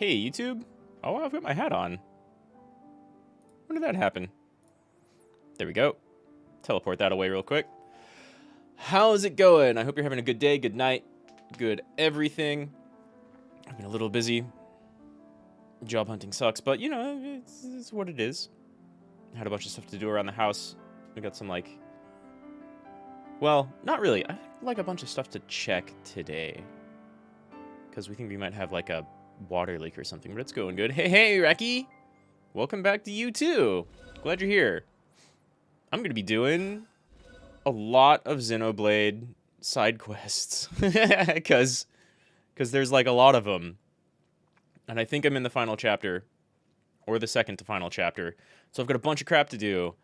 Hey, YouTube. Oh, I've got my hat on. When did that happen? There we go. Teleport that away real quick. How's it going? I hope you're having a good day, good night, good everything. I've been a little busy. Job hunting sucks, but, you know, it's what it is. Had a bunch of stuff to do around the house. We got some, like... Well, not really. I have, like, a bunch of stuff to check today. Because we think we might have, like, a water leak or something, but it's going good. Hey, Reki! Welcome back to you, too. Glad you're here. I'm going to be doing a lot of Xenoblade side quests. Because there's, like, a lot of them. And I think I'm in the final chapter. Or the second to final chapter. So I've got a bunch of crap to do.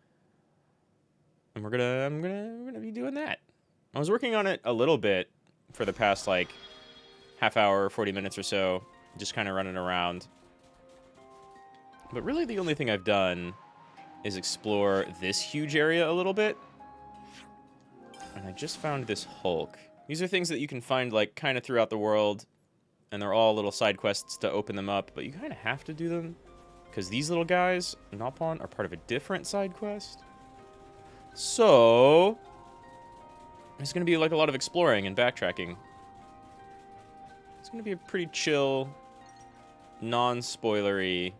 And I'm gonna be doing that. I was working on it a little bit for the past, like, half hour, 40 minutes or so. Just kind of running around. But really the only thing I've done is explore this huge area a little bit. And I just found this Hulk. These are things that you can find, like, kind of throughout the world. And they're all little side quests to open them up. But you kind of have to do them. Because these little guys, Nopon, are part of a different side quest. So it's going to be, like, a lot of exploring and backtracking. It's going to be a pretty chill, non-spoilery,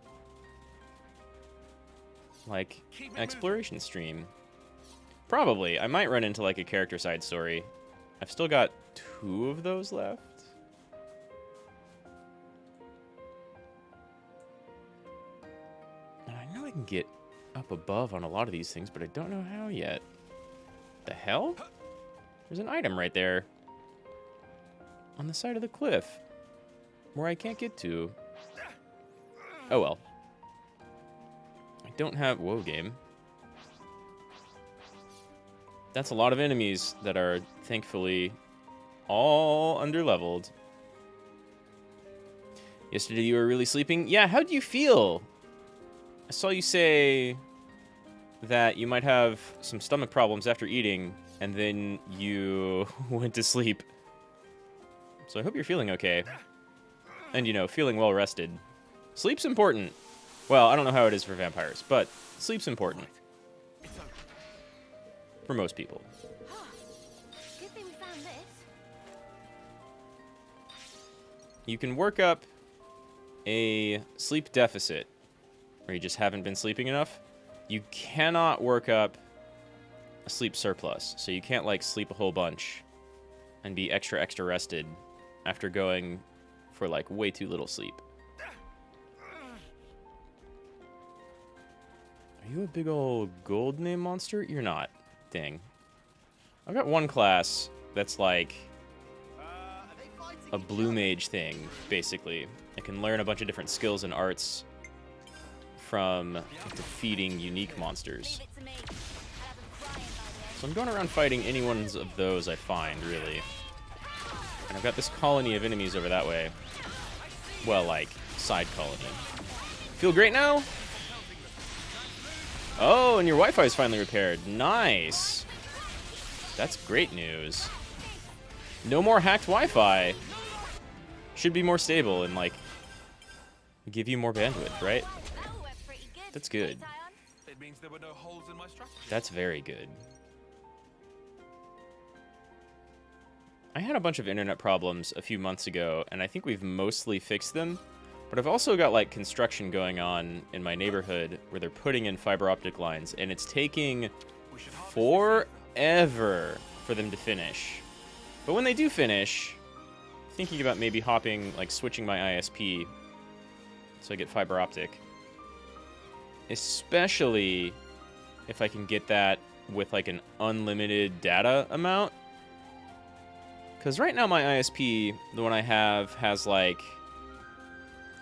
like, exploration stream. Probably. I might run into, like, a character side story. I've still got 2 of those left. And I know I can get up above on a lot of these things, but I don't know how yet. The hell? There's an item right there. On the side of the cliff. Where I can't get to. Oh well. I don't have... Whoa, game. That's a lot of enemies that are, thankfully, all underleveled. Yesterday you were really sleeping? Yeah, how'd you feel? I saw you say that you might have some stomach problems after eating, and then you went to sleep. So I hope you're feeling okay. And, you know, feeling well rested. Sleep's important. Well, I don't know how it is for vampires, but sleep's important. For most people. Good thing we found this. You can work up a sleep deficit, or you just haven't been sleeping enough. You cannot work up a sleep surplus, so you can't, like, sleep a whole bunch and be extra rested after going for, like, way too little sleep. Are you a big old gold name monster? You're not. Dang. I've got one class that's like a blue mage thing, basically. I can learn a bunch of different skills and arts from defeating unique monsters. So I'm going around fighting any ones of those I find, really. And I've got this colony of enemies over that way. Well, like, side colony. Feel great now? Oh, and your Wi-Fi is finally repaired. Nice. That's great news. No more hacked Wi-Fi. Should be more stable and, like, give you more bandwidth, right? That's good. It means there were no holes in my structure. That's very good. I had a bunch of internet problems a few months ago, and I think we've mostly fixed them. But I've also got, like, construction going on in my neighborhood where they're putting in fiber optic lines, and it's taking forever for them to finish. But when they do finish, thinking about maybe hopping, like, switching my ISP so I get fiber optic. Especially if I can get that with, like, an unlimited data amount. Because right now my ISP, the one I have, has, like...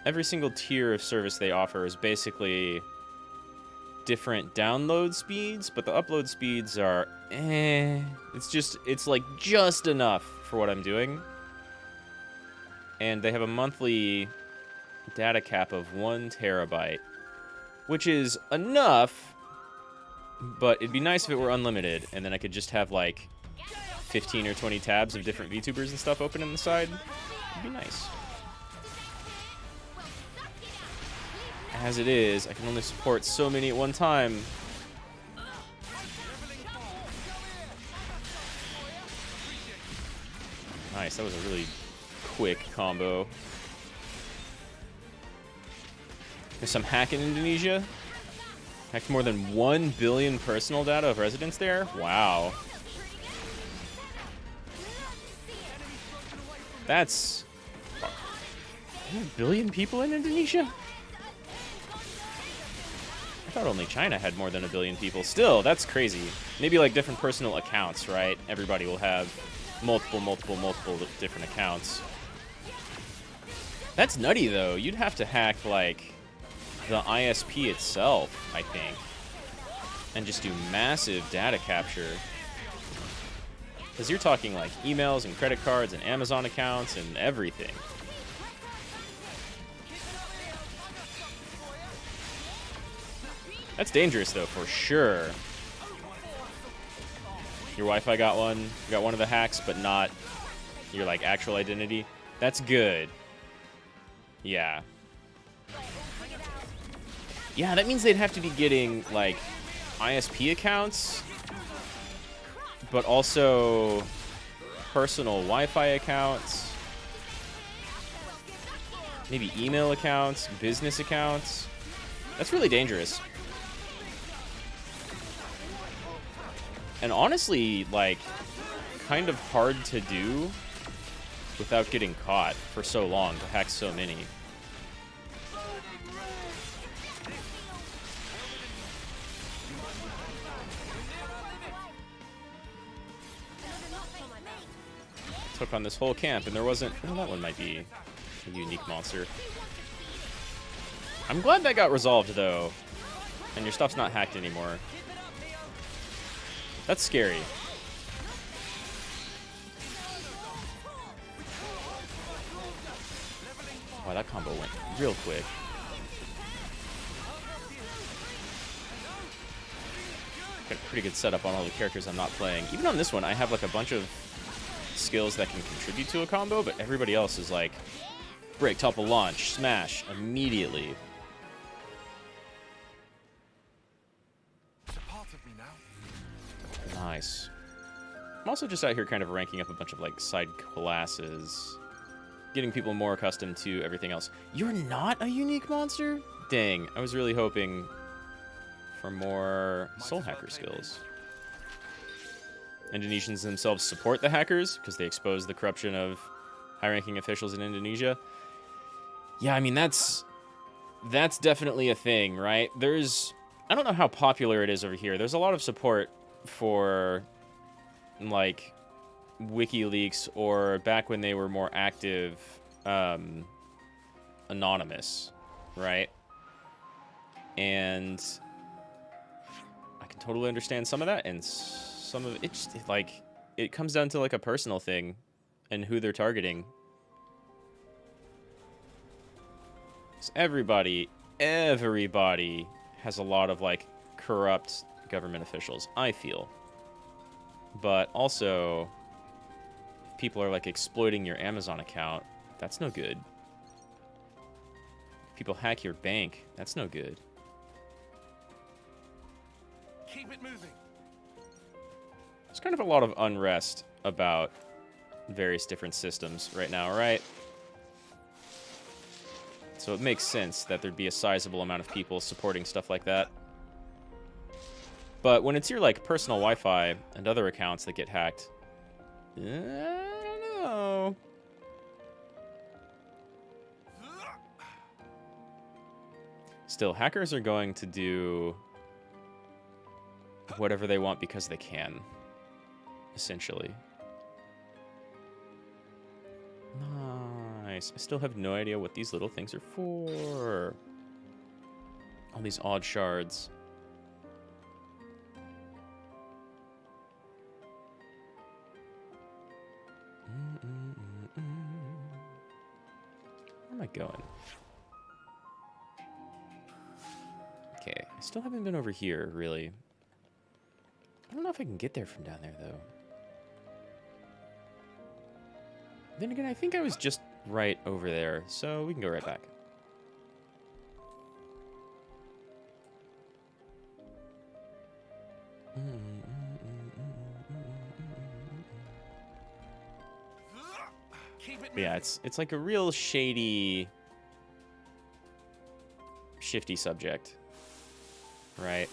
Every single tier of service they offer is basically different download speeds, but the upload speeds are It's like just enough for what I'm doing. And they have a monthly data cap of 1 terabyte, which is enough, but it'd be nice if it were unlimited, and then I could just have, like, 15 or 20 tabs of different VTubers and stuff open on the side. It'd be nice. as it is, I can only support so many at one time. Nice, that was a really quick combo. There's some hack in Indonesia. Hacked more than 1 billion personal data of residents there. Wow. That's 1 billion people in Indonesia? I thought only China had more than 1 billion people. Still, that's crazy. Maybe like different personal accounts, right? Everybody will have multiple different accounts. That's nutty, though. You'd have to hack, like, the ISP itself, I think, and just do massive data capture. Because you're talking, like, emails and credit cards and Amazon accounts and everything. That's dangerous, though, for sure. Your Wi-Fi got one. You got one of the hacks, but not your, like, actual identity. That's good. Yeah. Yeah, that means they'd have to be getting, like, ISP accounts, but also personal Wi-Fi accounts, maybe email accounts, business accounts. That's really dangerous. And honestly, like, kind of hard to do without getting caught for so long, to hack so many. Took on this whole camp, and there wasn't... Oh, that one might be a unique monster. I'm glad that got resolved, though, and your stuff's not hacked anymore. That's scary. Wow, that combo went real quick. Got a pretty good setup on all the characters I'm not playing. Even on this one, I have like a bunch of skills that can contribute to a combo, but everybody else is like break, topple, launch, smash immediately. Nice. I'm also just out here kind of ranking up a bunch of like side classes, getting people more accustomed to everything else. You're not a unique monster? Dang, I was really hoping for more soul hacker skills. Indonesians themselves support the hackers because they expose the corruption of high-ranking officials in Indonesia. Yeah, I mean, that's definitely a thing, right? I don't know how popular it is over here. There's a lot of support for, like, WikiLeaks, or back when they were more active, Anonymous, right? And I can totally understand some of that, and some of it just, like, it comes down to, like, a personal thing and who they're targeting. So everybody has a lot of, like, corrupt government officials, I feel. But also, if people are, like, exploiting your Amazon account, that's no good. If people hack your bank, that's no good. Keep it moving. There's kind of a lot of unrest about various different systems right now, right? So it makes sense that there'd be a sizable amount of people supporting stuff like that. But when it's your, like, personal Wi-Fi and other accounts that get hacked, I don't know. Still, hackers are going to do whatever they want because they can, essentially. Nice. I still have no idea what these little things are for. All these odd shards. Where am I going? Okay, I still haven't been over here, really. I don't know if I can get there from down there, though. Then again, I think I was just right over there, so we can go right back. Keep it But yeah, it's like a real shady, shifty subject, right?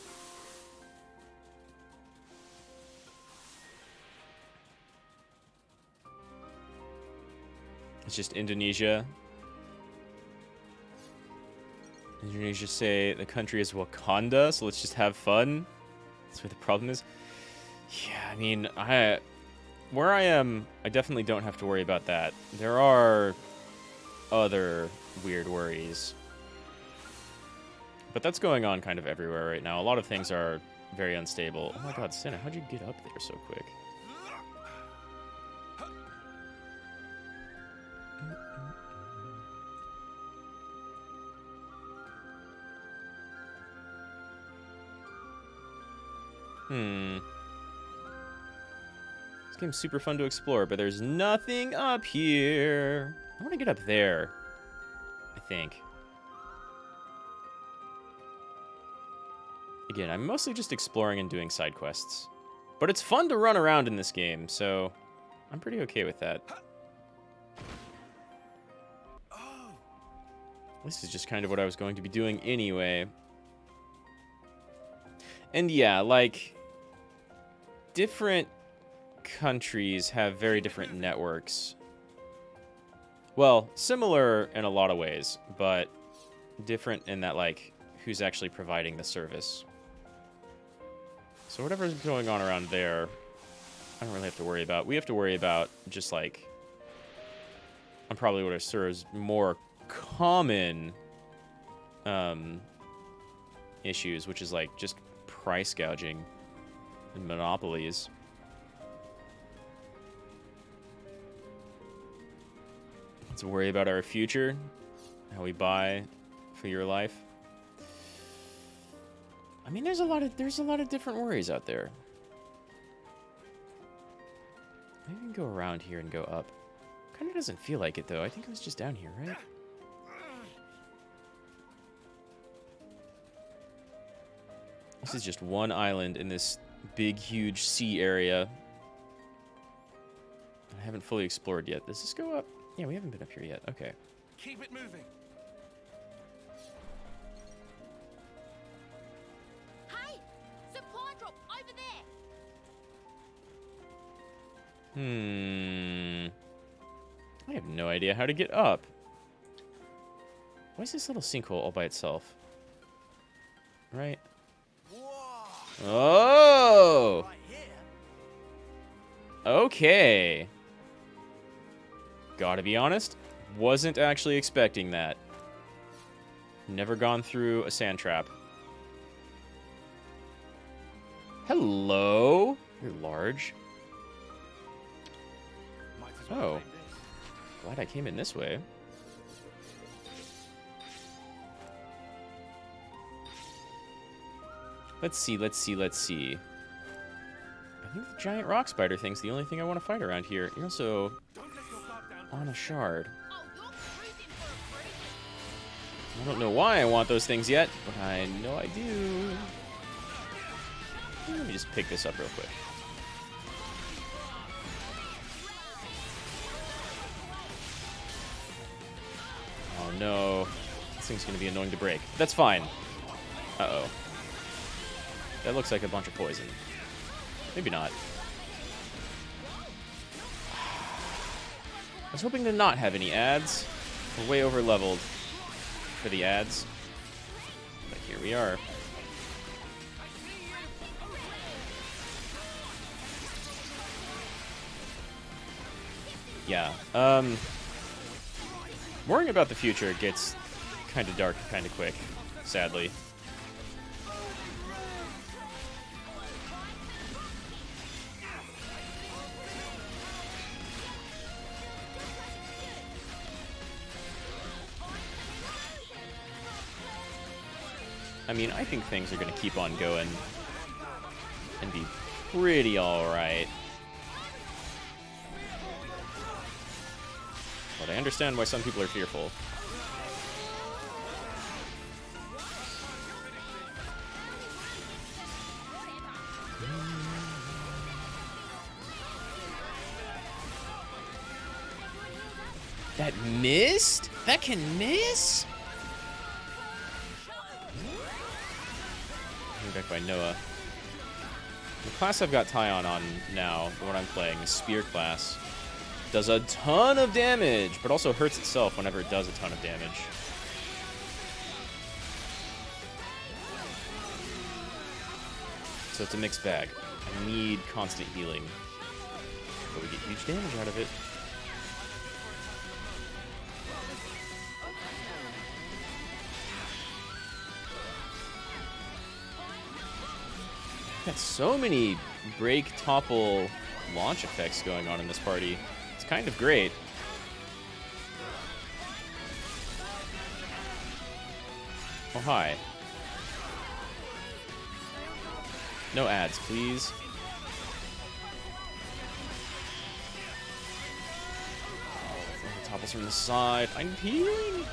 It's just Indonesia. Indonesia say the country is Wakanda, so let's just have fun. That's where the problem is. Yeah, I mean, where I am, I definitely don't have to worry about that. There are other weird worries. But that's going on kind of everywhere right now. A lot of things are very unstable. Oh my god, Senna, how'd you get up there so quick? This game's super fun to explore, but there's nothing up here. I want to get up there, I think. Again, I'm mostly just exploring and doing side quests. But it's fun to run around in this game, so I'm pretty okay with that. This is just kind of what I was going to be doing anyway. And yeah, like, different countries have very different networks. Well, similar in a lot of ways, but different in that, like, who's actually providing the service. So whatever's going on around there, I don't really have to worry about. We have to worry about just, like, on probably what serves more common issues, which is, like, just price gouging and monopolies. Let's worry about our future, how we buy for your life. I mean, there's a lot of different worries out there. Maybe we can go around here and go up. Kind of doesn't feel like it though. I think it was just down here, right? This is just one island in this big, huge sea area. I haven't fully explored yet. Does this go up? Yeah, we haven't been up here yet. Okay. Keep it moving. Hey! Supply drop over there! I have no idea how to get up. Why is this little sinkhole all by itself? Right? Whoa. Oh! Right here. Okay. Gotta be honest, wasn't actually expecting that. Never gone through a sand trap. Hello? You're large. Might as well Oh. take this. Glad I came in this way. Let's see. I think the giant rock spider thing's the only thing I want to fight around here. You're also Don't let your guard down. on a shard. Oh, you're cruising for a break. I don't know why I want those things yet, but I know I do. Let me just pick this up real quick. Oh no. This thing's gonna be annoying to break. That's fine. Uh-oh. That looks like a bunch of poison. Maybe not. I was hoping to not have any ads. We're way over leveled for the ads. But here we are. Yeah. Worrying about the future gets kind of dark kind of quick, sadly. I mean, I think things are going to keep on going and be pretty alright. But I understand why some people are fearful. That missed? That can miss? Back by Noah. The class I've got Tyon on now, the one I'm playing, is Spear class. Does a ton of damage, but also hurts itself whenever it does a ton of damage. So it's a mixed bag. I need constant healing, but we get huge damage out of it. Got so many break, topple, launch effects going on in this party. It's kind of great. Oh, hi. No ads, please. Oh, topples from the side. I'm healing.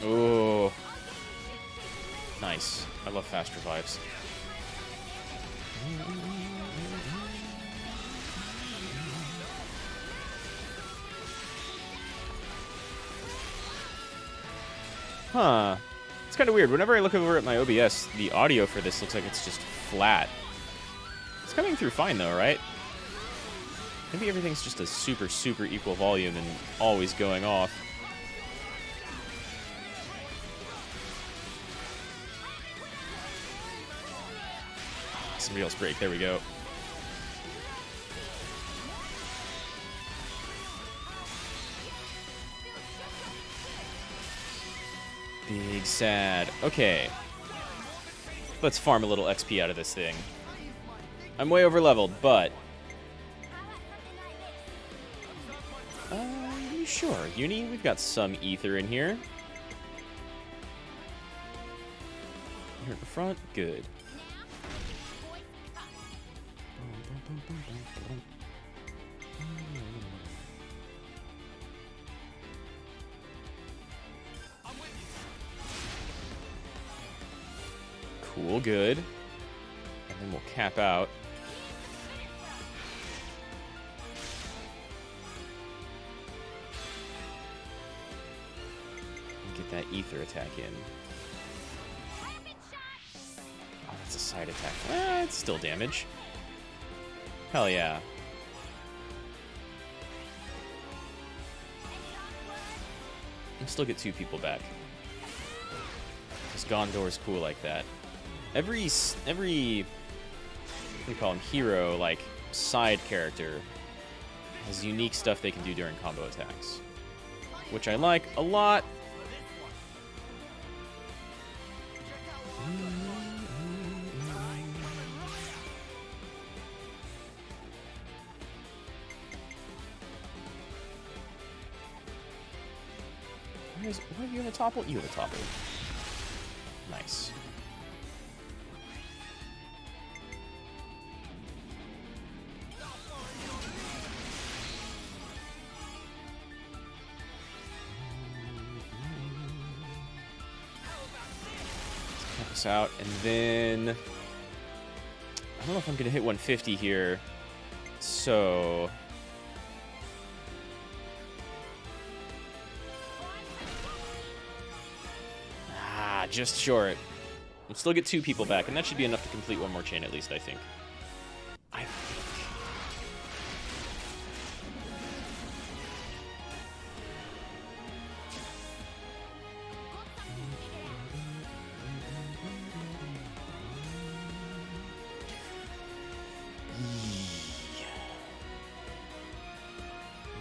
Oh. Nice. I love fast revives. Huh. It's kind of weird. Whenever I look over at my OBS, the audio for this looks like it's just flat. It's coming through fine, though, right? Maybe everything's just a super, super equal volume and always going off. Somebody else break. There we go. Big sad. Okay. Let's farm a little XP out of this thing. I'm way over leveled, but... sure. Uni, we've got some ether in here. Here at the front. Good. Cool, good. And then we'll cap out. And get that ether attack in. Oh, that's a side attack. It's still damage. Hell yeah. And still get 2 people back. Because Gondor's cool like that. Every what do you call him, hero, like, side character has unique stuff they can do during combo attacks. Which I like a lot. Why do you have a topple? You have a topple. Nice. Let's cut this out, and then I don't know if I'm gonna hit 150 here, so. Just short. We'll still get 2 people back, and that should be enough to complete one more chain at least, I think.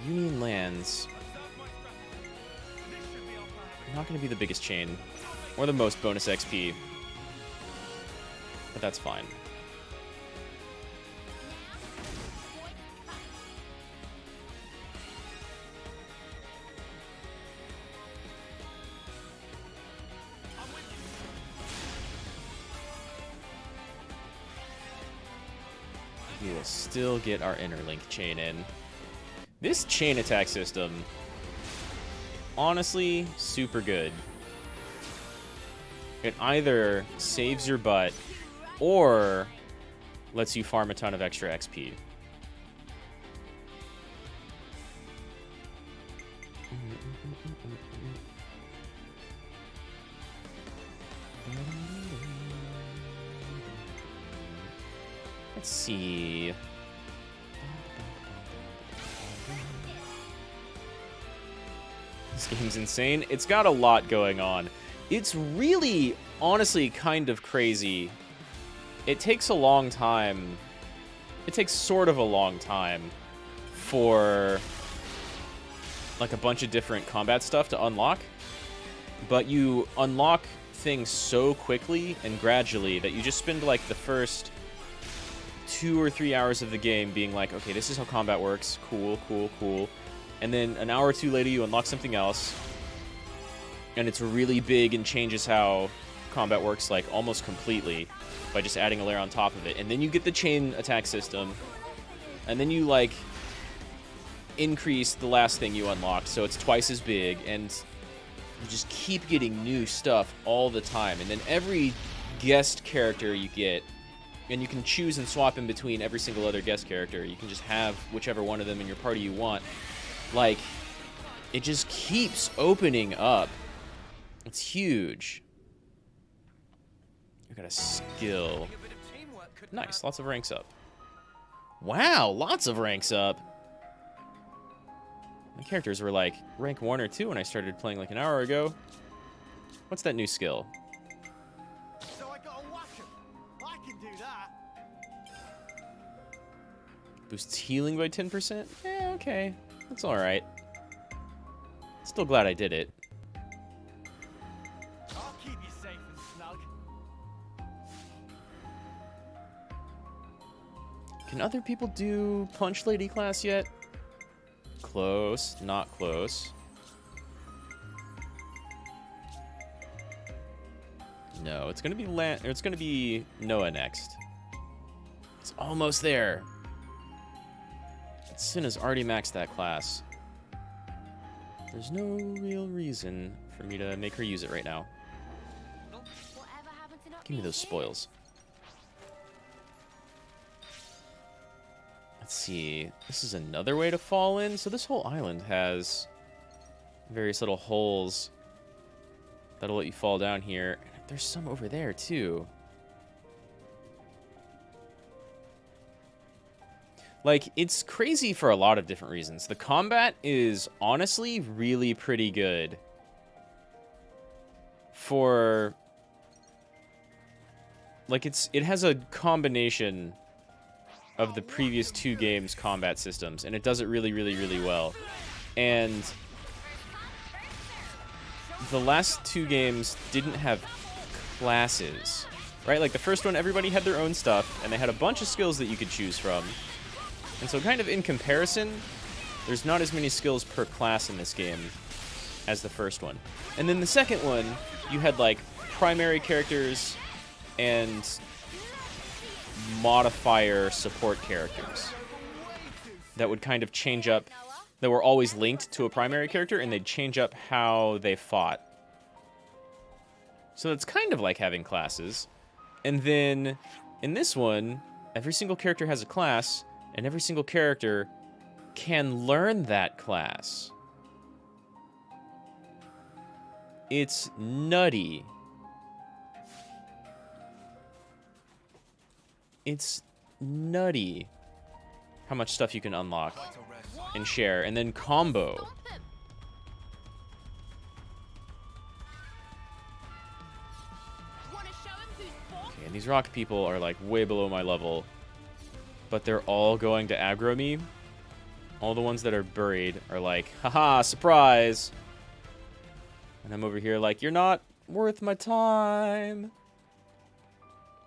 Union lands. Not going to be the biggest chain. Or the most bonus XP. But that's fine. We will still get our interlink chain in. This chain attack system, honestly, super good. It either saves your butt or lets you farm a ton of extra XP. Let's see. This game's insane. It's got a lot going on. It's really, honestly, kind of crazy. It takes a long time. It takes sort of a long time for like a bunch of different combat stuff to unlock. But you unlock things so quickly and gradually that you just spend like the first 2 or 3 hours of the game being like, okay, this is how combat works. Cool, cool, cool. And then an hour or two later, you unlock something else. And it's really big and changes how combat works, like, almost completely by just adding a layer on top of it. And then you get the chain attack system. And then you, like, increase the last thing you unlocked, so it's twice as big. And you just keep getting new stuff all the time. And then every guest character you get, and you can choose and swap in between every single other guest character. You can just have whichever one of them in your party you want. Like, it just keeps opening up. It's huge. I got a skill. Nice, lots of ranks up. Wow, lots of ranks up. My characters were like rank 1 or 2 when I started playing like an hour ago. What's that new skill? So I gotta whack 'em. I can do that. Boosts healing by 10%? Eh, okay. That's alright. Still glad I did it. I'll keep you safe and snug. Can other people do Punch Lady class yet? Close. Not close. No, it's gonna be it's gonna be Noah next. It's almost there. Cinna's already maxed that class. There's no real reason for me to make her use it right now. Whatever happened to not Give me being those here? spoils. Let's see. This is another way to fall in. So this whole island has various little holes that'll let you fall down here. There's some over there too. Like, it's crazy for a lot of different reasons. The combat is honestly really pretty good for, like, it has a combination of the previous 2 games' combat systems, and it does it really, really, really well. And the last 2 games didn't have classes, right? Like, the first one, everybody had their own stuff, and they had a bunch of skills that you could choose from. And so kind of in comparison, there's not as many skills per class in this game as the first one. And then the second one, you had like primary characters and modifier support characters that would kind of change up, that were always linked to a primary character, and they'd change up how they fought. So it's kind of like having classes. And then in this one, every single character has a class, and every single character can learn that class. It's nutty. It's nutty how much stuff you can unlock and share, and then combo. Stop them. Wanna show him who's boss? Okay, and these rock people are like way below my level, but they're all going to aggro me. All the ones that are buried are like, haha, surprise. And I'm over here like, you're not worth my time.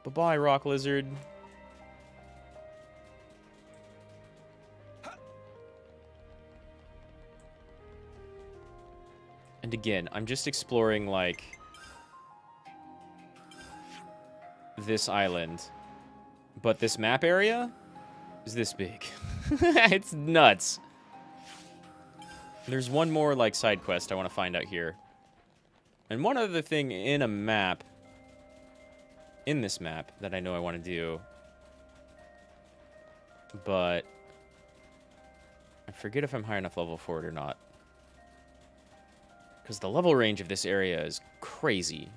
Bye-bye, rock lizard. And again, I'm just exploring, like, this island. But this map area is this big. It's nuts. There's one more, like, side quest I want to find out here. And one other thing in a map, in this map, that I know I want to do. But I forget if I'm high enough level for it or not. Because the level range of this area is crazy.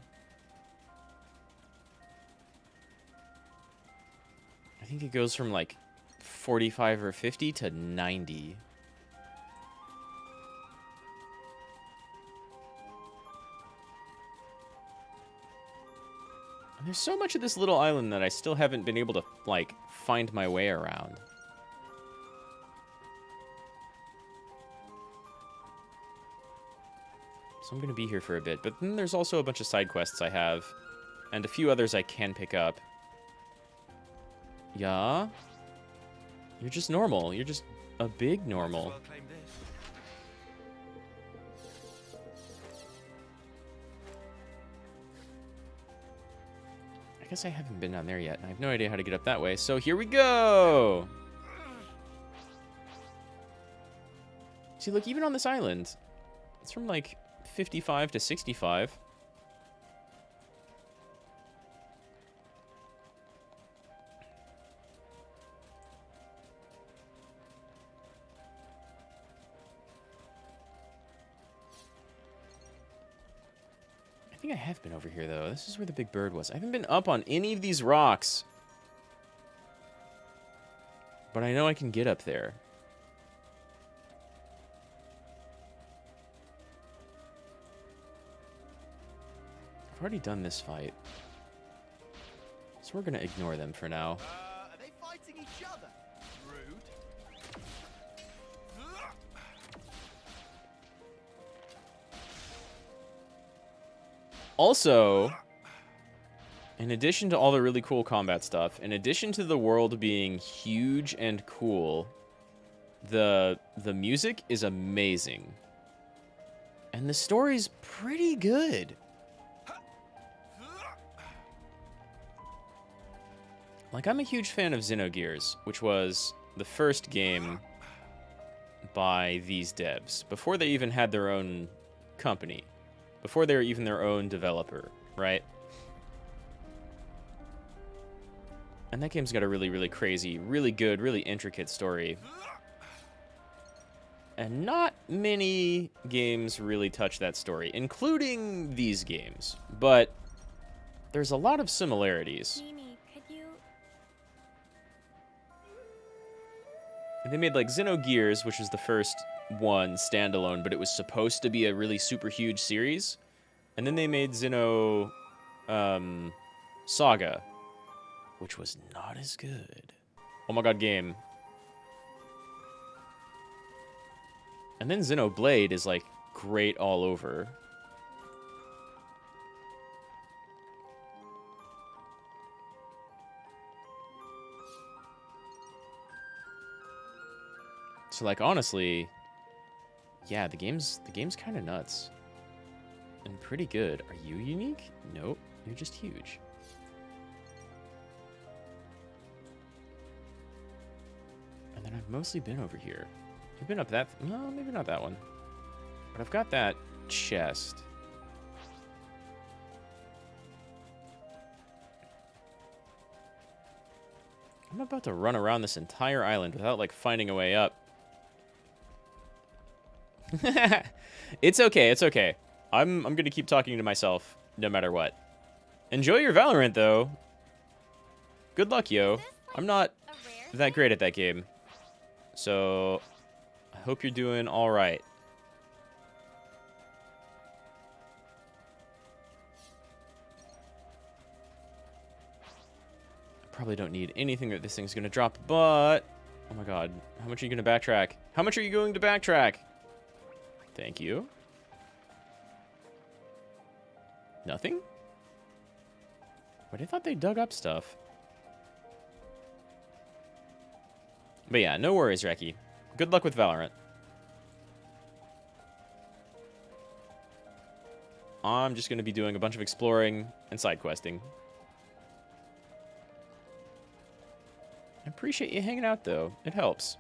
I think it goes from like 45 or 50 to 90. And there's so much of this little island that I still haven't been able to, like, find my way around. So I'm going to be here for a bit. But then there's also a bunch of side quests I have. And a few others I can pick up. Yeah? You're just normal. You're just a big normal. I guess I haven't been down there yet. And I have no idea how to get up that way. So here we go! See, look, even on this island, it's from like 55 to 65. I think I have been over here, though. This is where the big bird was. I haven't been up on any of these rocks. But I know I can get up there. I've already done this fight. So we're going to ignore them for now. Are they fighting each other? Rude. Also, in addition to all the really cool combat stuff, in addition to the world being huge and cool, the music is amazing. And the story's pretty good. Like, I'm a huge fan of Xenogears, which was the first game by these devs, before they even had their own company, before they were even their own developer, right? And that game's got a really, really crazy, really good, really intricate story. And not many games really touch that story, including these games. But there's a lot of similarities. And they made, like, Xenogears, which was the first one standalone, but it was supposed to be a really super huge series. And then they made Xeno Saga, which was not as good. Oh my god, game. And then Xenoblade is, like, great all over. So, like, honestly, yeah, the game's kind of nuts. And pretty good. Are you unique? Nope. You're just huge. And then I've mostly been over here. I've been up that... No, maybe not that one. But I've got that chest. I'm about to run around this entire island without, like, finding a way up. It's okay, it's okay. I'm gonna keep talking to myself no matter what. Enjoy your Valorant, though. Good luck, yo. I'm not that great at that game. So, I hope you're doing alright. I probably don't need anything that this thing's gonna drop, but... Oh my god, how much are you gonna backtrack? How much are you going to backtrack? Thank you. Nothing? But I thought they dug up stuff. But yeah, no worries, Reki. Good luck with Valorant. I'm just going to be doing a bunch of exploring and side questing. I appreciate you hanging out, though. It helps.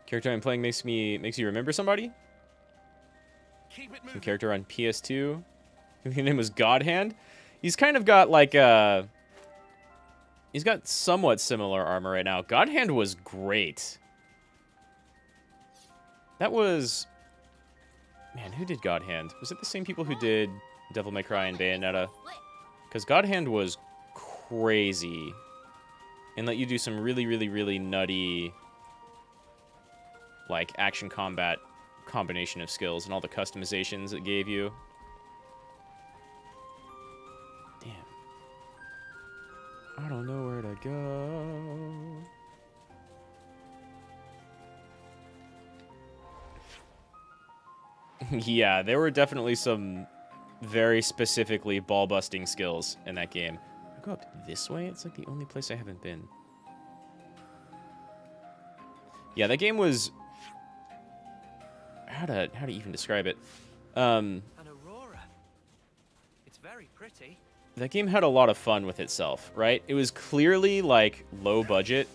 Character I'm playing makes you remember somebody? Keep it Some moving. character on PS2. His name was Godhand. He's kind of got like a... He's got somewhat similar armor right now. Godhand was great. That was... Man, who did Godhand? Was it the same people who did Devil May Cry and Bayonetta? Because Godhand was crazy. And let you do some really, really, really nutty... like, action combat combination of skills and all the customizations it gave you. Damn. I don't know where to go. Yeah, there were definitely some very specifically ball-busting skills in that game. I go up this way? It's like the only place I haven't been. Yeah, that game was... How to even describe it? An aurora. It's very pretty. That game had a lot of fun with itself, right? It was clearly, like, low budget.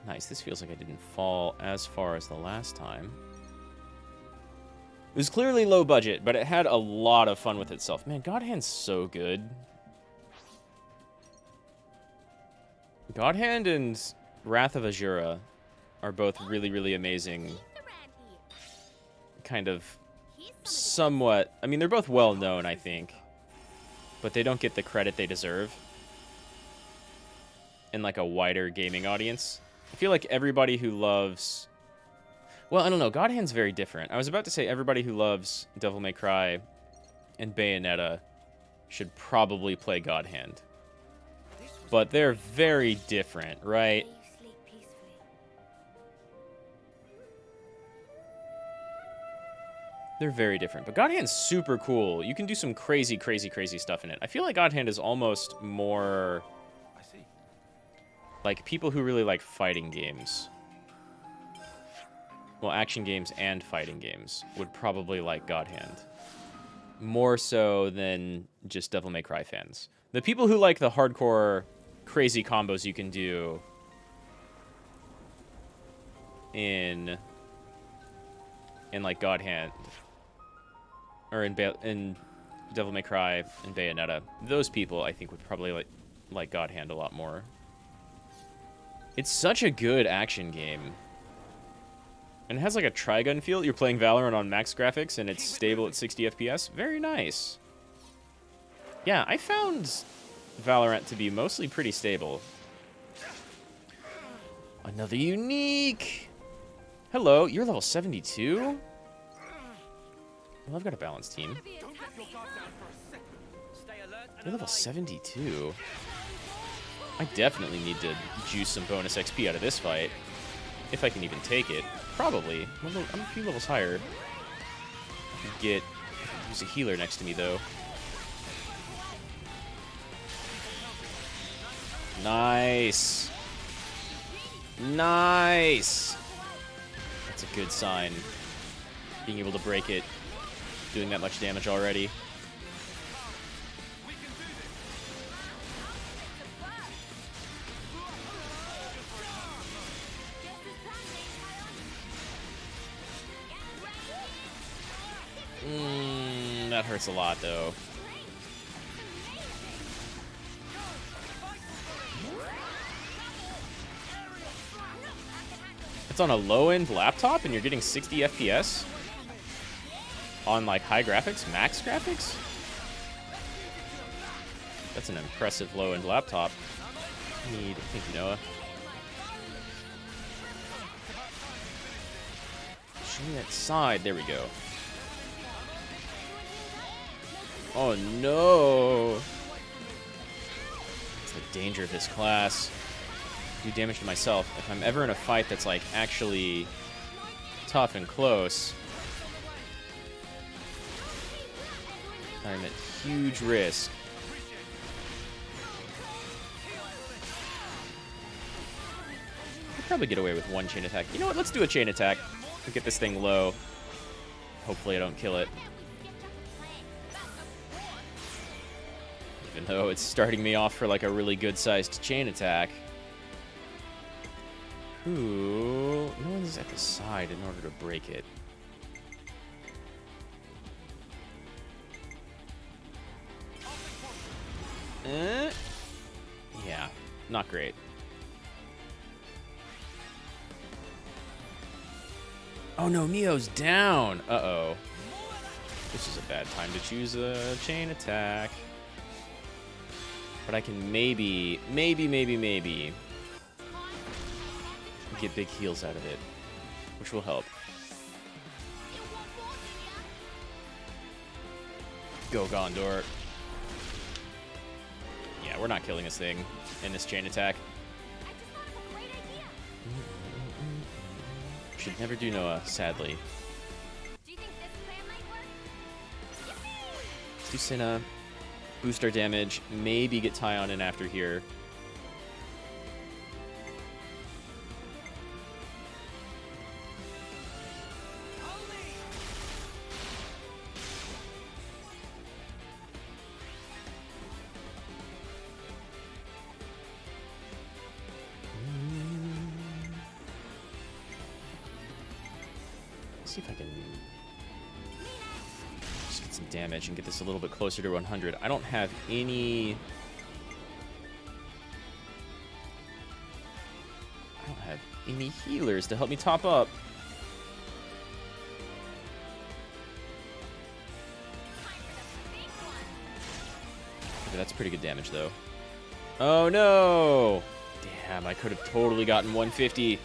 Nice, this feels like I didn't fall as far as the last time. It was clearly low budget, but it had a lot of fun with itself. Man, Godhand's so good. Godhand and Wrath of Azura are both really, really amazing. Kind of somewhat... I mean, they're both well-known, I think. But they don't get the credit they deserve in, like, a wider gaming audience. I feel like everybody who loves... Well, I don't know. Godhand's very different. I was about to say everybody who loves Devil May Cry and Bayonetta should probably play Godhand. But they're very different, right? They're very different. But Godhand's super cool. You can do some crazy, crazy, crazy stuff in it. I feel like Godhand is almost more... I see. like, people who really like fighting games. Well, action games and fighting games would probably like Godhand. More so than just Devil May Cry fans. The people who like the hardcore, crazy combos you can do in like Godhand, or in Devil May Cry and Bayonetta, those people I think would probably like Godhand a lot more. It's such a good action game. And it has like a Trigun feel. You're playing Valorant on max graphics and it's stable at 60 FPS. Very nice. Yeah, I found Valorant to be mostly pretty stable. Another unique. Hello, you're level 72? Well, I've got a balanced team. Don't let your guard down for a second. Stay alert and You're level alive. 72. I definitely need to juice some bonus XP out of this fight. If I can even take it. Probably. I'm a few levels higher. I could use a healer next to me, though. Nice. Nice. That's a good sign. Being able to break it. Doing that much damage already. That hurts a lot, though. It's on a low-end laptop, and you're getting 60 FPS? On, like, high graphics? Max graphics? That's an impressive low-end laptop. Thank you, Noah. Show me that side. There we go. Oh, no. That's the danger of this class. Do damage to myself. If I'm ever in a fight that's, like, actually tough and close, I'm at huge risk. I'll probably get away with one chain attack. You know what? Let's do a chain attack. We'll get this thing low. Hopefully I don't kill it. Even though it's starting me off for like a really good-sized chain attack. Ooh, no one's at the side in order to break it. Yeah, not great. Oh no, Mio's down. Uh-oh. This is a bad time to choose a chain attack. But I can maybe get big heals out of it, which will help. Go, Gondor. Yeah, we're not killing this thing in this chain attack. Should never do Noah, sadly. Do you think this plan might work? Let's do Senna. Boost our damage. Maybe get Tyon in after here. See if I can just get some damage and get this a little bit closer to 100. I don't have any... healers to help me top up. Okay, that's pretty good damage, though. Oh, no! Damn, I could have totally gotten 150.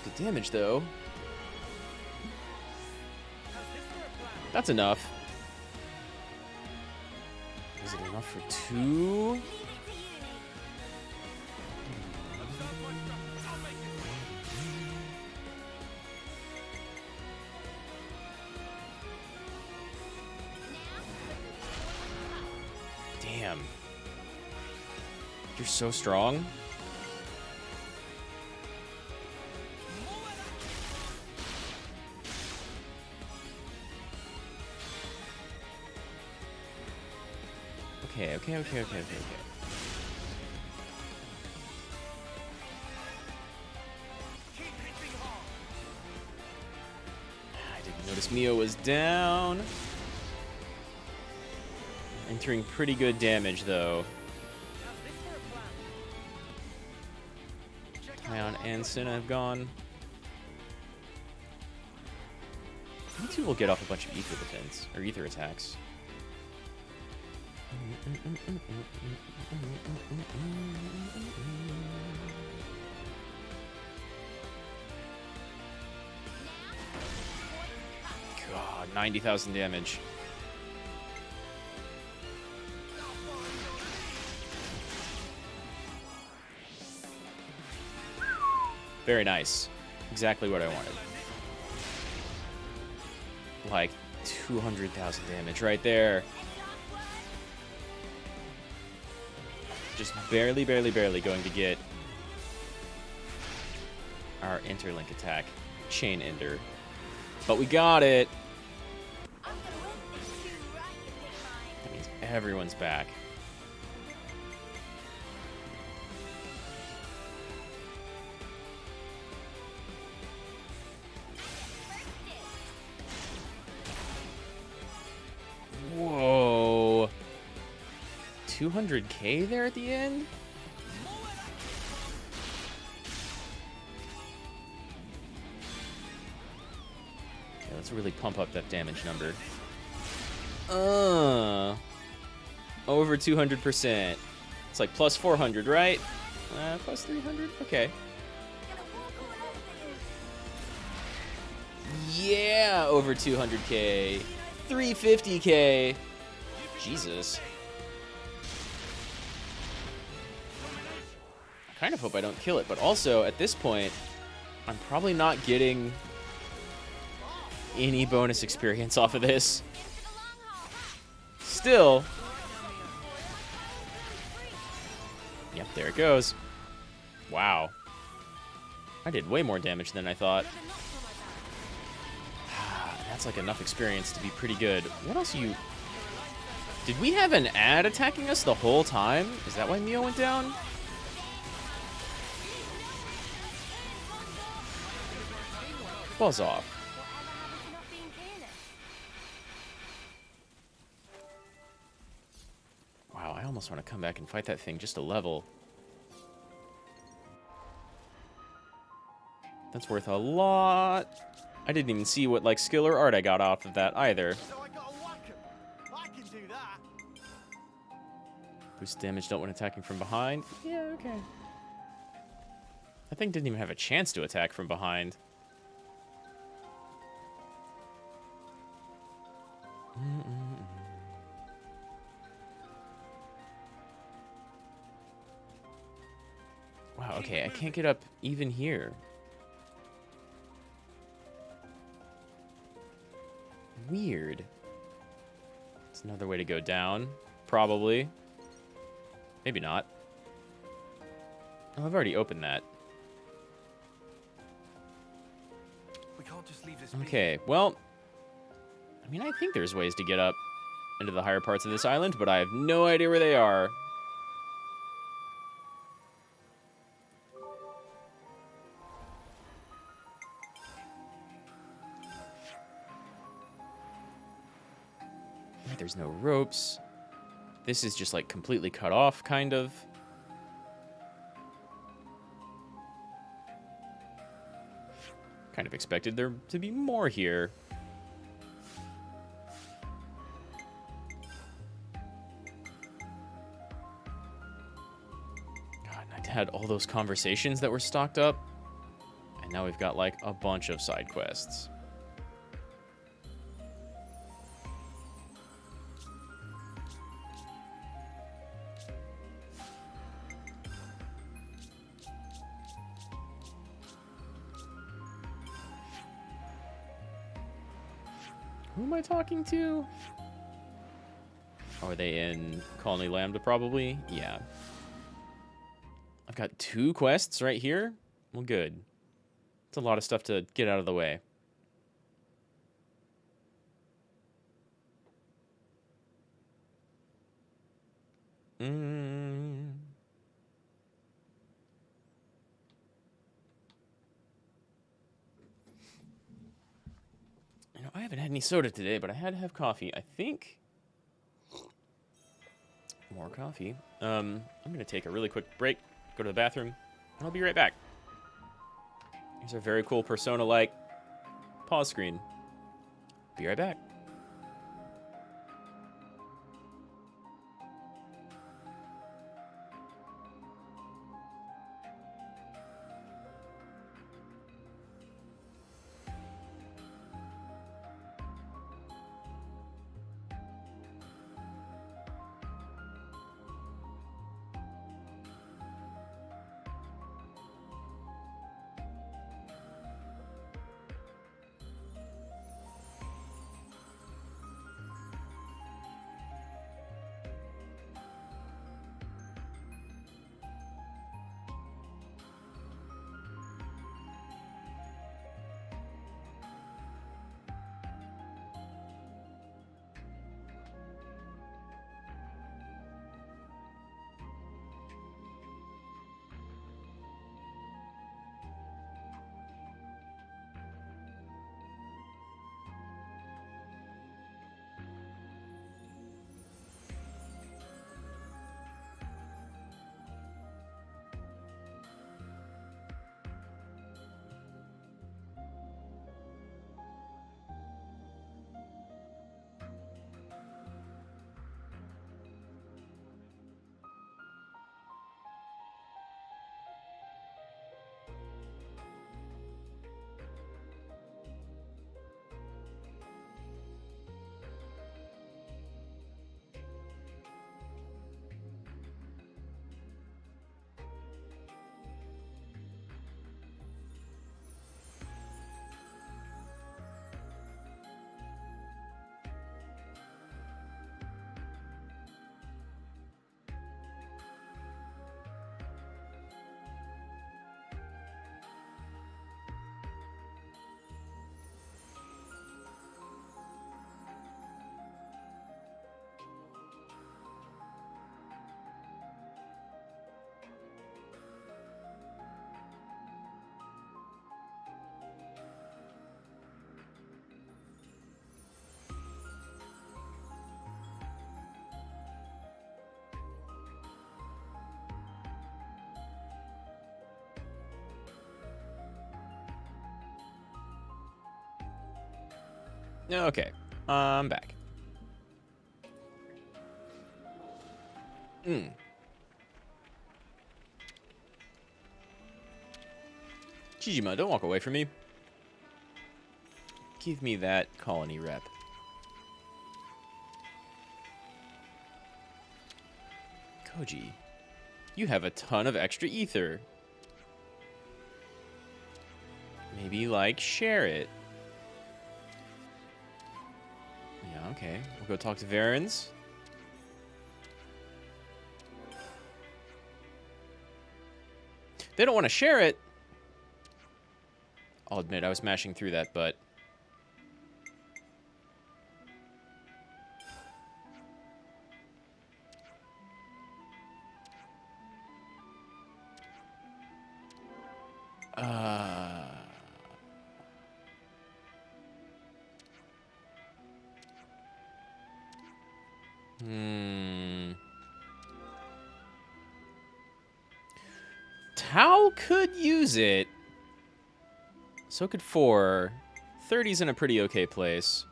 Good damage, though. That's enough. Is it enough for 2? Damn. You're so strong. Okay. I didn't notice Mio was down. Entering pretty good damage, though. Tyon and Senna have gone. You two will get off a bunch of ether defense, or ether attacks. God, 90,000 damage. Very nice. Exactly what I wanted. Like 200,000 damage right there. Just barely going to get our interlink attack, chain ender. But we got it. That means everyone's back. Whoa. 200k there at the end? Okay, let's really pump up that damage number. Over 200%. It's like plus 400, right? Plus 300? Okay. Yeah, over 200k. 350k. Jesus. I kind of hope I don't kill it, but also at this point, I'm probably not getting any bonus experience off of this. Still. Yep, there it goes. Wow. I did way more damage than I thought. That's like enough experience to be pretty good. What else are you... Did we have an ad attacking us the whole time? Is that why Mio went down? Buzz off. Wow, I almost want to come back and fight that thing just a level. That's worth a lot. I didn't even see what, like, skill or art I got off of that either. So I gotta whack him. I can do that. Boost damage, don't when attacking from behind. Yeah, okay. That thing didn't even have a chance to attack from behind. Wow, okay, I can't get up even here. Weird. It's another way to go down, probably. Maybe not. Oh, I've already opened that. We can't just leave this. Okay, well, I mean, I think there's ways to get up into the higher parts of this island, but I have no idea where they are. There's no ropes. This is just like completely cut off, kind of. Kind of expected there to be more here. God, and I had all those conversations that were stocked up, and now we've got like a bunch of side quests. Who am I talking to? Oh, are they in Colony Lambda, probably? Yeah. I've got 2 quests right here. Well, good. It's a lot of stuff to get out of the way. You know, I haven't had any soda today, but I had to have coffee. I think more coffee. I'm gonna take a really quick break, go to the bathroom, and I'll be right back. Here's our very cool Persona-like pause screen. Be right back. Okay, I'm back. Chijima, don't walk away from me. Give me that colony rep. Koji, you have a ton of extra ether. Maybe, like, share it. Yeah, okay. We'll go talk to Varens. They don't want to share it. I'll admit, I was mashing through that, but... Tau could use it. So could 4. 30's in a pretty okay place.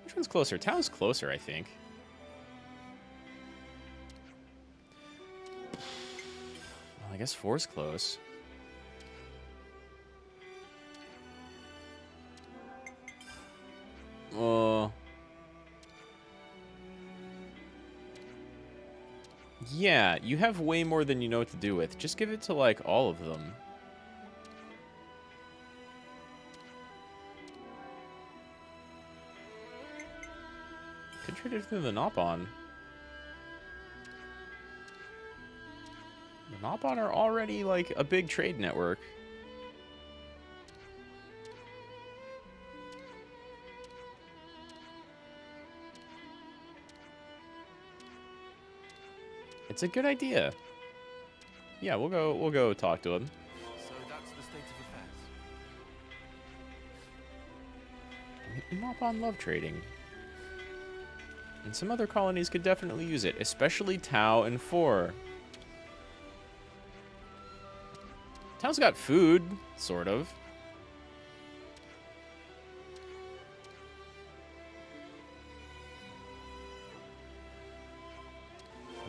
Which one's closer? Tau's closer, I think. Well, I guess 4's close. Yeah, you have way more than you know what to do with. Just give it to, like, all of them. Could trade it through the Nopon. The Nopon are already, like, a big trade network. It's a good idea. Yeah, we'll go talk to him. So that's the state of affairs. Nopon love trading. And some other colonies could definitely use it, especially Tau and 4. Tau's got food, sort of.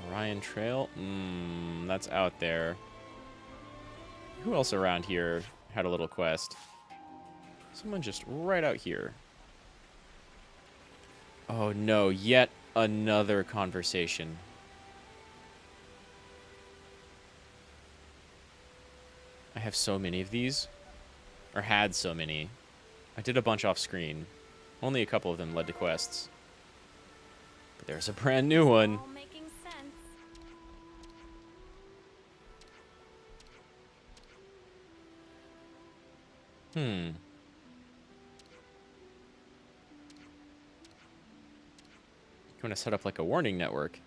Orion Trail? That's out there. Who else around here had a little quest? Someone just right out here. Oh no, yet another conversation. I have so many of these. Or had so many. I did a bunch off screen. Only a couple of them led to quests. But there's a brand new one. All making sense. You want to set up like a warning network.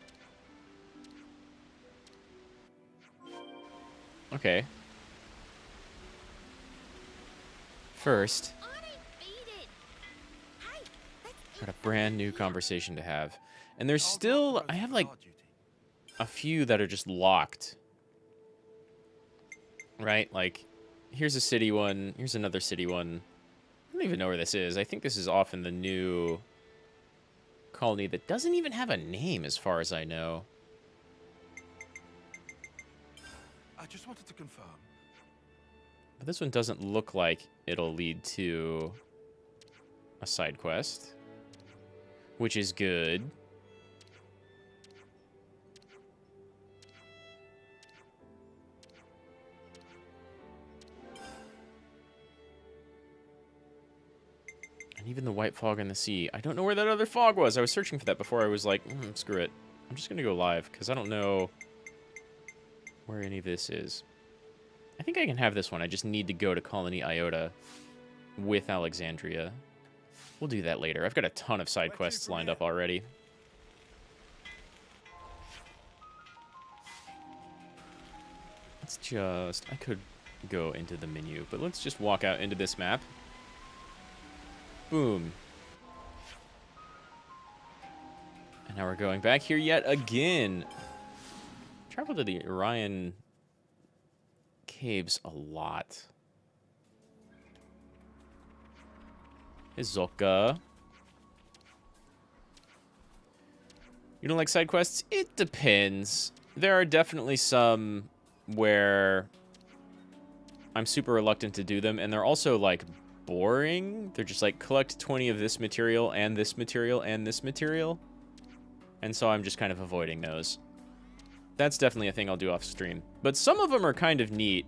Okay. First, got a brand new conversation to have. And there's still, I have like a few that are just locked. Right? Like, here's a city one, here's another city one. I don't even know where this is. I think this is off in the new colony that doesn't even have a name as far as I know. I just wanted to confirm. But this one doesn't look like it'll lead to a side quest, which is good. And even the white fog in the sea. I don't know where that other fog was. I was searching for that before I was like, screw it. I'm just going to go live because I don't know where any of this is. I think I can have this one. I just need to go to Colony Iota with Alexandria. We'll do that later. I've got a ton of side quests lined up already. Let's just... I could go into the menu, but let's just walk out into this map. Boom. And now we're going back here yet again. Travel to the Orion Caves a lot. Hizoka. You don't like side quests? It depends. There are definitely some where I'm super reluctant to do them, and they're also, like, boring. They're just like, collect 20 of this material and this material and this material. And so I'm just kind of avoiding those. That's definitely a thing I'll do off stream. But some of them are kind of neat.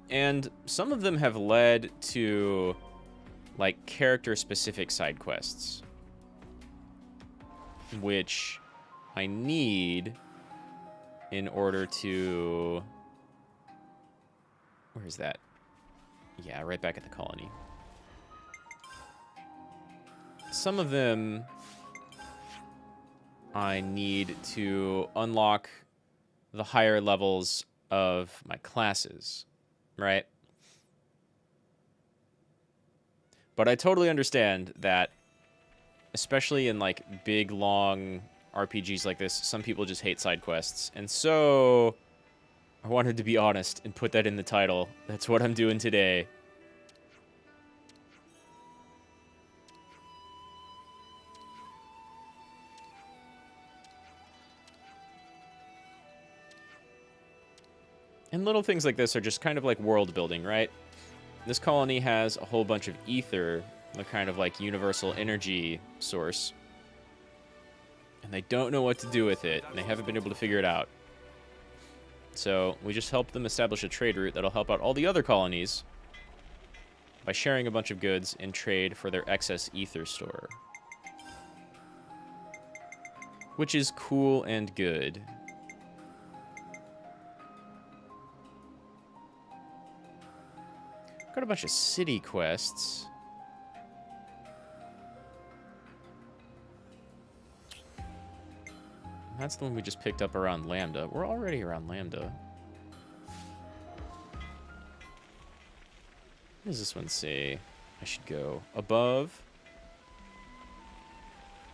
And some of them have led to, like, character-specific side quests. Which I need in order to... Where is that? Yeah, right back at the colony. Some of them I need to unlock the higher levels of my classes, right? But I totally understand that, especially in, like, big, long RPGs like this, some people just hate side quests. And so I wanted to be honest and put that in the title. That's what I'm doing today. And little things like this are just kind of like world building, right? This colony has a whole bunch of ether, the kind of like universal energy source. And they don't know what to do with it, and they haven't been able to figure it out. So we just help them establish a trade route that'll help out all the other colonies by sharing a bunch of goods in trade for their excess ether store. Which is cool and good. Got a bunch of city quests. That's the one we just picked up around Lambda. We're already around Lambda. What does this one say? I should go above.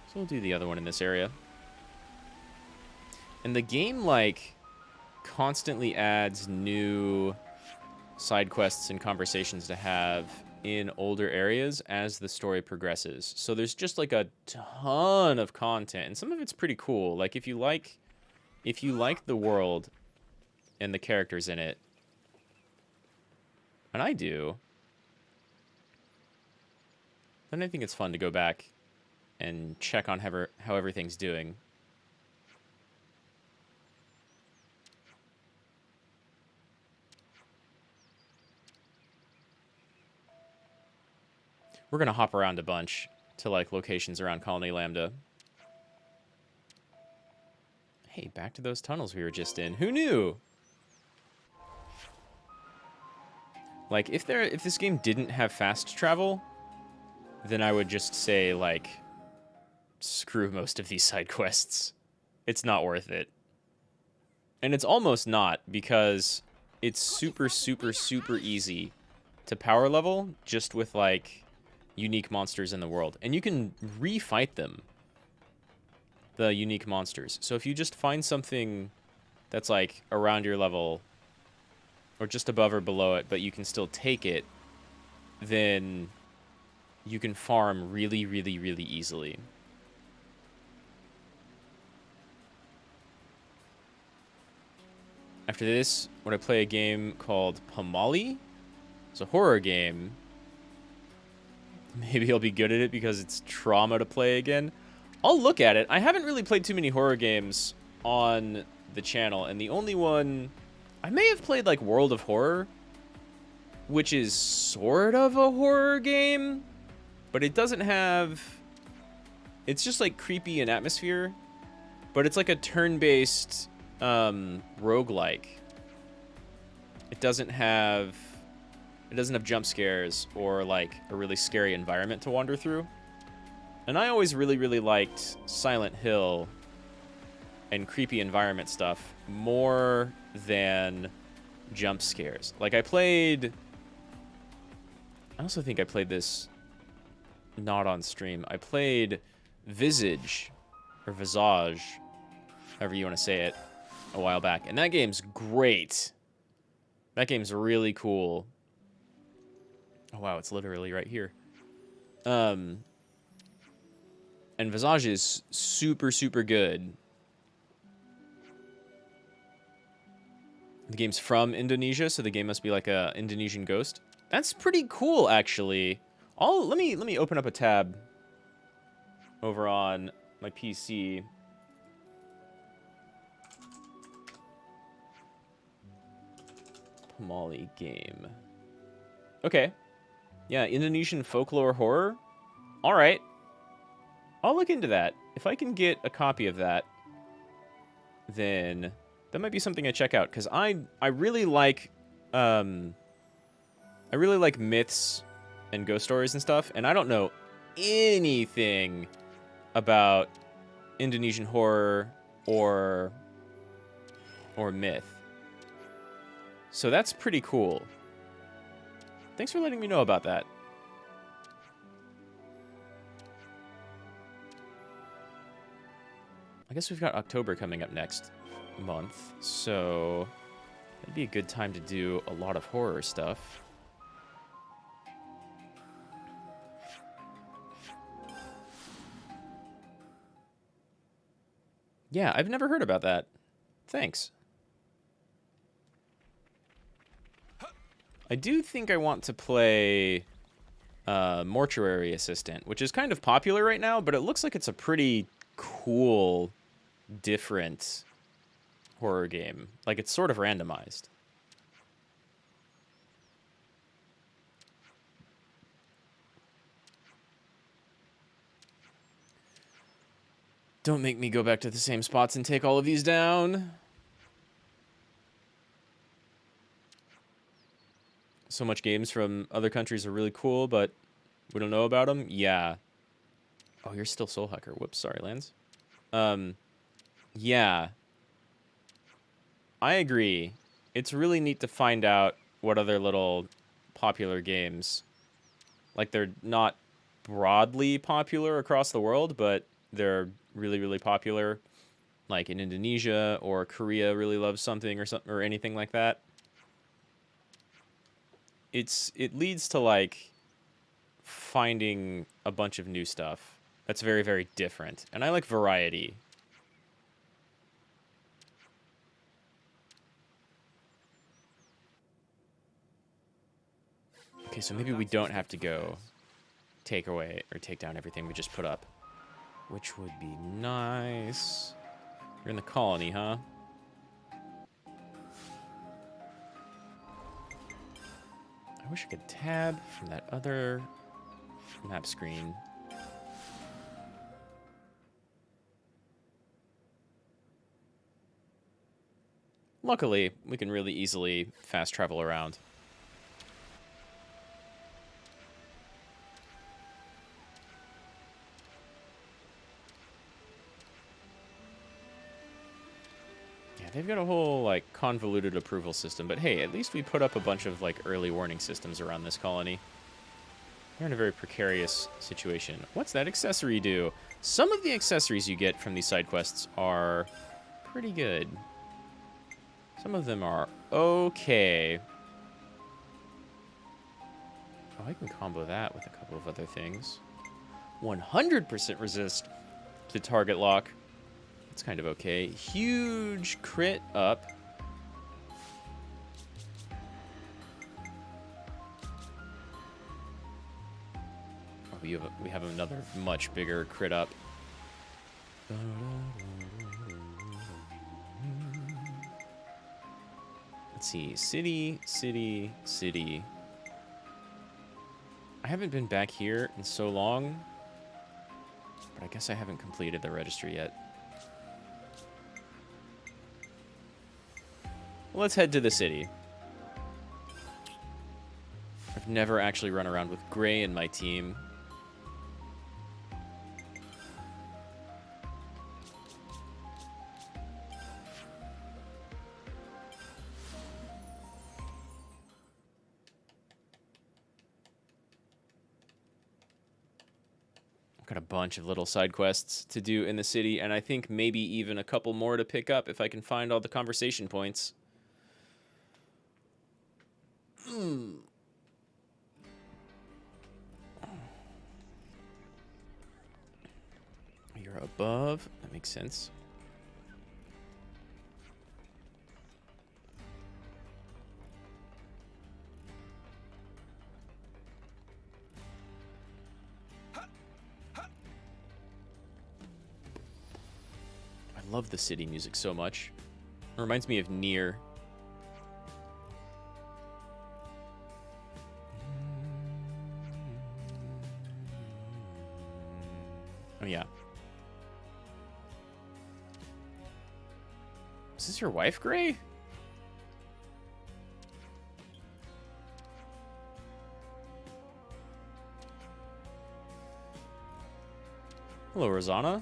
So we'll do the other one in this area. And the game, like, constantly adds new side quests and conversations to have in older areas as the story progresses. So there's just like a ton of content, and some of it's pretty cool. Like if you like the world and the characters in it, and I do, then I think it's fun to go back and check on how everything's doing. We're going to hop around a bunch to, like, locations around Colony Lambda. Hey, back to those tunnels we were just in. Who knew? Like, if this game didn't have fast travel, then I would just say, like, screw most of these side quests. It's not worth it. And it's almost not, because it's super, super, super easy to power level just with, like, unique monsters in the world. And you can refight them, the unique monsters. So if you just find something that's, like, around your level, or just above or below it, but you can still take it, then you can farm really, really, really easily. After this, when I play a game called Pamali, it's a horror game. Maybe I'll be good at it because it's trauma to play again. I'll look at it. I haven't really played too many horror games on the channel, and the only one... I may have played, like, World of Horror, which is sort of a horror game, but it doesn't have... It's just, like, creepy in atmosphere, but it's like a turn-based roguelike. It doesn't have jump scares or, like, a really scary environment to wander through. And I always really, really liked Silent Hill and creepy environment stuff more than jump scares. Like, I also think I played this not on stream. I played Visage, or Visage, however you want to say it, a while back. And that game's great. That game's really cool. Oh, wow, it's literally right here. And Visage is super, super good. The game's from Indonesia, so the game must be like a Indonesian ghost. That's pretty cool, actually. Let me open up a tab over on my PC. Pomali game. Okay. Yeah, Indonesian folklore horror. All right. I'll look into that. If I can get a copy of that, then that might be something I check out, because I really like myths and ghost stories and stuff, and I don't know anything about Indonesian horror or myth. So that's pretty cool. Thanks for letting me know about that. I guess we've got October coming up next month, so that'd be a good time to do a lot of horror stuff. Yeah, I've never heard about that. Thanks. I do think I want to play Mortuary Assistant, which is kind of popular right now, but it looks like it's a pretty cool, different horror game. Like, it's sort of randomized. Don't make me go back to the same spots and take all of these down. So much games from other countries are really cool, but we don't know about them. Yeah. Oh, you're still Soul Hacker. Whoops, sorry, Lance. Yeah. I agree. It's really neat to find out what other little popular games, like, they're not broadly popular across the world, but they're really, really popular, like in Indonesia or Korea really loves something or anything like that. It leads to, like, finding a bunch of new stuff that's very, very different. And I like variety. Okay, so maybe we don't have to go take away or take down everything we just put up, which would be nice. You're in the colony, huh? I wish I could tab from that other map screen. Luckily, we can really easily fast travel around. Yeah, they've got a whole, like, convoluted approval system, but hey, at least we put up a bunch of, like, early warning systems around this colony. They're in a very precarious situation. What's that accessory do? Some of the accessories you get from these side quests are pretty good. Some of them are okay. Oh, I can combo that with a couple of other things. 100% resist to target lock. It's kind of okay. Huge crit up. Oh, we have another much bigger crit up. Let's see. City, city, city. I haven't been back here in so long, but I guess I haven't completed the registry yet. Well, let's head to the city. I've never actually run around with Gray in my team. Got a bunch of little side quests to do in the city, and I think maybe even a couple more to pick up if I can find all the conversation points. above. That makes sense. I love the city music so much. It reminds me of Nier. Oh, yeah. Is this your wife, Gray? Hello, Rosanna.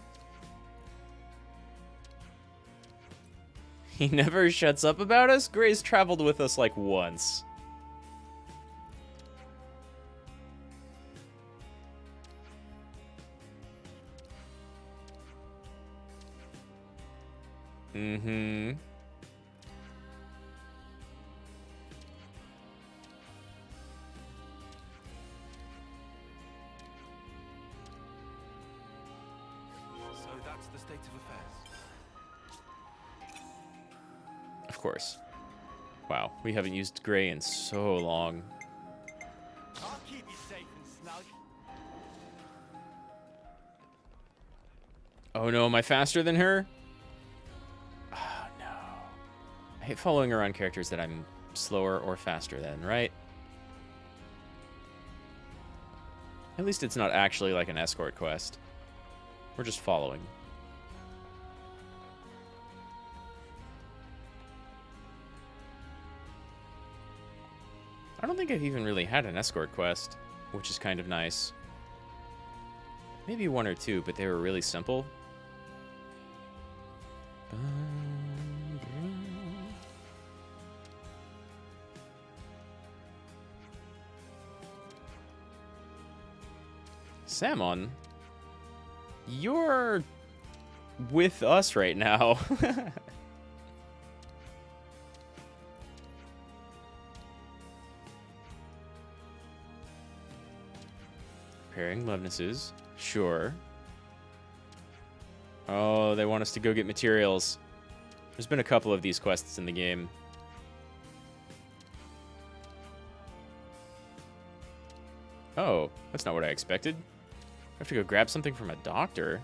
He never shuts up about us? Gray's traveled with us like once. Mm-hmm. So that's the state of affairs. Of course. Wow, we haven't used Gray in so long. I'll keep you safe and snug. Oh no, am I faster than her? Oh no. I hate following around characters that I'm slower or faster than, right? At least it's not actually like an escort quest. We're just following. I don't think I've even really had an escort quest, which is kind of nice. Maybe one or two, but they were really simple. Salmon, you're with us right now. Pairing Lovnesses. Sure. Oh, they want us to go get materials. There's been a couple of these quests in the game. Oh, that's not what I expected. I have to go grab something from a doctor.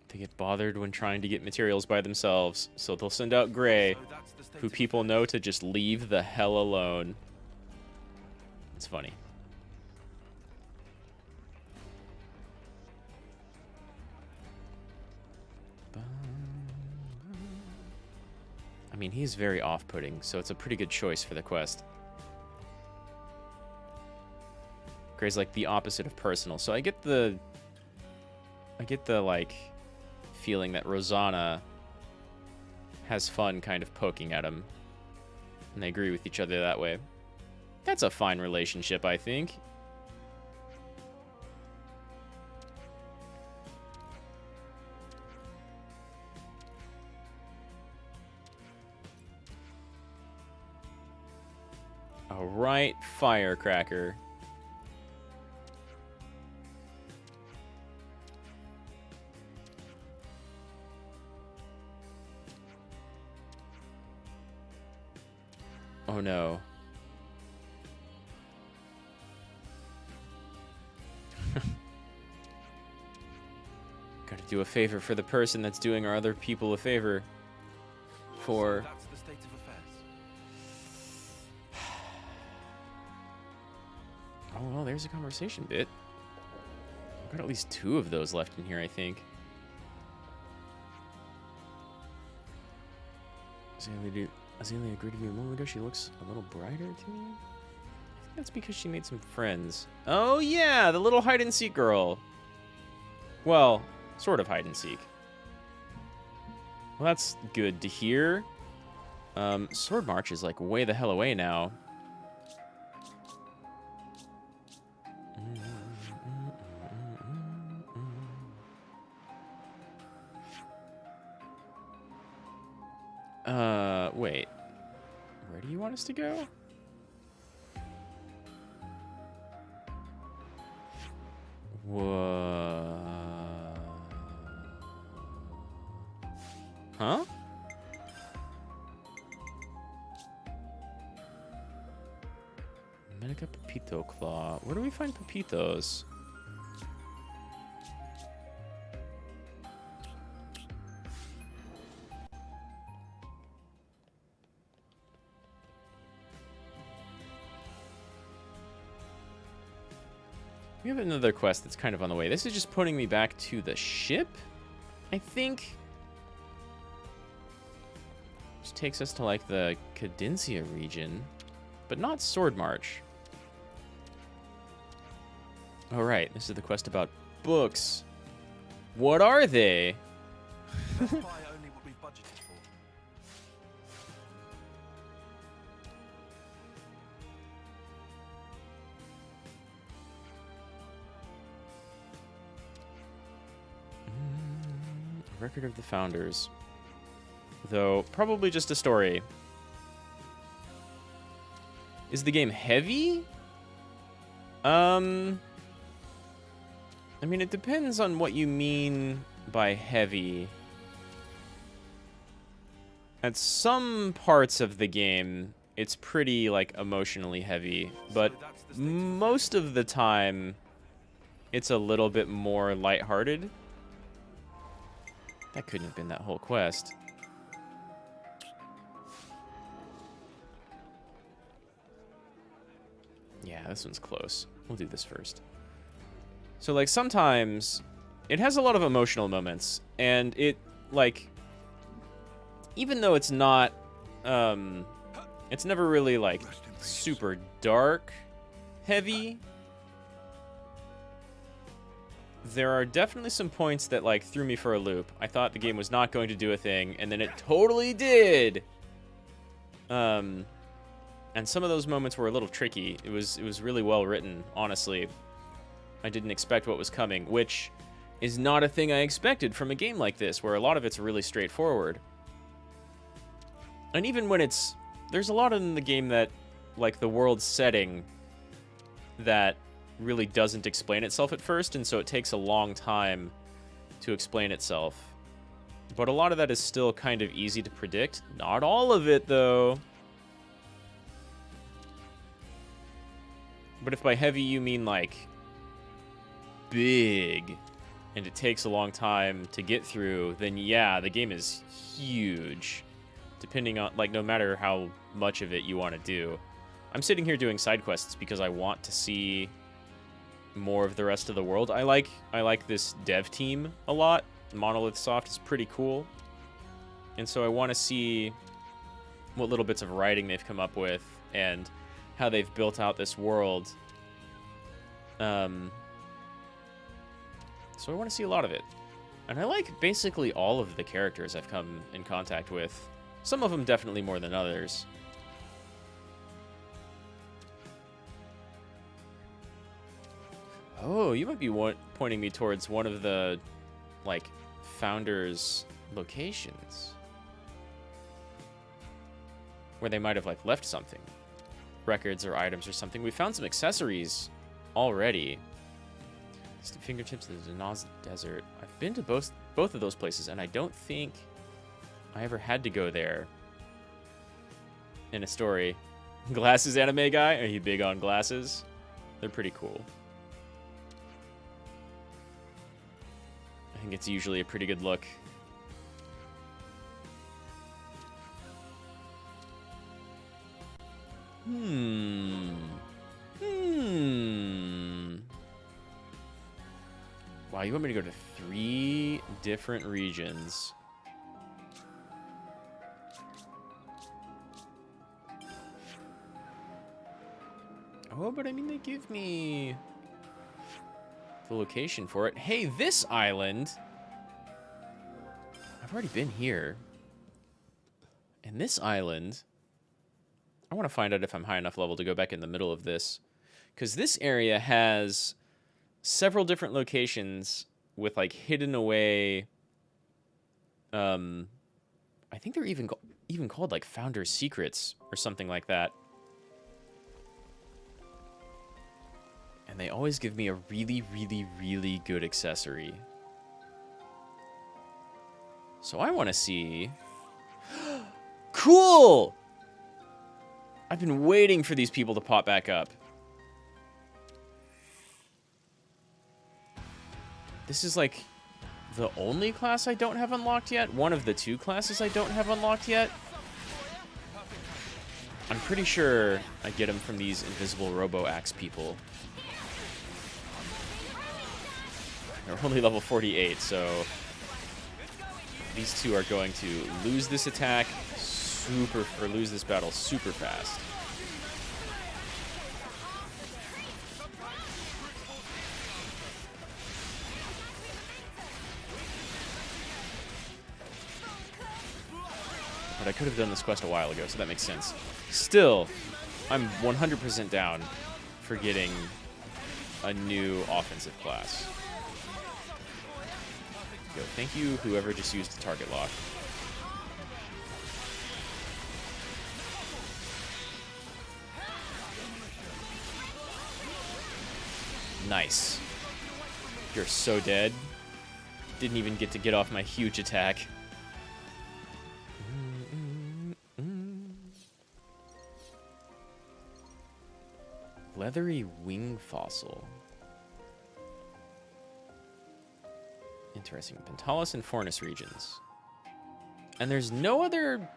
They get bothered when trying to get materials by themselves, so they'll send out Gray, So that's the state who of people know to just leave the hell alone. It's funny. I mean, he's very off-putting, so it's a pretty good choice for the quest. Gray's like the opposite of personal, so I get the like feeling that Rosanna has fun kind of poking at him, and they agree with each other that way. That's a fine relationship, I think. All right, firecracker. Oh no. Gotta do a favor for the person that's doing our other people a favor. For... So that's the state of affairs. Oh, well, there's a conversation bit. I've got at least 2 of those left in here, I think. Azalea agreed to me a moment ago. She looks a little brighter to me. I think that's because she made some friends. Oh, yeah, the little hide-and-seek girl. Well, sort of hide-and-seek. Well, that's good to hear. Sword March is, like, way the hell away now. Wait. Where do you want us to go? Whoa. Huh? Mega Pepito Claw. Where do we find Pepitos? We have another quest that's kind of on the way. This is just putting me back to the ship, I think. Which takes us to, like, the Cadencia region, but not Sword March. All right, this is the quest about books. What are they? Let's buy only what we budgeted for. Record of the Founders. Though, probably just a story. Is the game heavy? I mean, it depends on what you mean by heavy. At some parts of the game, it's pretty, like, emotionally heavy. But most of the time, it's a little bit more lighthearted. That couldn't have been that whole quest. Yeah, this one's close. We'll do this first. So, like, sometimes it has a lot of emotional moments, and it, like, even though it's not, it's never really, like, super dark heavy, there are definitely some points that, like, threw me for a loop. I thought the game was not going to do a thing, and then it totally did! And some of those moments were a little tricky. It was really well written, honestly. I didn't expect what was coming, which is not a thing I expected from a game like this, where a lot of it's really straightforward. And even when there's a lot in the game that, like, the world setting that really doesn't explain itself at first, and so it takes a long time to explain itself. But a lot of that is still kind of easy to predict. Not all of it, though. But if by heavy you mean, like, big, and it takes a long time to get through, then yeah, the game is huge. Depending on, like, no matter how much of it you want to do. I'm sitting here doing side quests because I want to see more of the rest of the world. I like this dev team a lot. Monolith Soft is pretty cool. And so I want to see what little bits of writing they've come up with and how they've built out this world. So I want to see a lot of it. And I like basically all of the characters I've come in contact with. Some of them definitely more than others. Oh, you might be pointing me towards one of the, like, founders' locations. Where they might have, like, left something. Records or items or something. We found some accessories already. It's the fingertips of the Denaz Desert. I've been to both of those places, and I don't think I ever had to go there in a story. Glasses anime guy? Are you big on glasses? They're pretty cool. I think it's usually a pretty good look. Wow, you want me to go to 3 different regions. Oh, but I mean, they give me the location for it. Hey, this island! I've already been here. And this island, I want to find out if I'm high enough level to go back in the middle of this. Because this area has several different locations with, like, hidden away. I think they're even called like Founder's Secrets or something like that. And they always give me a really, really, really good accessory. So I want to see... Cool! I've been waiting for these people to pop back up. This is like the only class I don't have unlocked yet. One of the 2 classes I don't have unlocked yet. I'm pretty sure I get them from these invisible robo-axe people. They're only level 48, so these 2 are going to lose this attack or lose this battle super fast. But I could have done this quest a while ago, so that makes sense. Still, I'm 100% down for getting a new offensive class. Yo, thank you, whoever just used the target lock. Nice. You're so dead. Didn't even get to get off my huge attack. Leathery wing fossil. Interesting. Pentalis and Fornis regions. And there's no other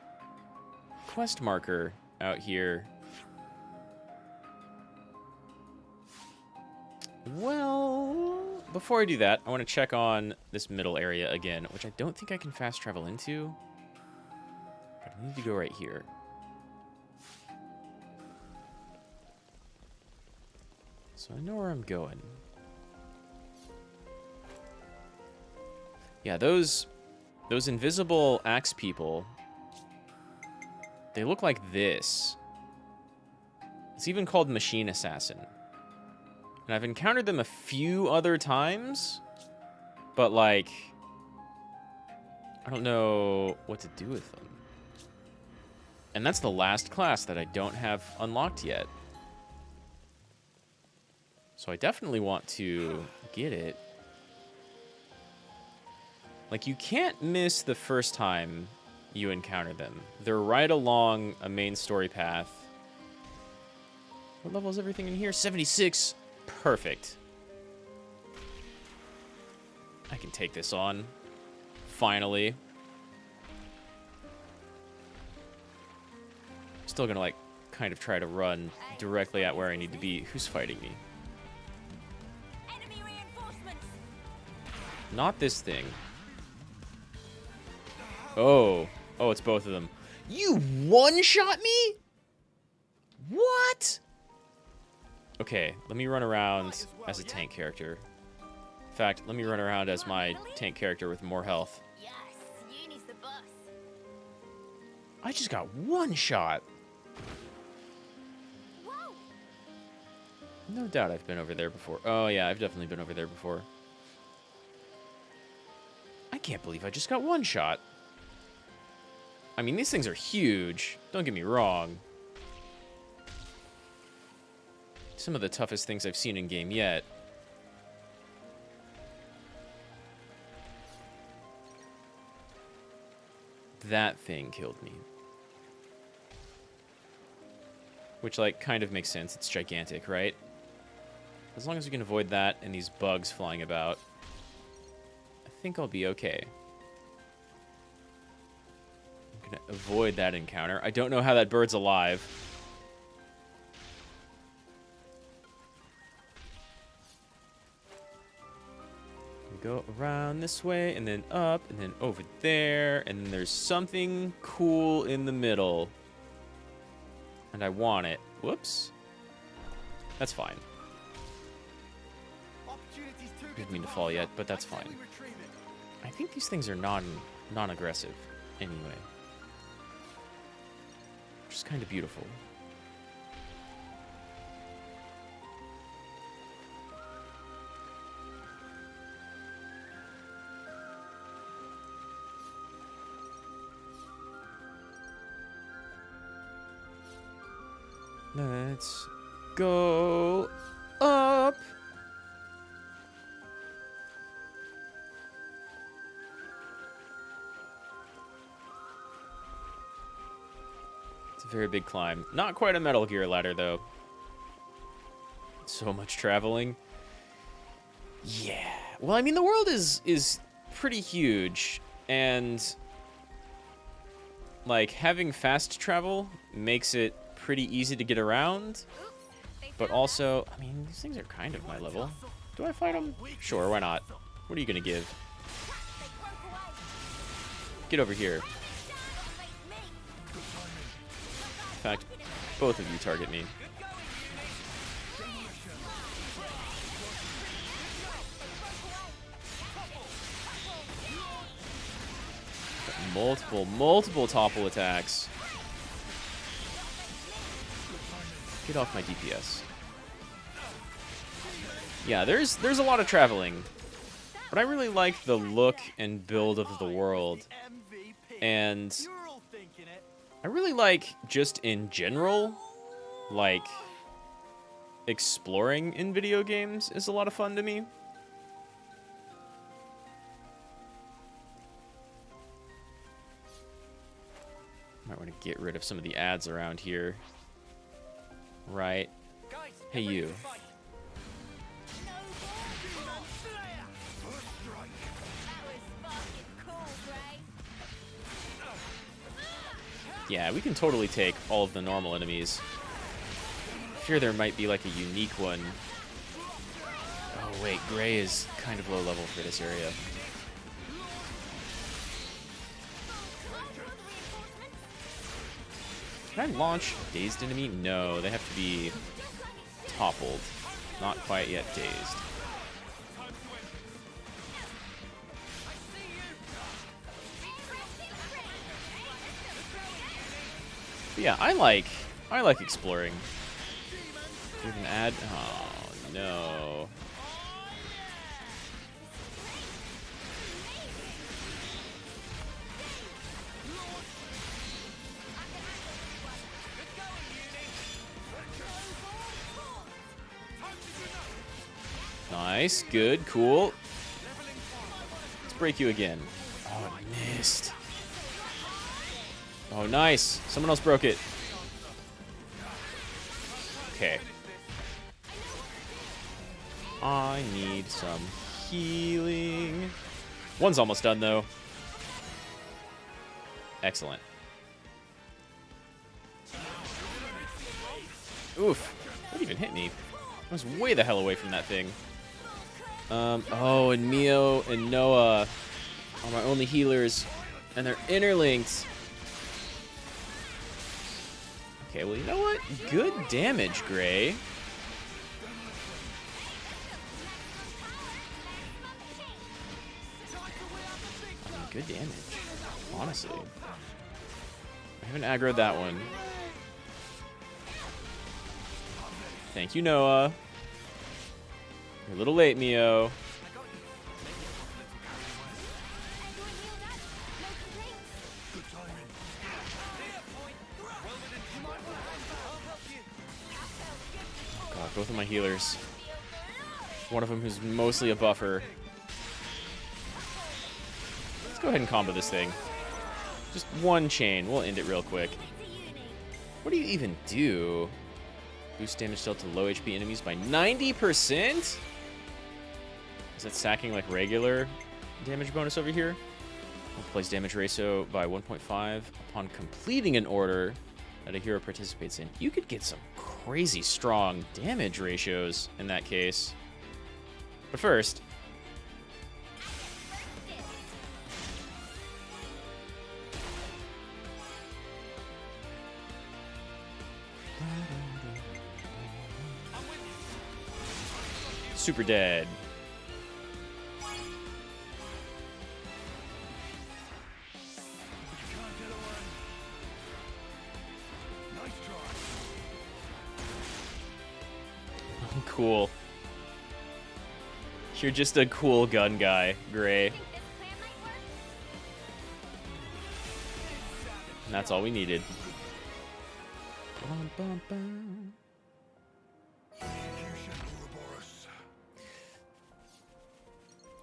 quest marker out here. Well, before I do that, I want to check on this middle area again, which I don't think I can fast travel into. But I need to go right here. So I know where I'm going. Yeah, those invisible axe people, they look like this. It's even called Machine Assassin. And I've encountered them a few other times, but like, I don't know what to do with them. And that's the last class that I don't have unlocked yet. So I definitely want to get it. Like, you can't miss the first time you encounter them. They're right along a main story path. What level is everything in here? 76. Perfect. I can take this on. Finally. Still gonna, like, kind of try to run directly at where I need to be. Who's fighting me? Enemy reinforcements. Not this thing. Oh. Oh, it's both of them. You one-shot me? What? Okay, let me run around as a tank character. In fact, let me run around as my tank character with more health. Yes, Uni's the boss. I just got one shot. Whoa. No doubt I've been over there before. Oh, yeah, I've definitely been over there before. I can't believe I just got one shot. I mean, these things are huge. Don't get me wrong. Some of the toughest things I've seen in game yet. That thing killed me. Which, like, kind of makes sense. It's gigantic, right? As long as we can avoid that and these bugs flying about, I think I'll be okay. I'm gonna avoid that encounter. I don't know how that bird's alive. Go around this way, and then up, and then over there, and then there's something cool in the middle. And I want it. Whoops. That's fine. Didn't mean to fall yet, but that's fine. I think these things are non-aggressive anyway. Which is kind of beautiful. Let's go up. It's a very big climb. Not quite a Metal Gear ladder, though. So much traveling. Yeah. Well, I mean, the world is pretty huge, and like having fast travel makes it pretty easy to get around. But also, I mean, these things are kind of my level. Do I fight them? Sure, why not? What are you gonna give? Get over here. In fact, both of you target me. Multiple topple attacks. Get off my DPS. Yeah, there's a lot of traveling. But I really like the look and build of the world. And I really like, just in general, like, exploring in video games is a lot of fun to me. Might want to get rid of some of the ads around here. Right. Hey, you. Yeah, we can totally take all of the normal enemies. I fear there might be like a unique one. Oh wait, Gray is kind of low level for this area. Can I launch a dazed enemy? No, they have to be toppled. Not quite yet dazed. But yeah, I like exploring. Do you have an ad? Oh no. Nice, good, cool. Let's break you again. Oh, I missed. Oh, nice. Someone else broke it. Okay. I need some healing. One's almost done, though. Excellent. Oof. That even hit me. I was way the hell away from that thing. Oh, and Mio and Noah are my only healers, and they're interlinked. Okay, well, you know what? Good damage, Gray. I mean, good damage, honestly. I haven't aggroed that one. Thank you, Noah. You're a little late, Mio. God, both of my healers. One of them who's mostly a buffer. Let's go ahead and combo this thing. Just one chain. We'll end it real quick. What do you even do? Boost damage dealt to low HP enemies by 90%? Is that stacking like regular damage bonus over here? Multiplies damage ratio by 1.5 upon completing an order that a hero participates in. You could get some crazy strong damage ratios in that case. But first, super dead. Cool. You're just a cool gun guy, Gray. And that's all we needed. Bum, bum, bum.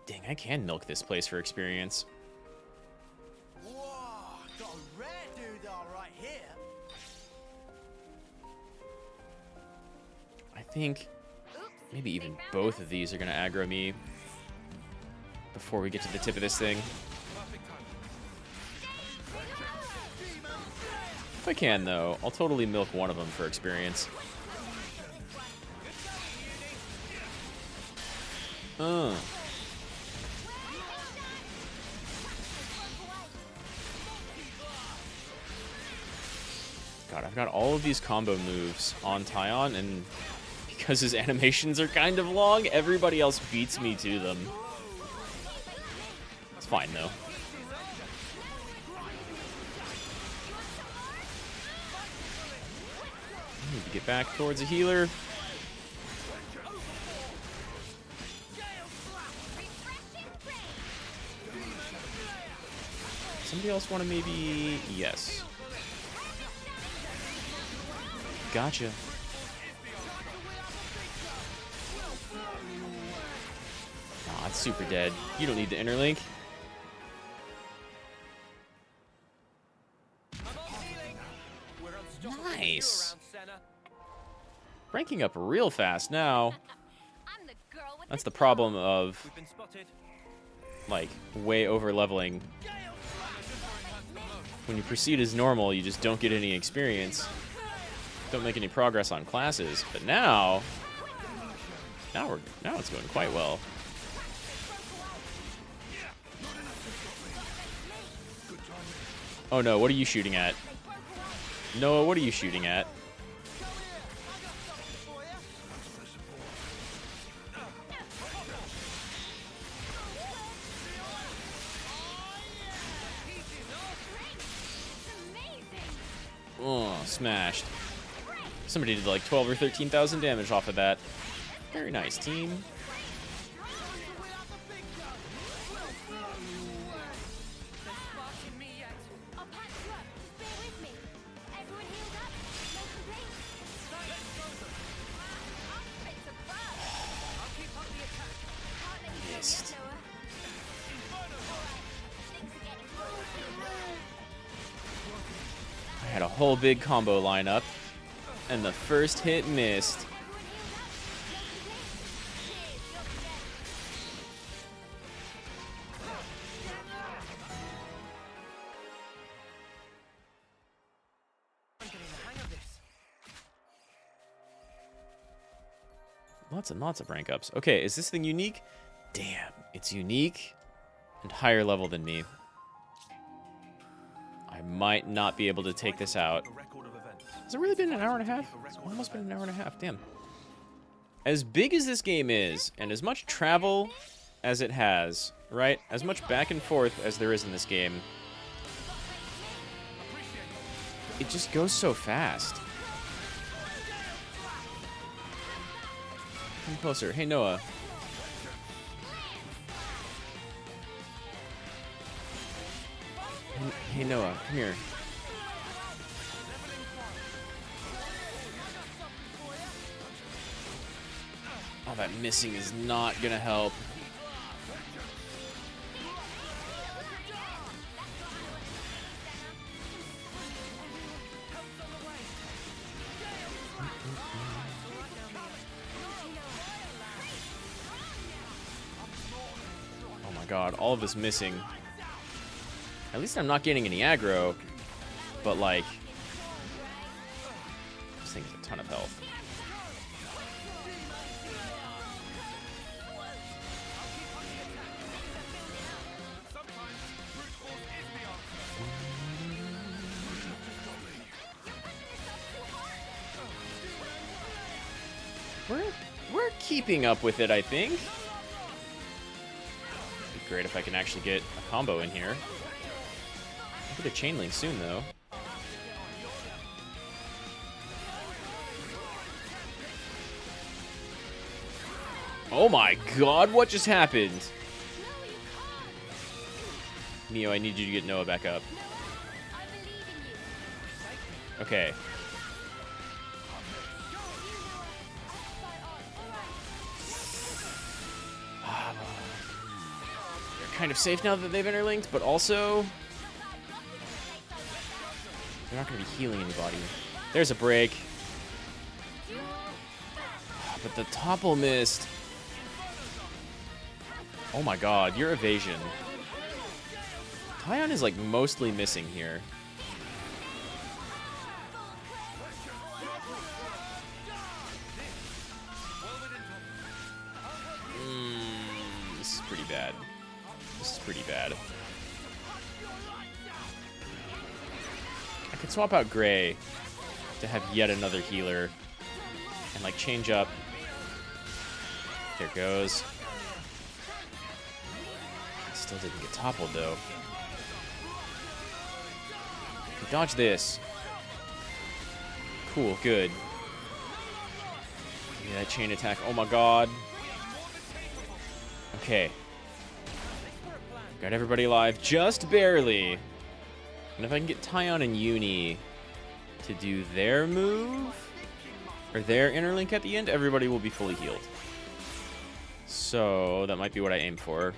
Dang, I can milk this place for experience. Whoa, got a rare doodah right here. I think maybe even both of these are going to aggro me before we get to the tip of this thing. If I can, though, I'll totally milk one of them for experience. God, I've got all of these combo moves on Tyon, and because his animations are kind of long, everybody else beats me to them. It's fine, though. I need to get back towards a healer. Somebody else want to maybe... Yes. Gotcha. Aw, it's super dead. You don't need the interlink. Nice. Ranking up real fast now. I'm the girl with That's the the problem of, like, way over leveling. When you proceed as normal, you just don't get any experience. Don't make any progress on classes. But now it's going quite well. Oh no, what are you shooting at? Noah, what are you shooting at? Oh, smashed. Somebody did like 12 or 13,000 damage off of that. Very nice, team. I'll patch you up. Just bear with me. Everyone healed up? No complaints? I'll fix a bug. I'll keep up the attack. Can't let you Missed. go yet, Noah. Alright, things are getting close. I had a whole big combo lineup, and the first hit missed. Lots and lots of rank ups. Okay, is this thing unique? Damn, it's unique and higher level than me. I might not be able to take this out. Has it really been an hour and a half? It's almost been an hour and a half, damn. As big as this game is, and as much travel as it has, right? As much back and forth as there is in this game, it just goes so fast. Come closer. Hey, Noah. Hey, Noah, come here. Oh, that missing is not gonna help. Oh my god, all of this missing. At least I'm not getting any aggro, but like, this thing has a ton of health. We're keeping up with it, I think. It'd be great if I can actually get a combo in here. I'll get a chain link soon, though. Oh my god, what just happened? Neo, I need you to get Noah back up. Okay. kind of safe now that they've interlinked, but also they're not going to be healing anybody. There's a break. But the topple missed. Oh my god, your evasion. Kion is like mostly missing here. This is pretty bad. This is pretty bad. I could swap out Gray to have yet another healer and like change up. There goes. Still didn't get toppled though. Dodge this. Cool, good. Yeah, that chain attack. Oh my god. Okay. Got everybody alive just barely. And if I can get Tyon and Uni to do their move, or their interlink at the end, everybody will be fully healed. So that might be what I aim for.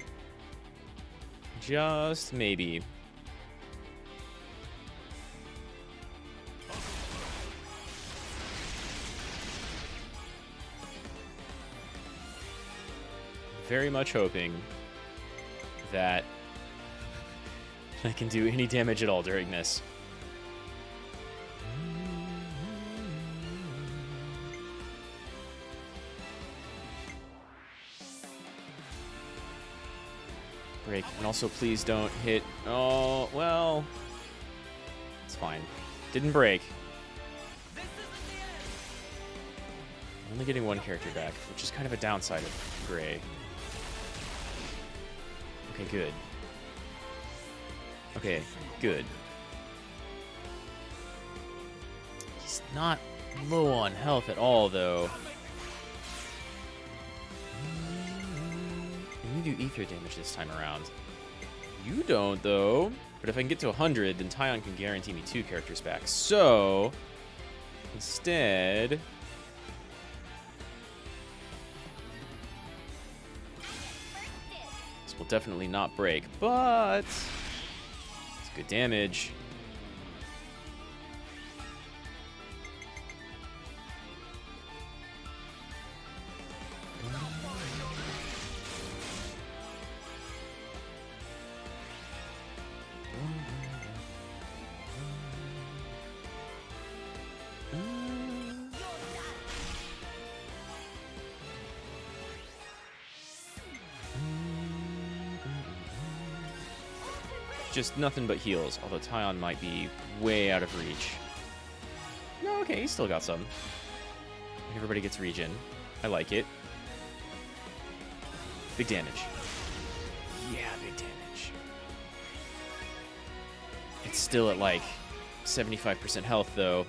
Just maybe. Very much hoping that I can do any damage at all during this. Break. And also please don't hit. Oh, well. It's fine. Didn't break. Only getting one character back, which is kind of a downside of Gray. Okay, good. Okay, good. He's not low on health at all, though. And you do ether damage this time around. You don't, though. But if I can get to 100, then Tyon can guarantee me 2 characters back. So, instead... will definitely not break, but it's good damage. Just nothing but heals, although Tyon might be way out of reach. No, okay, he's still got some. Everybody gets regen. I like it. Big damage. Yeah, big damage. It's still at like 75% health, though.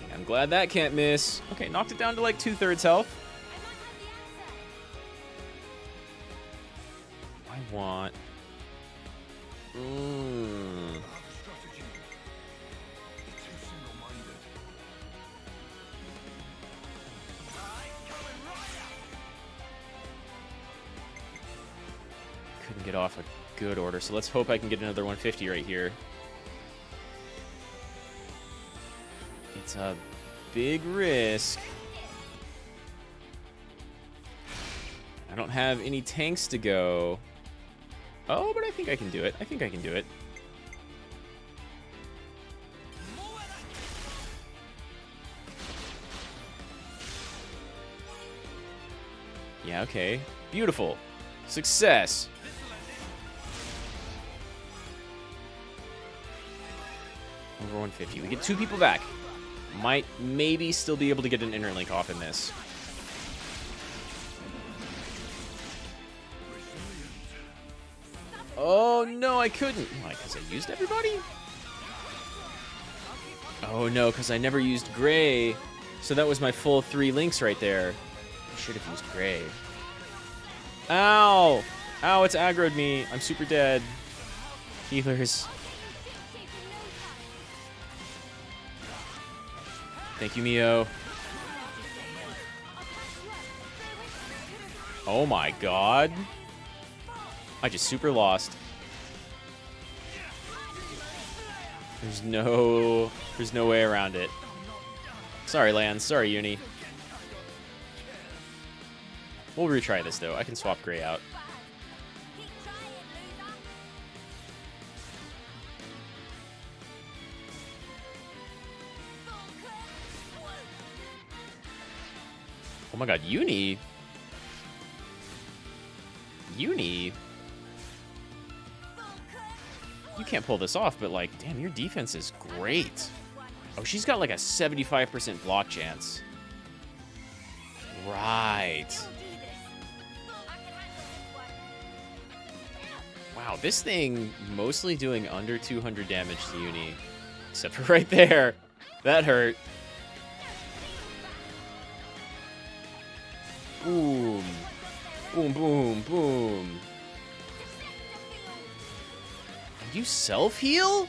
Dang, I'm glad that can't miss. Okay, knocked it down to like 2/3 health. Want. Couldn't get off a good order, so let's hope I can get another 150 right here. It's a big risk. I don't have any tanks to go. Oh, but I think I can do it. I think I can do it. Yeah, okay. Beautiful. Success. Over 150. We get 2 people back. Might maybe still be able to get an interlink off in this. Oh, no, I couldn't. Why, because I used everybody? Oh, no, because I never used Gray. So that was my full 3 links right there. I should have used Gray. Ow! Ow, it's aggroed me. I'm super dead. Healers. Thank you, Mio. Oh my god. I just super lost. There's no way around it. Sorry, Lance. Sorry, Uni. We'll retry this, though. I can swap Gray out. Keep trying, loser. Oh my god, Uni? Uni? You can't pull this off, but, like, damn, your defense is great. Oh, she's got, like, a 75% block chance. Right. Wow, this thing mostly doing under 200 damage to Uni. Except for right there. That hurt. Boom. Boom, boom, boom. You self-heal?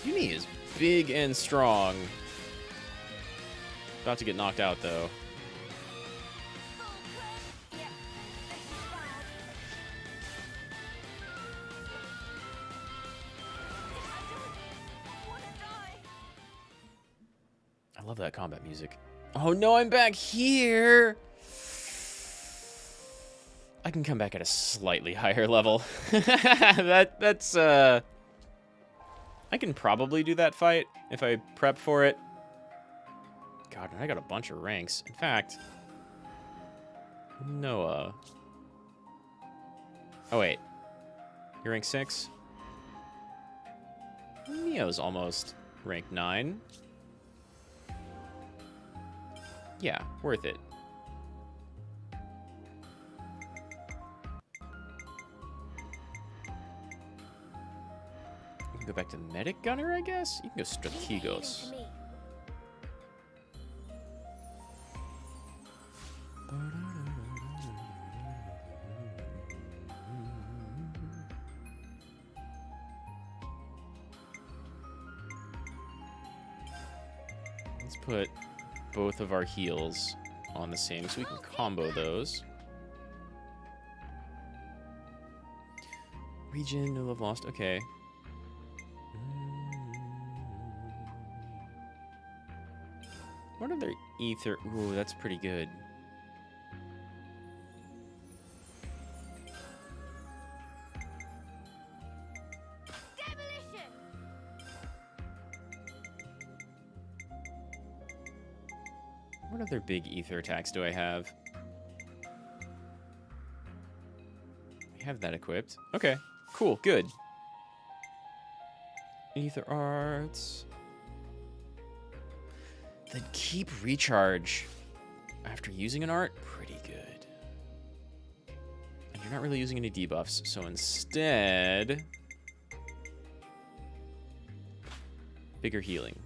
Uni is big and strong. About to get knocked out, though. I love that combat music. Oh no, I'm back here! I can come back at a slightly higher level. That's I can probably do that fight if I prep for it. God, I got a bunch of ranks. In fact, Noah. Oh wait, you're rank 6? Neo's almost rank 9. Yeah, worth it. You can go back to Medic Gunner, I guess? You can go Strategos. Let's put both of our heals on the same so we can combo those. Regen, no love lost. Okay. What are their ether? Ooh, that's pretty good. Demolition! What other big ether attacks do I have? I have that equipped. Okay, cool, good. Ether arts. The keep recharge after using an art, pretty good. And you're not really using any debuffs, so instead, bigger healing.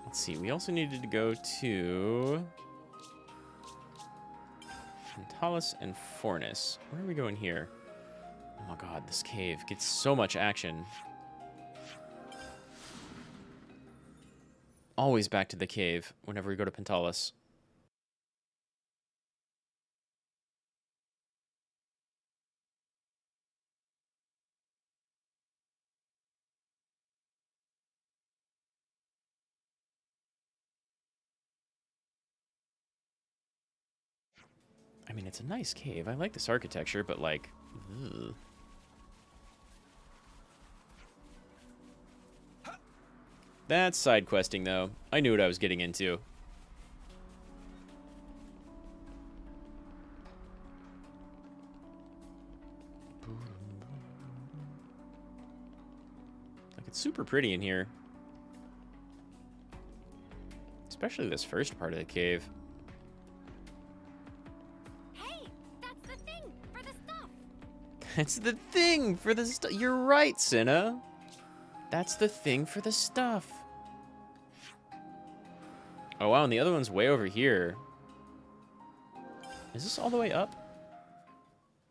Let's see, we also needed to go to Fentalis and Fornis. Where are we going here? Oh my god, this cave gets so much action. Always back to the cave whenever we go to Pentalis. I mean, it's a nice cave. I like this architecture, but like, ugh. That's side questing, though. I knew what I was getting into. Like, it's super pretty in here. Especially this first part of the cave. Hey, that's the thing for the stuff. That's the thing for the stuff. You're right, Cinna. That's the thing for the stuff. Oh, wow, and the other one's way over here. Is this all the way up?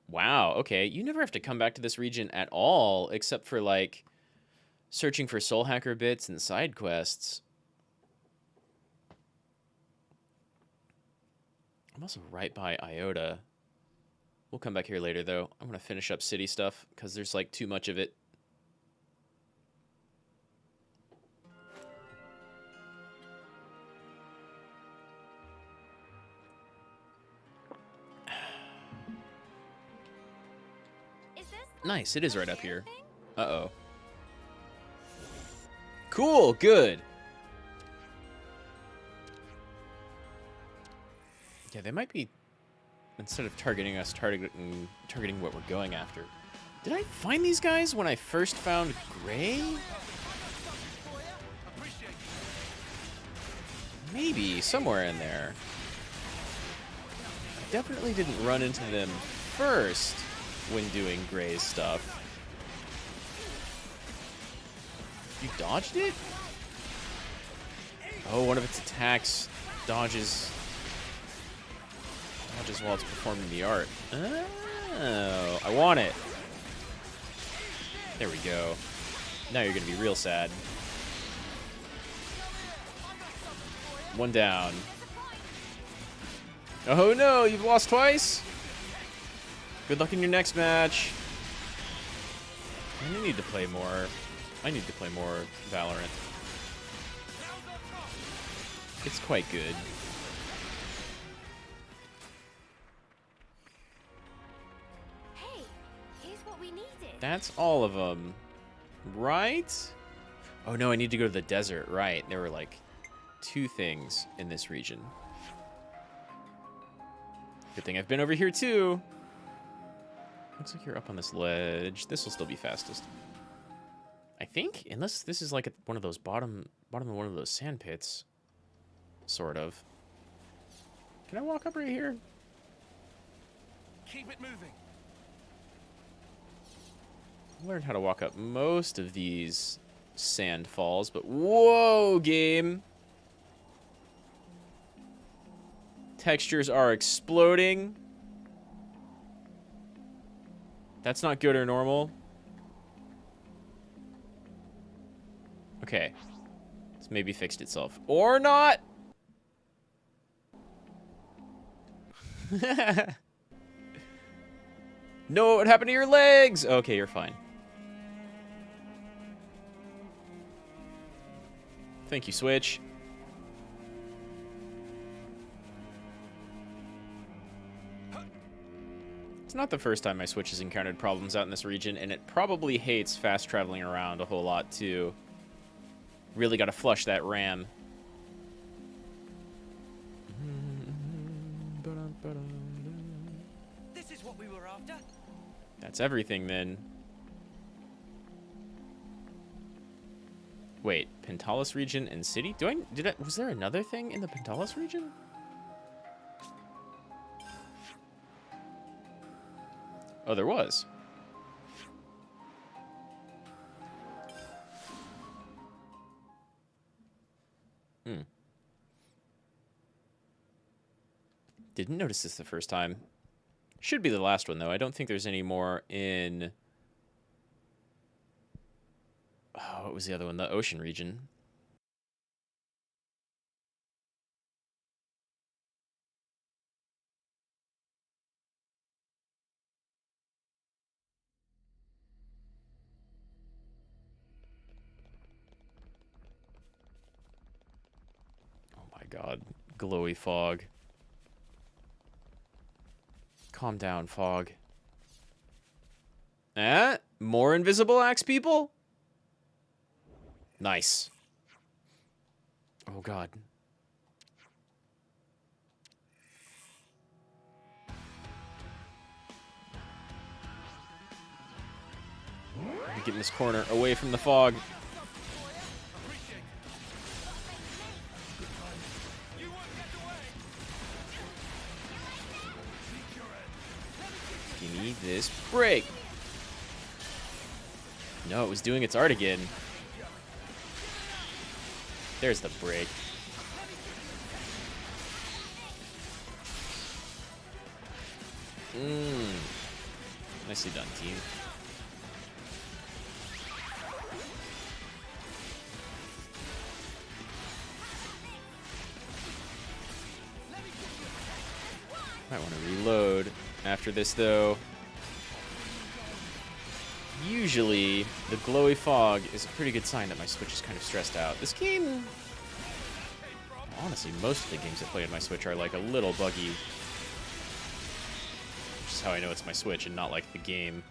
Wow, okay. You never have to come back to this region at all, except for, like, searching for soul hacker bits and side quests. I'm also right by Iota. We'll come back here later, though. I'm going to finish up city stuff, because there's, like, too much of it. Nice, it is right up here. Uh-oh. Cool, good. Yeah, they might be, instead of targeting us, targeting what we're going after. Did I find these guys when I first found Gray? Maybe, somewhere in there. I definitely didn't run into them first when doing Gray's stuff. You dodged it? Oh, one of its attacks dodges while it's performing the art. Oh, I want it. There we go. Now you're gonna be real sad. One down. Oh no, you've lost twice? Good luck in your next match. I need to play more. I need to play more Valorant. It's quite good. Hey, here's what we needed. That's all of them, right? Oh no, I need to go to the desert. Right, there were like 2 things in this region. Good thing I've been over here too. Looks like you're up on this ledge. This will still be fastest, I think, unless this is like one of those bottom of one of those sand pits, sort of. Can I walk up right here? Keep it moving. I learned how to walk up most of these sand falls, but whoa, game! Textures are exploding. That's not good or normal. Okay. It's maybe fixed itself. Or not! No, what happened to your legs? Okay, you're fine. Thank you, Switch. It's not the first time my Switch has encountered problems out in this region, and it probably hates fast traveling around a whole lot, too. Really gotta flush that RAM. This is what we were after. That's everything, then. Wait, Pentalis region and city? Was there another thing in the Pentalis region? Oh, there was. Didn't notice this the first time. Should be the last one, though. I don't think there's any more in... Oh, what was the other one? The ocean region. Oh my god. Glowy fog. Calm down, fog. More invisible axe people? Nice. Oh god. Get in this corner, away from the fog. Give me this break. No, it was doing its art again. There's the break. Nicely done, team. Might want to reload after this, though. Usually, the glowy fog is a pretty good sign that my Switch is kind of stressed out. This game... Honestly, most of the games I play on my Switch are like a little buggy. Which is how I know it's my Switch and not like the game.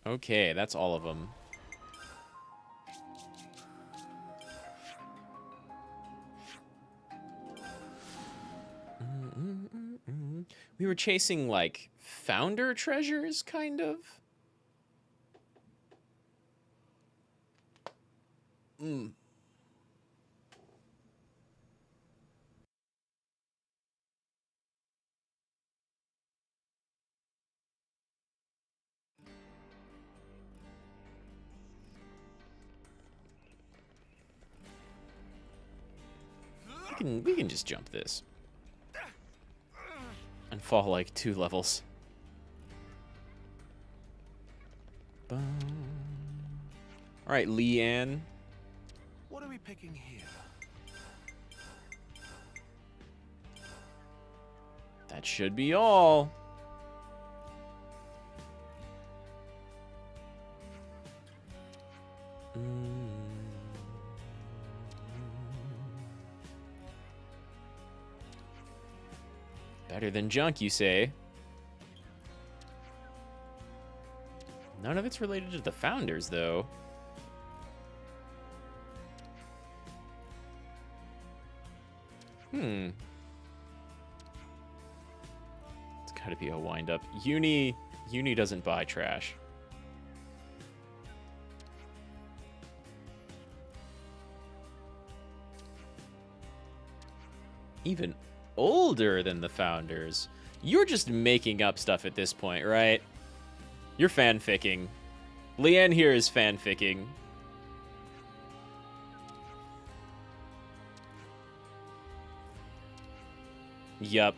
Okay, that's all of them. We were chasing, like, founder treasures, kind of? We can just jump this. And fall like 2 levels. Alright, Leanne. What are we picking here? That should be all. Better than junk, you say? None of it's related to the founders, though. It's gotta be a wind-up. Uni doesn't buy trash. Even older than the founders. You're just making up stuff at this point, right? You're fanficking. Leanne here is fanficking. Yup.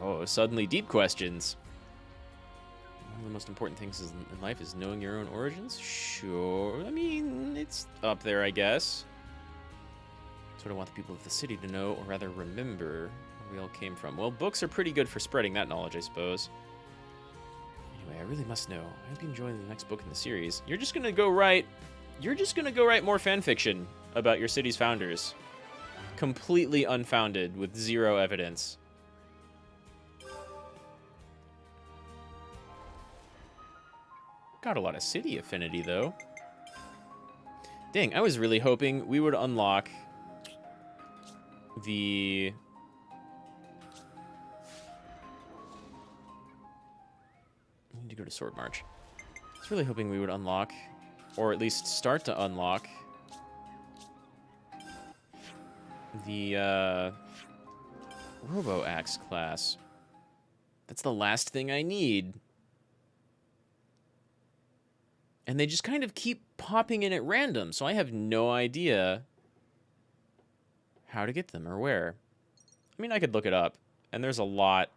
Oh, suddenly deep questions. One of the most important things in life is knowing your own origins? Sure. I mean, it's up there, I guess. That's what I want the people of the city to know, or rather remember where we all came from. Well, books are pretty good for spreading that knowledge, I suppose. Anyway, I really must know. I hope you enjoy the next book in the series. You're just gonna go write more fanfiction about your city's founders. Completely unfounded, with zero evidence. Got a lot of city affinity, though. Dang, I was really hoping we would unlock the... I need to go to Sword March. I was really hoping we would unlock, or at least start to unlock, the Robo-Axe class. That's the last thing I need. And they just kind of keep popping in at random, so I have no idea how to get them or where. I mean, I could look it up, and there's a lot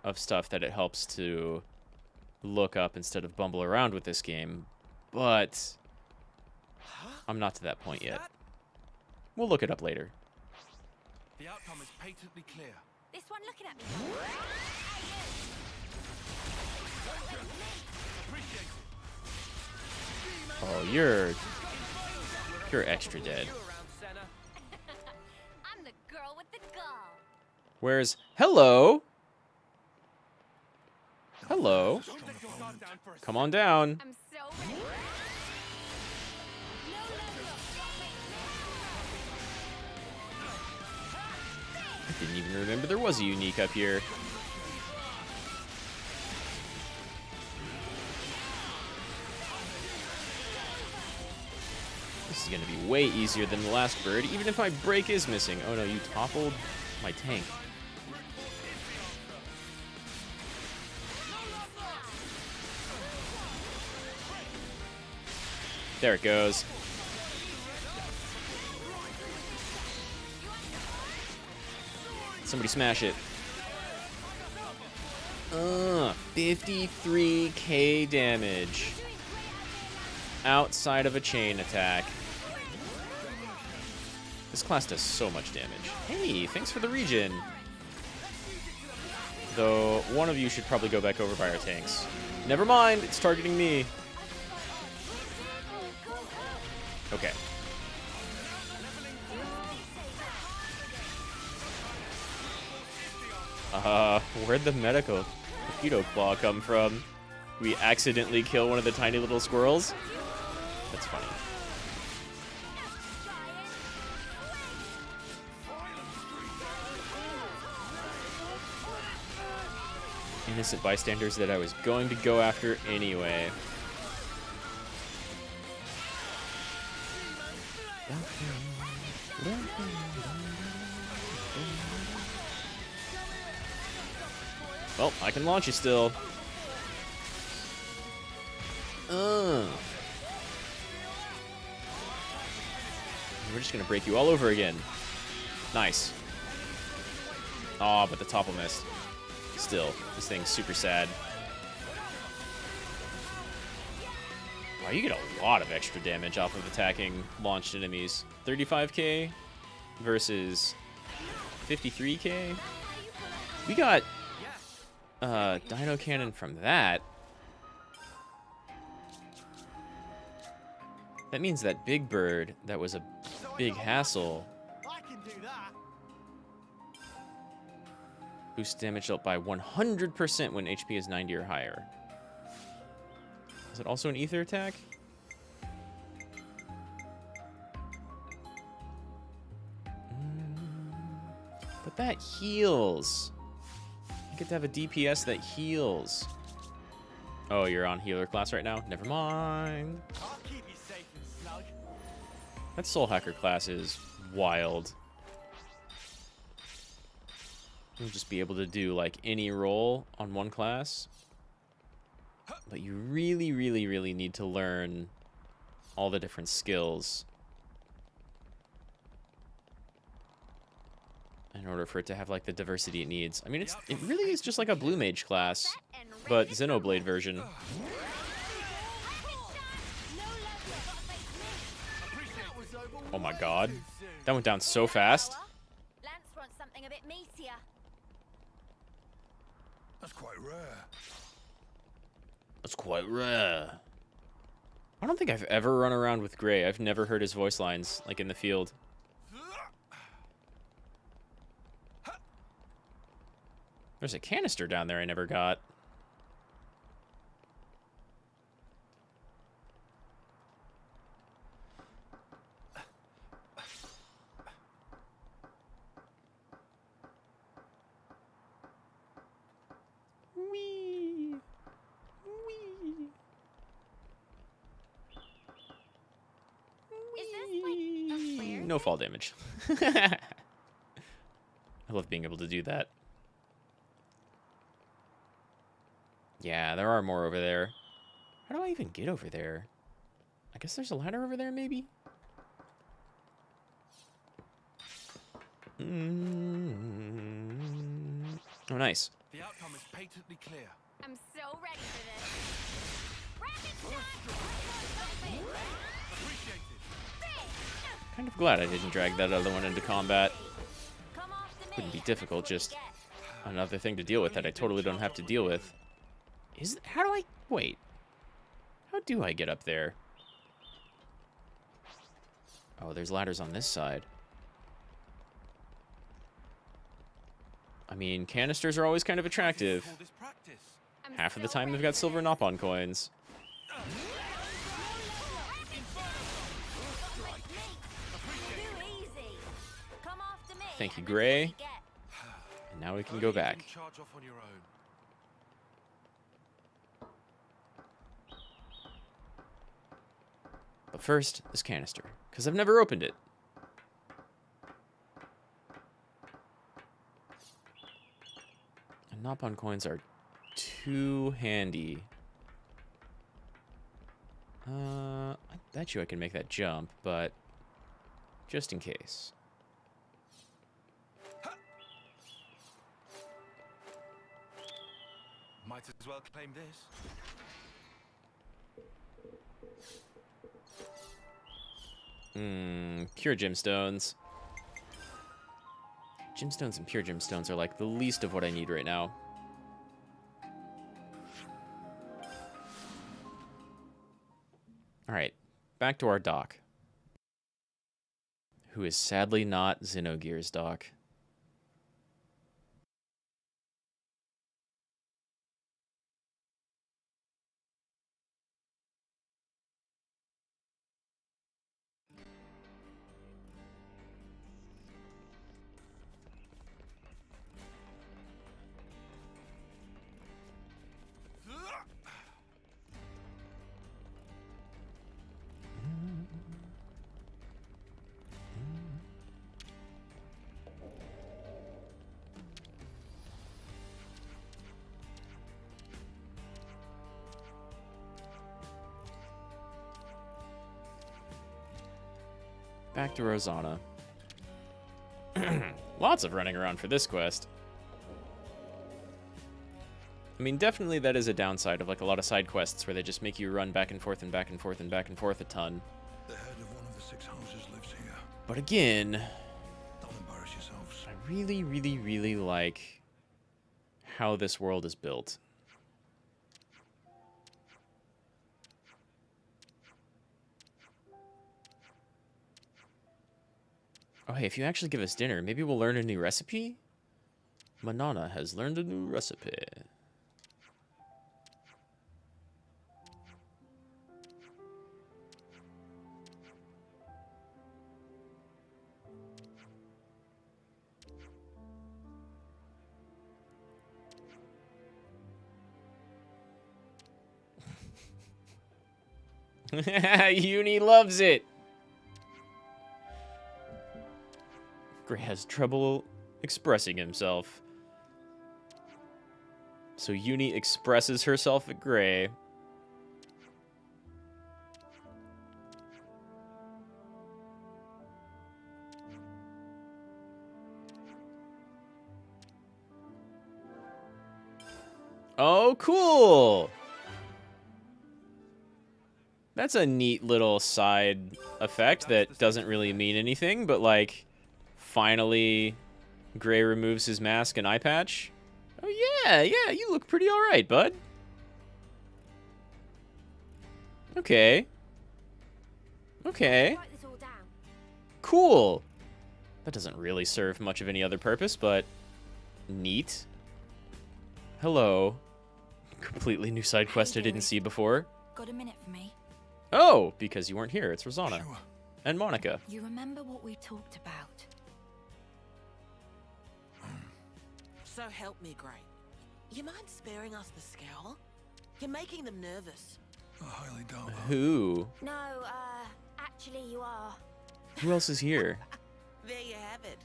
of stuff that it helps to look up instead of bumble around with this game, but I'm not to that point yet. We'll look it up later. The outcome is patently clear. This one looking at me. Appreciate it. Oh, you're extra dead. I'm the girl with the gall. Where's hello? Hello. Don't let your guard down for a Come on down. I'm so ready. No, I didn't even remember there was a unique up here. This is going to be way easier than the last bird, even if my break is missing. Oh no, you toppled my tank. There it goes. Somebody smash it. 53k damage. Outside of a chain attack. This class does so much damage. Hey, thanks for the regen. Though, one of you should probably go back over by our tanks. Never mind, it's targeting me. Okay. Where'd the mosquito claw come from? We accidentally kill one of the tiny little squirrels? That's funny. Innocent bystanders that I was going to go after anyway. Well, I can launch you still. We're just gonna break you all over again. Nice. Aw, but the topple missed. Still, this thing's super sad. Wow, you get a lot of extra damage off of attacking launched enemies. 35k versus 53k. We got Dino Cannon from that. That means that big bird that was a big hassle I can do that. boosts damage up by 100% when HP is 90 or higher. Is it also an ether attack? But that heals. You get to have a DPS that heals. Oh, you're on healer class right now? Never mind. I'll keep you safe and snug. That soul hacker class is wild. You'll just be able to do like any role on one class. But you really, really, really need to learn all the different skills in order for it to have like the diversity it needs. I mean, it really is just like a blue mage class, but Xenoblade version. Oh my god. That went down so fast. Lance wants something a bit meatier. That's quite rare. That's quite rare. I don't think I've ever run around with Gray. I've never heard his voice lines, like in the field. There's a canister down there I never got. Whee! Whee! Is this like a flare? No fall damage. I love being able to do that. Yeah, there are more over there. How do I even get over there? I guess there's a ladder over there, maybe? Oh, nice. The outcome is patently clear. I'm so ready for this. Rapid shot! Appreciated. Kind of glad I didn't drag that other one into combat. Come after me. Wouldn't be difficult, Before you just forget. another thing to deal with that I totally don't have to deal with. How do I... Wait. How do I get up there? Oh, there's ladders on this side. I mean, canisters are always kind of attractive. All this practice. I'm Half of the so time they've ready got for silver this. Nopon coins. Too easy. Come after me. Thank you, and Gray. that's what you get. And now we can Only go you back. charge off on your own. But first, this canister, because I've never opened it. And Nopon coins are too handy. I Bet you I can make that jump, but just in case. Might as well claim this. Pure gemstones. Gemstones and pure gemstones are like the least of what I need right now. Alright, back to our doc. Who is sadly not Xenogears' doc. Back to Rosanna. Lots of running around for this quest. I mean, definitely that is a downside of like a lot of side quests where they just make you run back and forth and back and forth and back and forth a ton. The head of one of the 6 houses lives here. But again, Don't embarrass yourselves. I really, really, really like how this world is built. Oh, hey, if you actually give us dinner, maybe we'll learn a new recipe? Manana has learned a new recipe. Uni loves it. Gray has trouble expressing himself. So Uni expresses herself at Gray. Oh, cool! That's a neat little side effect that doesn't really mean anything, but like, finally, Gray removes his mask and eye patch. Oh yeah, you look pretty alright, bud. Okay. Okay. Write this all down. Cool. That doesn't really serve much of any other purpose, but neat. Hello. Completely new side quest I didn't see before. Got a minute for me? Oh, because you weren't here. It's Rosanna. Sure. And Monica. You remember what we talked about? So help me, Gray. You mind sparing us the scowl? You're making them nervous. I highly doubt that. Who? No, actually you are. Who else is here? There you have it.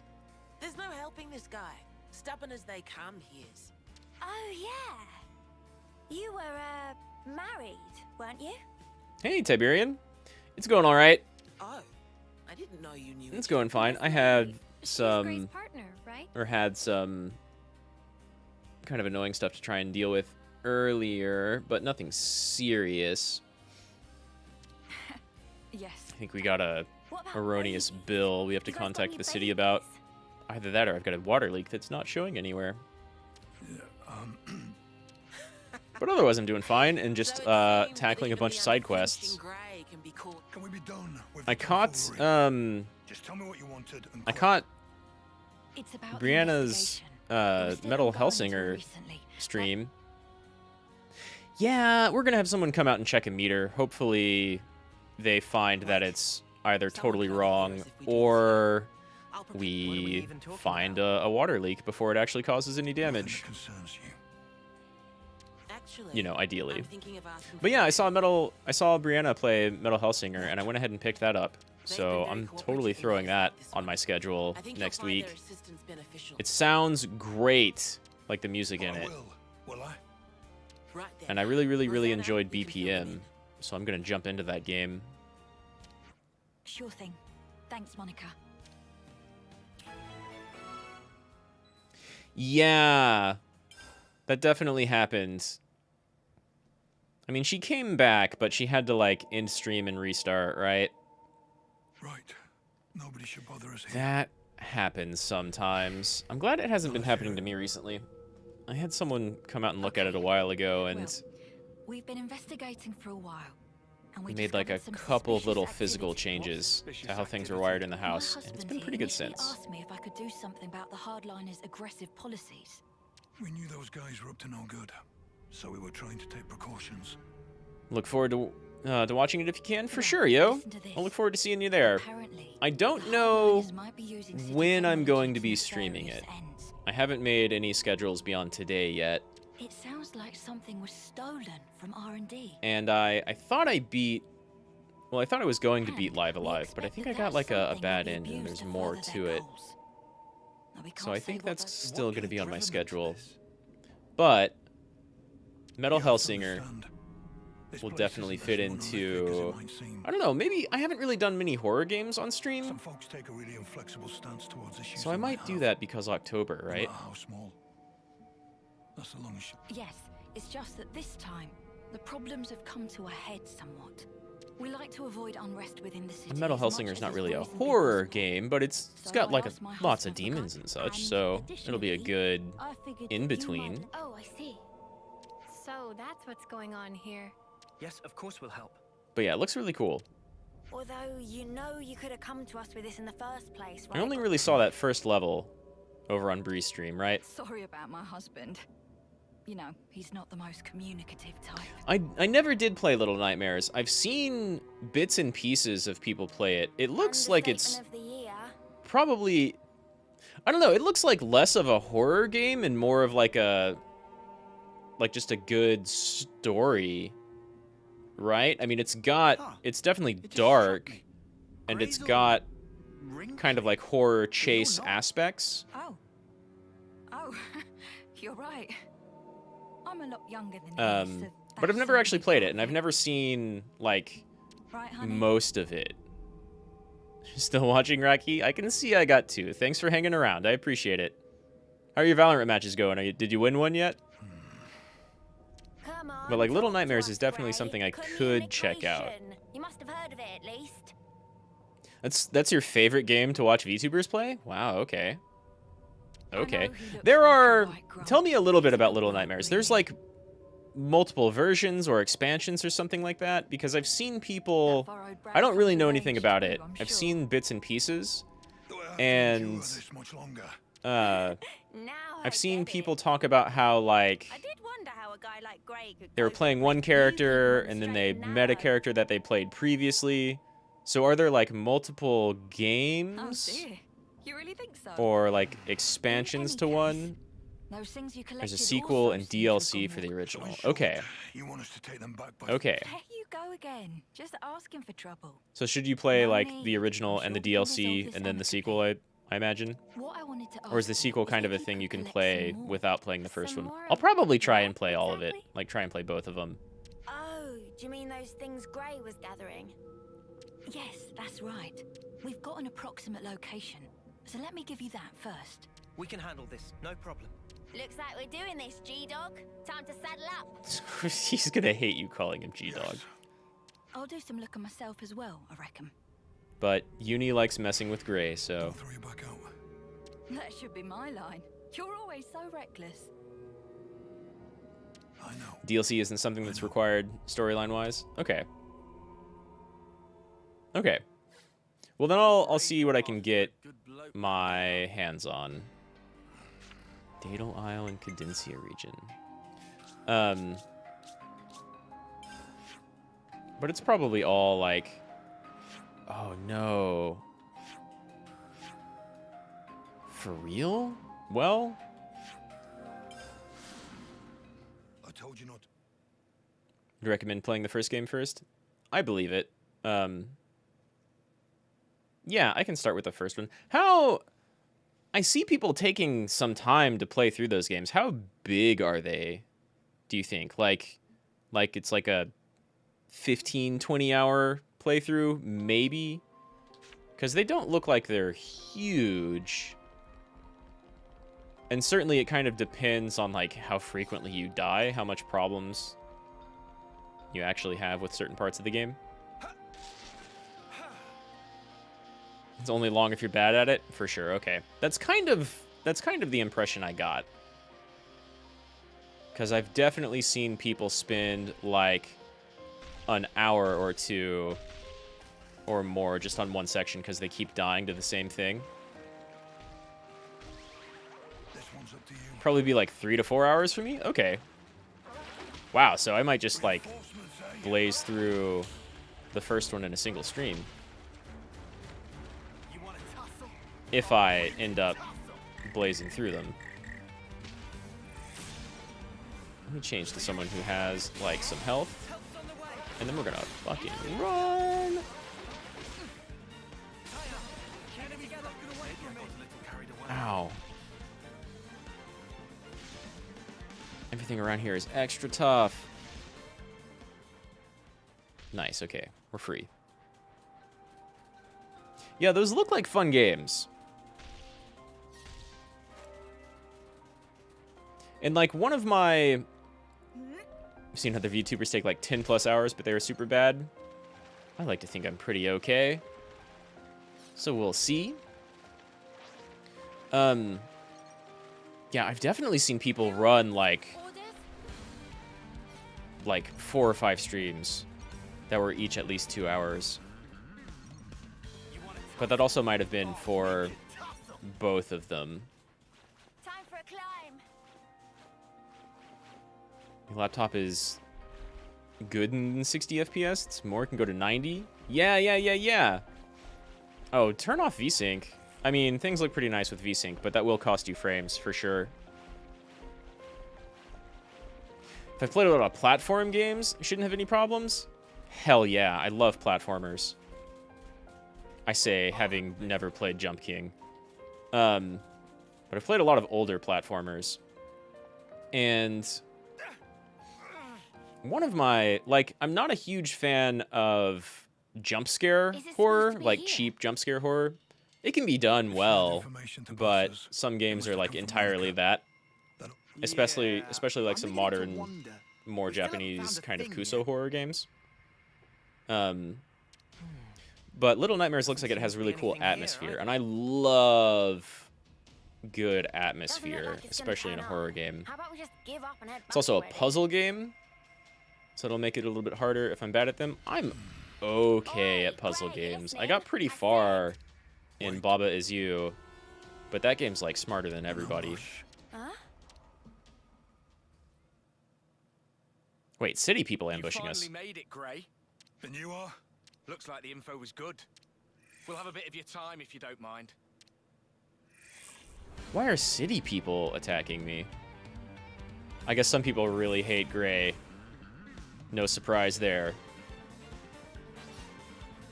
There's no helping this guy. Stubborn as they come, he is. Oh, yeah. You were, married, weren't you? Hey, Tiberian. It's going all right. Oh, I didn't know you knew. It's going fine. I had She's Gray's some, partner, right? or had some kind of annoying stuff to try and deal with earlier, but nothing serious. Yes. I think we got a What about erroneous babies? bill we have to You guys got contact any the city babies? about. Either that or I've got a water leak that's not showing anywhere. Yeah, But otherwise I'm doing fine and just So it seems tackling a even bunch the of side unflinching quests. Gray can be caught. can we be done with I the caught tomfoolery? Just tell me what you wanted and I quick. caught It's about the Brianna's investigation. It was still Metal ongoing until Hellsinger recently. stream. Yeah, we're gonna have someone come out and check a meter. Hopefully they find that it's either totally wrong or I'll prepare- we find a water leak before it actually causes any Nothing damage. that concerns you. Actually, You know, ideally. I'm thinking of asking But for yeah, I a saw favor. Brianna play Metal Hellsinger, and I went ahead and picked that up. They've So been very I'm cooperative totally in throwing ways that like this on one. my schedule I think next you'll find week. their assistance beneficial. It sounds great, like the music in I it. will I? Right then. And I really, really, really Rosanna, enjoyed you can fill them BPM, in. so I'm gonna jump into that game. Sure thing. Thanks, Monica. Yeah, that definitely happened. I mean, she came back, but she had to, like, end stream and restart, right? Right. Nobody should bother us here. That happens sometimes. I'm glad it hasn't been happening to me recently. I had someone come out and look at it a while ago, and Well, we've been investigating for a while, and we made like a discovered some couple of suspicious little activity. physical changes Suspicious to how things are activity? wired in the My house, and it's husband been here pretty good initially since. asked me if I could do something about the hardliners' aggressive policies. We knew those guys were up to no good, so we were trying to take precautions. Look forward to watching it if you can, for Yeah, sure, yo. listen to this. I'll look forward to seeing you there. Apparently, I don't the know hardliners might be using city when I'm technology going to to be streaming nefarious it. ends. I haven't made any schedules beyond today yet, It sounds like something was stolen from R&D. and I thought I beat. Well, I thought I was going to And beat Live we Alive, but I expect think that I got that like a something bad will be end, and abused there's to more further to their it. goals. Now, we So can't I say think what that's those- still What going to could be have on my driven them to schedule. this? But Metal You have to Hellsinger understand, this will place definitely isn't fit as monolithic as it into. might seem. I don't know, maybe I haven't really done many horror games on stream, Some folks take a really inflexible stance towards issues. so I they might do have, that because October, no right? matter how small. That's the long shot. Yes, it's just that this time, the problems have come to a head somewhat. We like to avoid unrest within the city. And Metal as much Hellsinger's as not is really a reasonably horror possible. game, but it's So got I like asked my lots of husband for demons guidance. and such, And so it'll be a additionally, good I figured in that you between. might- Oh, I see. So that's what's going on here. Yes, of course we'll help. But yeah, it looks really cool. Although you know you could have come to us with this in the first place, I right? only really saw that first level over on Bree's stream, right? Sorry about my husband. You know, he's not the most communicative type. I never did play Little Nightmares. I've seen bits and pieces of people play it. It looks like it's Understatement of the year. probably, I don't know, it looks like less of a horror game and more of like a, like just a good story, right? I mean, it's definitely It just dark, shocked me. and it's Gray's got all kind of wrinkly. like horror chase not. aspects. Oh, you're right. I'm a lot younger than you, so But I've that's never actually something played to it, and I've do. never seen like Right, honey? most of it. Still watching, Rocky? I can see I got two. Thanks for hanging around. I appreciate it. How are your Valorant matches going? Did you win one yet? Come on, But like Little talk to Nightmares us, is definitely Gray. something I could check out. Communication. You must have heard of it at least. That's your favorite game to watch VTubers play? Wow, okay. I know Okay. he looks There like a are white grump. tell me a little bit He's about got Little white Nightmares. There's really. like multiple versions or expansions or something like that because I've seen people That furrowed brow I don't really comes know with anything age about too, it. I'm I've sure. seen bits and pieces. Do I have to And endure this much longer? uh Now I've I seen get people it. talk about how like I did wonder how a guy like Gray could they were cope playing with one like character you and then straight they and met a narrow. character that they played previously. So are there like multiple Oh games dear. You really think so? or like expansions any to case, one? Those things you There's a collected sequel also and seem to have DLC gone for the wrong. original. So in short, Okay. You want us to take them back by Okay. There you go again. Just asking for trouble. So should you play No like need. the original I'm and the sure we can resolve DLC this and then the amicably. sequel, I imagine? What I wanted to Or is ask the you sequel is kind if of a you thing could you can collect play some more. without playing the first Some one? more I'll of probably try what and play all of it. exactly? Like try and play both of them. Oh, do you mean those things Gray was gathering? Yes, that's right. We've got an approximate location. So let me give you that first. We can handle this, no problem. Looks like we're doing this, G-Dog. Time to saddle up. He's gonna hate you calling him G-Dog. Yes. I'll do some looking myself as well, I reckon. But Uni likes messing with Gray, so Don't throw you back out. That should be my line. You're always so reckless. I know. DLC isn't something that's required storyline-wise. Okay. Okay. Well, then I'll see what I can get Good bloke. my hands on. Daedal Isle and Cadencia region. But it's probably all like, oh no. For real? Well, I told you not. I'd recommend playing the first game first. I believe it. Yeah, I can start with the first one. How... I see people taking some time to play through those games. How big are they, do you think? Like it's like a 15, 20 hour playthrough, maybe? Because they don't look like they're huge. And certainly it kind of depends on like how frequently you die, how much problems you actually have with certain parts of the game. It's only long if you're bad at it, for sure. Okay, that's kind of the impression I got. Because I've definitely seen people spend like an hour or two or more just on one section because they keep dying to the same thing. This one's up to you. Probably be like 3 to 4 hours for me. Okay. Wow, so I might just like blaze through the first one in a single stream. If I end up blazing through them. Let me change to someone who has, like, some health. And then we're gonna fucking run! Ow. Everything around here is extra tough. Nice, okay. We're free. Yeah, those look like fun games. And like one of my, I've seen other VTubers take like 10 plus hours, but they were super bad. I like to think I'm pretty okay. So we'll see. Yeah, I've definitely seen people run like 4 or 5 streams that were each at least 2 hours. But that also might have been for both of them. Time for a climb. Your laptop is good in 60 FPS. It's more, it can go to 90. Yeah. Oh, turn off VSync. I mean, things look pretty nice with VSync, but that will cost you frames for sure. If I've played a lot of platform games, shouldn't have any problems. Hell yeah, I love platformers. I say, having never played Jump King. But I've played a lot of older platformers. And one of my, like, I'm not a huge fan of jump scare horror, like cheap jump scare horror. It can be done well, but some games are like entirely that. Especially like some modern, more Japanese kind of Kuso horror games. But Little Nightmares looks like it has really cool atmosphere, and I love good atmosphere, especially in a horror game. How about we just give up and head It's also a back already? puzzle game, so it'll make it a little bit harder if I'm bad at them. I'm okay at puzzle games. I got pretty far in Baba Is You, but that game's like smarter than everybody. Huh? Wait, city people ambushing us. You finally made it, Gray. And you are? Looks like the info was good. We'll have a bit of your time if you don't mind. Why are city people attacking me? I guess some people really hate Gray. No surprise there.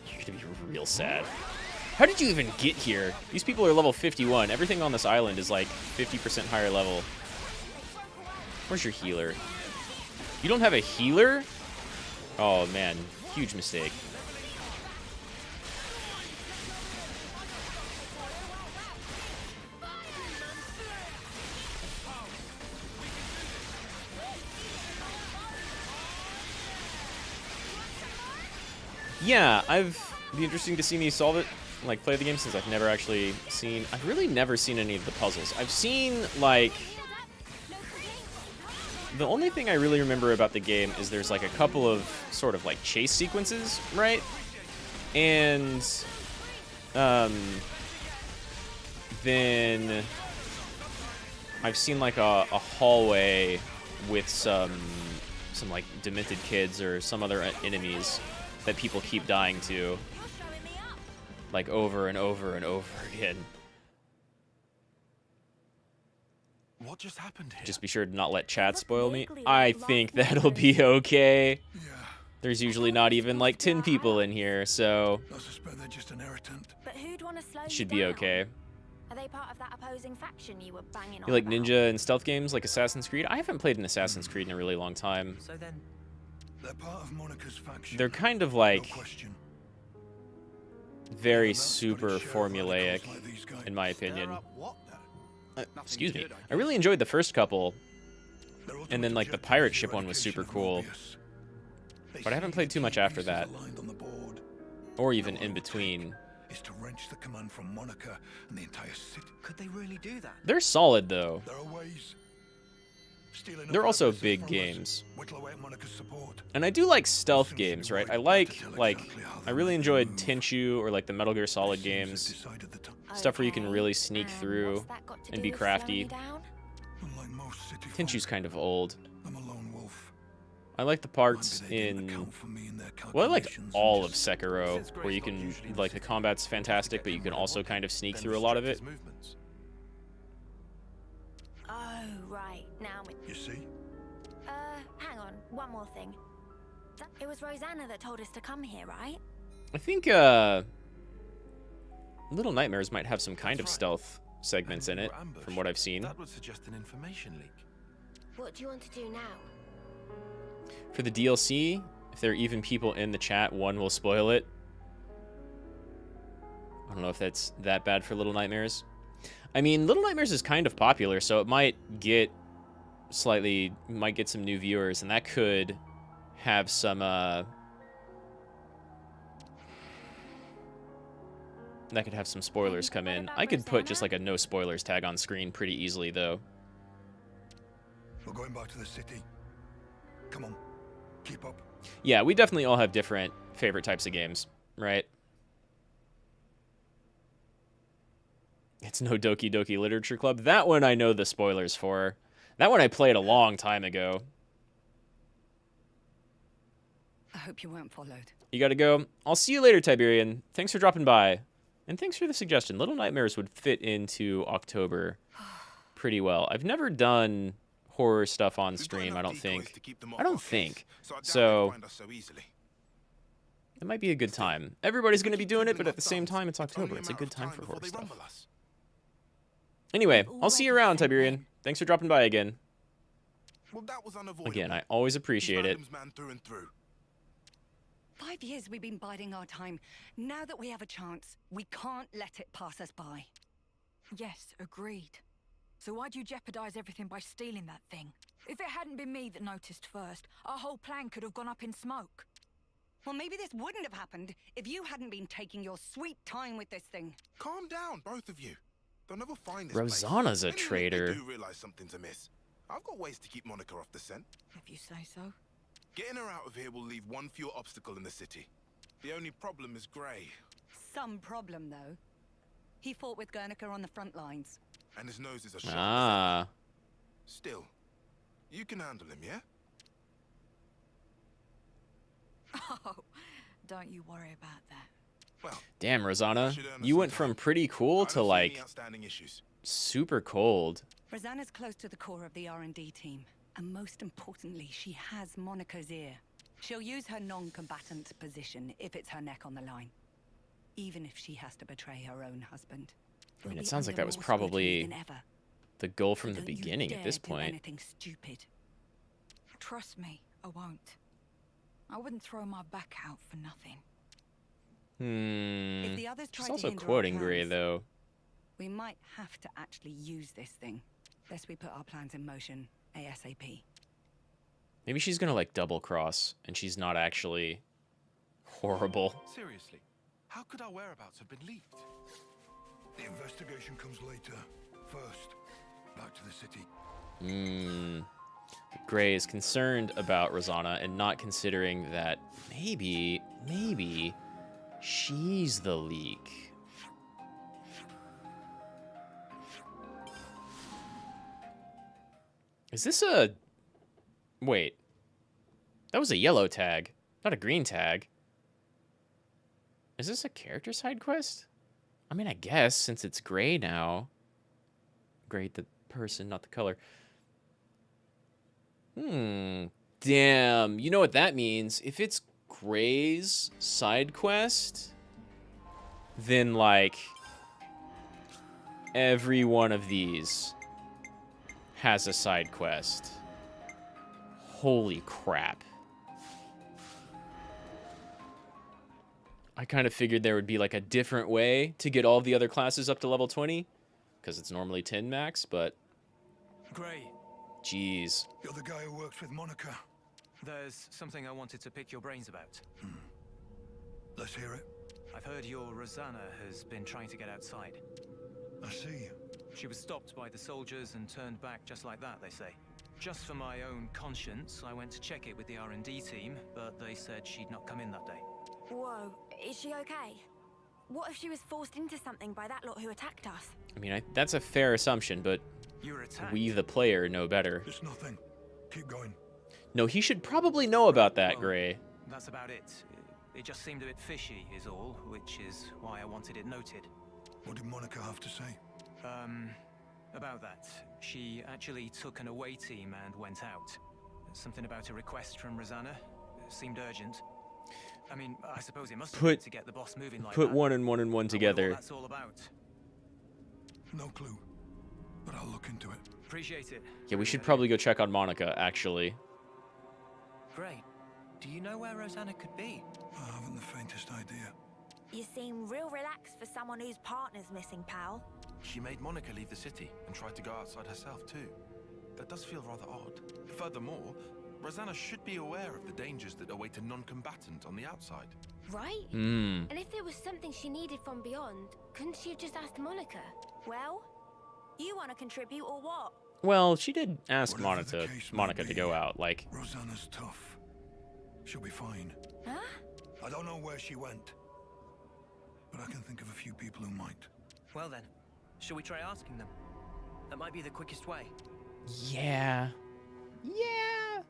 You're gonna be real sad. How did you even get here? These people are level 51. Everything on this island is like 50% higher level. Where's your healer? You don't have a healer? Oh man, huge mistake. Yeah, it'd be interesting to see me solve it, like play the game, since I've never actually seen, I've really never seen any of the puzzles. I've seen like, the only thing I really remember about the game is there's like a couple of sort of like chase sequences, right? And then I've seen like a hallway with some like demented kids or some other enemies that people keep dying to, like over and over and over again. What just happened here? Just be sure to not let chat spoil me. I think that'll be okay. Yeah, There's usually not even like 10 people in here, so I suspect they're just an irritant. But who'd want to slow it you should be down? okay. Are they part of that opposing faction you were banging on You like about? ninja and stealth games like Assassin's Creed? I haven't played an Assassin's Creed in a really long time. So then, They're part of Monica's faction. They're kind of No like question. very super formulaic, in my opinion. Excuse me. I really enjoyed the first couple, and then like the pirate ship one was super cool. But I haven't played too much after that, or even in between. Is to wrench the command from Monica and the entire city. Could they really do that? They're solid though. There are ways. They're also big games. Whittle away at Monica's support. And I do like stealth games, right? I really enjoyed Tenchu or like the Metal Gear Solid games. Stuff where you can really sneak through what's that got to and do be with crafty. slowing me down? Unlike most city Tenchu's folk, kind of old. I'm a lone wolf. I like the parts Maybe they didn't in... account for me in their Well, I like calculations all and of just- Sekiro, where you can, like, the combat's fantastic, but you can also kind of sneak through a lot of it. Oh, right. Now, You see? hang on. One more thing. It was Rosanna that told us to come here, right? I think, Little Nightmares might have some kind of stealth segments in it, from what I've seen. That would suggest an information leak. What do you want to do now? For the DLC, if there are even people in the chat, one will spoil it. I don't know if that's that bad for Little Nightmares. I mean, Little Nightmares is kind of popular, so it might get some new viewers, and that could have some, that could have some spoilers come in. I could put just like a no spoilers tag on screen pretty easily, though. We're going back to the city. Come on. Keep up. Yeah, we definitely all have different favorite types of games, right? It's no Doki Doki Literature Club. That one I know the spoilers for. That one I played a long time ago. I hope you weren't followed. You gotta go. I'll see you later, Tiberian. Thanks for dropping by. And thanks for the suggestion. Little Nightmares would fit into October pretty well. I've never done horror stuff on stream, I don't think. So it might be a good time. Everybody's going to be doing it, but at the same time, it's October. It's a good time for horror stuff. Anyway, I'll see you around, Tiberian. Thanks for dropping by again. Again, I always appreciate it. 5 years we've been biding our time. Now that we have a chance, we can't let it pass us by. Yes, agreed. So why'd you jeopardize everything by stealing that thing? If it hadn't been me that noticed first, our whole plan could have gone up in smoke. Well, maybe this wouldn't have happened if you hadn't been taking your sweet time with this thing. Calm down, both of you. They'll never find this Rosanna's place. a Even if traitor. they do realize something's amiss, I've got ways to keep Monica off the scent. If you say so. Getting her out of here will leave one fewer obstacle in the city. The only problem is Grey. Some problem, though. He fought with Guernica on the front lines. And his nose is a sharp as Ah. ever. Still, you can handle him, yeah? Oh, don't you worry about that. Well, Damn, Rosanna. should earn us You some went from time. pretty cool I to don't see any like outstanding issues. super cold. Rosanna's close to the core of the R&D team. And most importantly, she has Monica's ear. She'll use her non-combatant position if it's her neck on the line. Even if she has to betray her own husband. I mean, We'll it be sounds like under that was more scrutiny probably than ever. the goal from the Don't you beginning at dare this do point. anything stupid. Trust me, I won't. I wouldn't throw my back out for nothing. If the others try She's to also hinder our quoting Gray, plans, though. we might have to actually use this thing. Best we put our plans in motion ASAP. Maybe she's gonna like double cross, and she's not actually horrible. Seriously, how could our whereabouts have been leaked? The investigation comes later. First, back to the city. Gray is concerned about Rosanna and not considering that maybe she's the leak. Is this a... Wait. That was a yellow tag, not a green tag. Is this a character side quest? I mean, I guess, since it's Gray now. Gray, the person, not the color. Damn. You know what that means? If it's Gray's side quest, then, like, every one of these has a side quest. Holy crap. I kind of figured there would be like a different way to get all of the other classes up to level 20, because it's normally 10 max, but Gray, jeez. You're the guy who works with Monica. there's something I wanted to pick your brains about. Let's hear it. I've heard your Rosanna has been trying to get outside. I see. She was stopped by the soldiers and turned back just like that, they say. Just for my own conscience, I went to check it with the R&D team, but they said she'd not come in that day. Whoa, is she okay? What if she was forced into something by that lot who attacked us? I mean, that's a fair assumption, but You were attacked? we, the player, know better. It's nothing. Keep going. No, he should probably know about that, Gray. That's about it. It just seemed a bit fishy, is all, which is why I wanted it noted. What did Monica have to say? About that. She actually took an away team and went out. Something about a request from Rosanna. Seemed urgent. I mean, I suppose it must have been to get the boss moving like that. Put one and one together. What that's all about. No clue. But I'll look into it. Appreciate it. Yeah, we should probably go check on Monica, actually. Great. Do you know where Rosanna could be? I haven't the faintest idea. You seem real relaxed for someone whose partner's missing, pal. She made Monica leave the city and tried to go outside herself too. That does feel rather odd. Furthermore, Rosanna should be aware of the dangers that await a non-combatant on the outside. Right? Hmm. And if there was something she needed from beyond, couldn't she have just asked Monica? Well, you want to contribute or what? Well, she did ask Whatever the Monica case to may go be, out, like... Rosanna's tough. She'll be fine. Huh? I don't know where she went. But I can think of a few people who might. Well then, shall we try asking them? That might be the quickest way. Yeah. Yeah.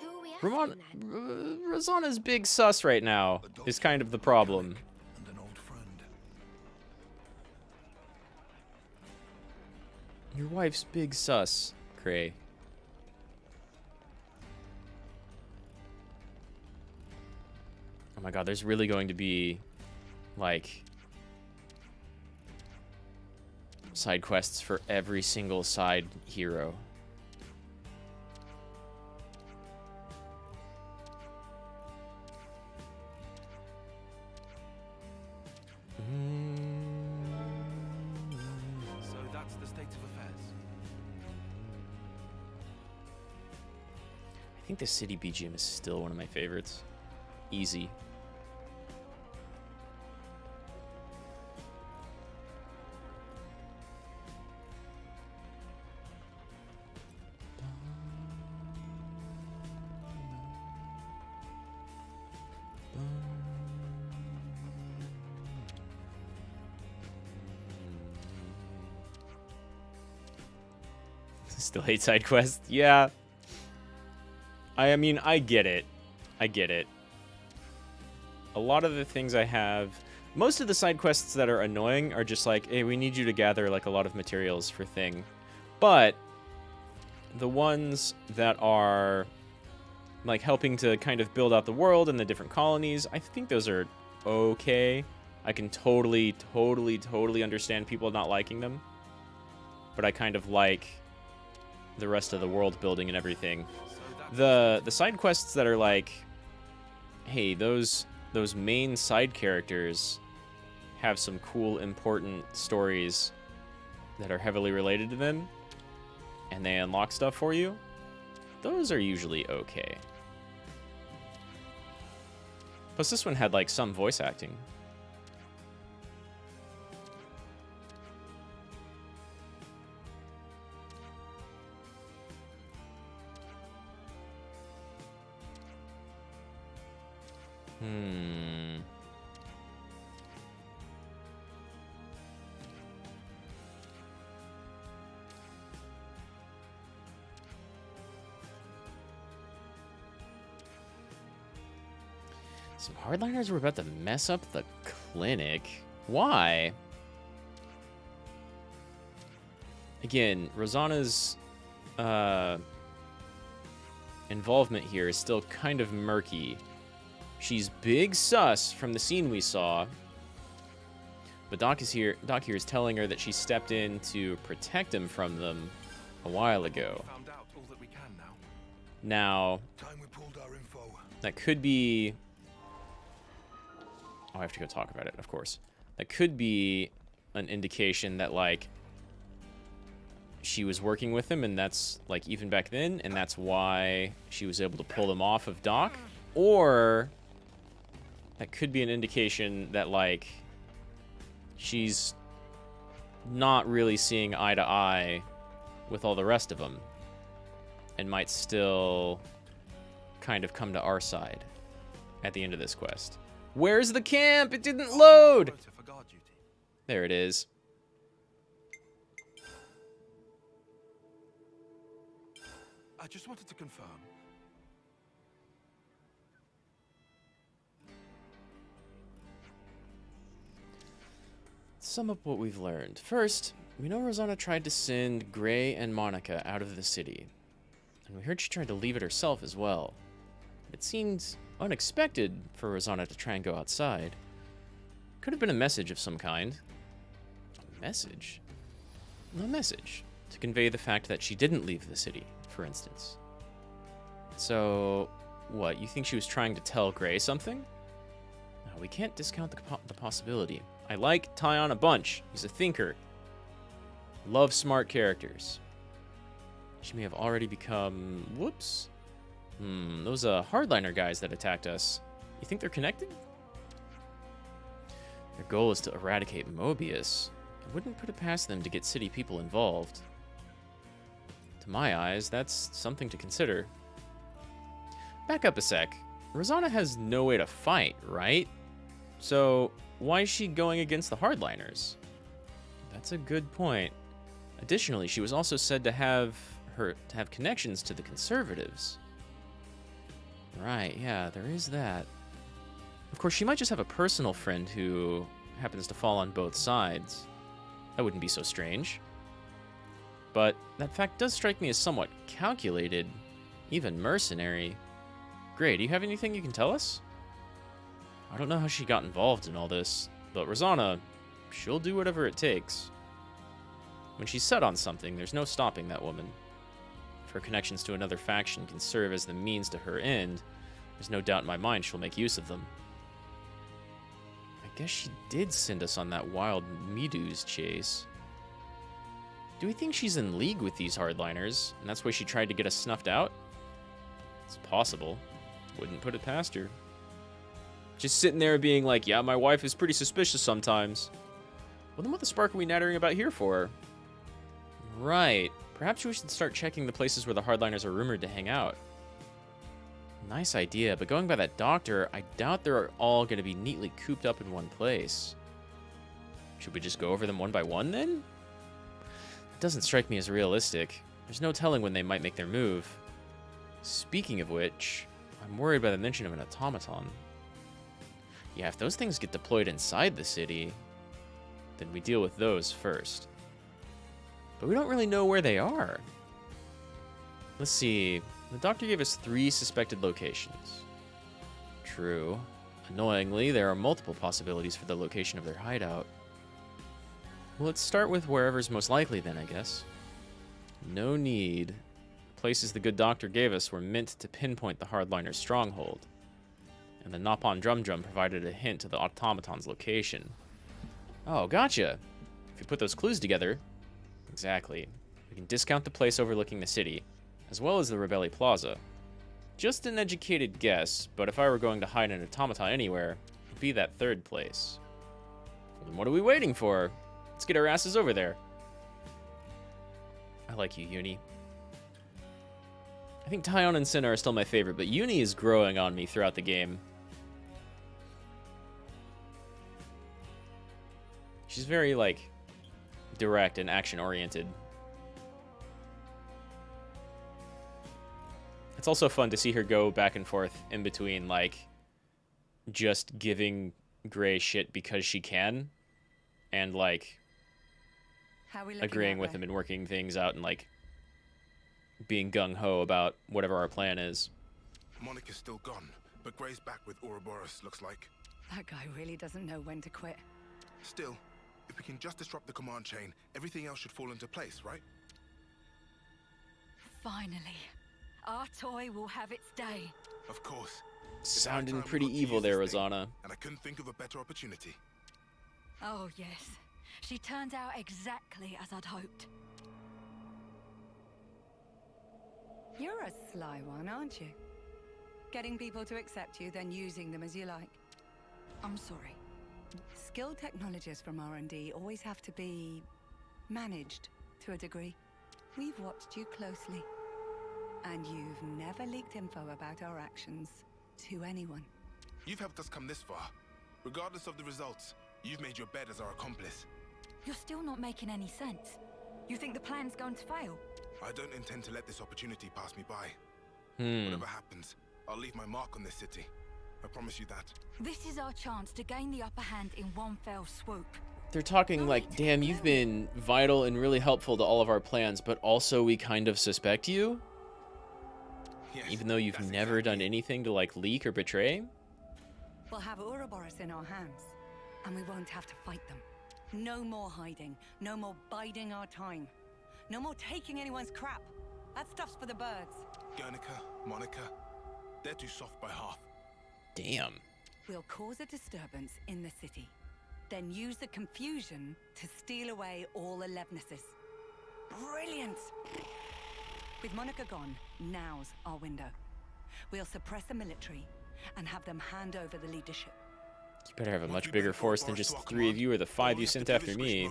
Who are we asking then? Rosanna's big sus right now is kind of the problem. And an old friend. Your wife's big sus, Cray. Oh my god, there's really going to be, like, side quests for every single side hero. So that's the state of affairs. I think the city BGM is still one of my favorites. Easy. Still hate side quests? Yeah. I mean, I get it. I get it. A lot of the things I have... Most of the side quests that are annoying are just like, hey, we need you to gather like a lot of materials for thing. But the ones that are like helping to kind of build out the world and the different colonies, I think those are okay. I can totally understand people not liking them. But I kind of like the rest of the world building and everything. The side quests that are like, hey, those main side characters have some cool, important stories that are heavily related to them, and they unlock stuff for you, those are usually okay. Plus, this one had, like, some voice acting. Some hardliners were about to mess up the clinic. Why? Again, Rosanna's involvement here is still kind of murky. She's big sus from the scene we saw. But Doc here is telling her that she stepped in to protect him from them a while ago. Found out all that we can now. Now, Time we pulled our info. that could be Oh, I have to go talk about it, of course. That could be an indication that, like, she was working with him, and that's, like, even back then, and that's why she was able to pull him off of Doc. Or that could be an indication that, like, she's not really seeing eye to eye with all the rest of them, and might still kind of come to our side at the end of this quest. Where's the camp? It didn't load! There it is. I just wanted to confirm. Sum up what we've learned. First, we know Rosanna tried to send Gray and Monica out of the city. And we heard she tried to leave it herself as well. It seemed unexpected for Rosanna to try and go outside. Could have been a message of some kind. A message? No message. To convey the fact that she didn't leave the city, for instance. So, what, you think she was trying to tell Gray something? No, we can't discount the possibility. I like Tyon a bunch. He's a thinker. Love smart characters. She may have already become... Whoops. Those hardliner guys that attacked us. You think they're connected? Their goal is to eradicate Mobius. I wouldn't put it past them to get city people involved. To my eyes, that's something to consider. Back up a sec. Rosanna has no way to fight, right? So, why is she going against the hardliners? That's a good point. Additionally, she was also said to have connections to the conservatives. Right, yeah, there is that. Of course, she might just have a personal friend who happens to fall on both sides. That wouldn't be so strange. But that fact does strike me as somewhat calculated, even mercenary. Gray, do you have anything you can tell us? I don't know how she got involved in all this, but Rosanna, she'll do whatever it takes. When she's set on something, there's no stopping that woman. If her connections to another faction can serve as the means to her end, there's no doubt in my mind she'll make use of them. I guess she did send us on that wild Meduse chase. Do we think she's in league with these hardliners, and that's why she tried to get us snuffed out? It's possible. Wouldn't put it past her. Just sitting there being like, yeah, my wife is pretty suspicious sometimes. Well, then what the spark are we nattering about here for? Right. Perhaps we should start checking the places where the hardliners are rumored to hang out. Nice idea, but going by that doctor, I doubt they're all going to be neatly cooped up in one place. Should we just go over them one by one, then? It doesn't strike me as realistic. There's no telling when they might make their move. Speaking of which, I'm worried by the mention of an automaton. Yeah, if those things get deployed inside the city, then we deal with those first. But we don't really know where they are. Let's see. The doctor gave us 3 suspected locations. True. Annoyingly, there are multiple possibilities for the location of their hideout. Well, let's start with wherever's most likely then, I guess. No need. The places the good doctor gave us were meant to pinpoint the hardliner's stronghold. And the Nopon Drum Drum provided a hint to the automaton's location. Oh, gotcha. If you put those clues together... Exactly. We can discount the place overlooking the city, as well as the Rebelli Plaza. Just an educated guess, but if I were going to hide an automaton anywhere, it'd be that third place. Well, then what are we waiting for? Let's get our asses over there. I like you, Uni. I think Tyon and Senna are still my favorite, but Uni is growing on me throughout the game. She's very, like, direct and action-oriented. It's also fun to see her go back and forth in between, like, just giving Gray shit because she can, and, like, agreeing with him and working things out and, like, being gung-ho about whatever our plan is. Monica's still gone, but Gray's back with Ouroboros, looks like. That guy really doesn't know when to quit. Still, if we can just disrupt the command chain, everything else should fall into place, right? Finally. Our toy will have its day. Of course. Sounding pretty evil there, Rosanna. And I couldn't think of a better opportunity. Oh, yes. She turned out exactly as I'd hoped. You're a sly one, aren't you? Getting people to accept you, then using them as you like. I'm sorry. Skilled technologists from R&D always have to be managed to a degree. We've watched you closely, and you've never leaked info about our actions to anyone. You've helped us come this far. Regardless of the results, you've made your bed as our accomplice. You're still not making any sense. You think the plan's going to fail? I don't intend to let this opportunity pass me by. Whatever happens, I'll leave my mark on this city. I promise you that. This is our chance to gain the upper hand in one fell swoop. They're talking like, damn, you've been vital and really helpful to all of our plans, but also we kind of suspect you? Yes, even though you've never done anything to, like, leak or betray? We'll have Ouroboros in our hands, and we won't have to fight them. No more hiding, no more biding our time. No more taking anyone's crap. That stuff's for the birds. Guernica, Monica, they're too soft by half. Damn. We'll cause a disturbance in the city, then use the confusion to steal away all the Levnesses. Brilliant! With Monica gone, now's our window. We'll suppress the military and have them hand over the leadership. You better have a much bigger force than just the 3 of you or the 5 you sent after me.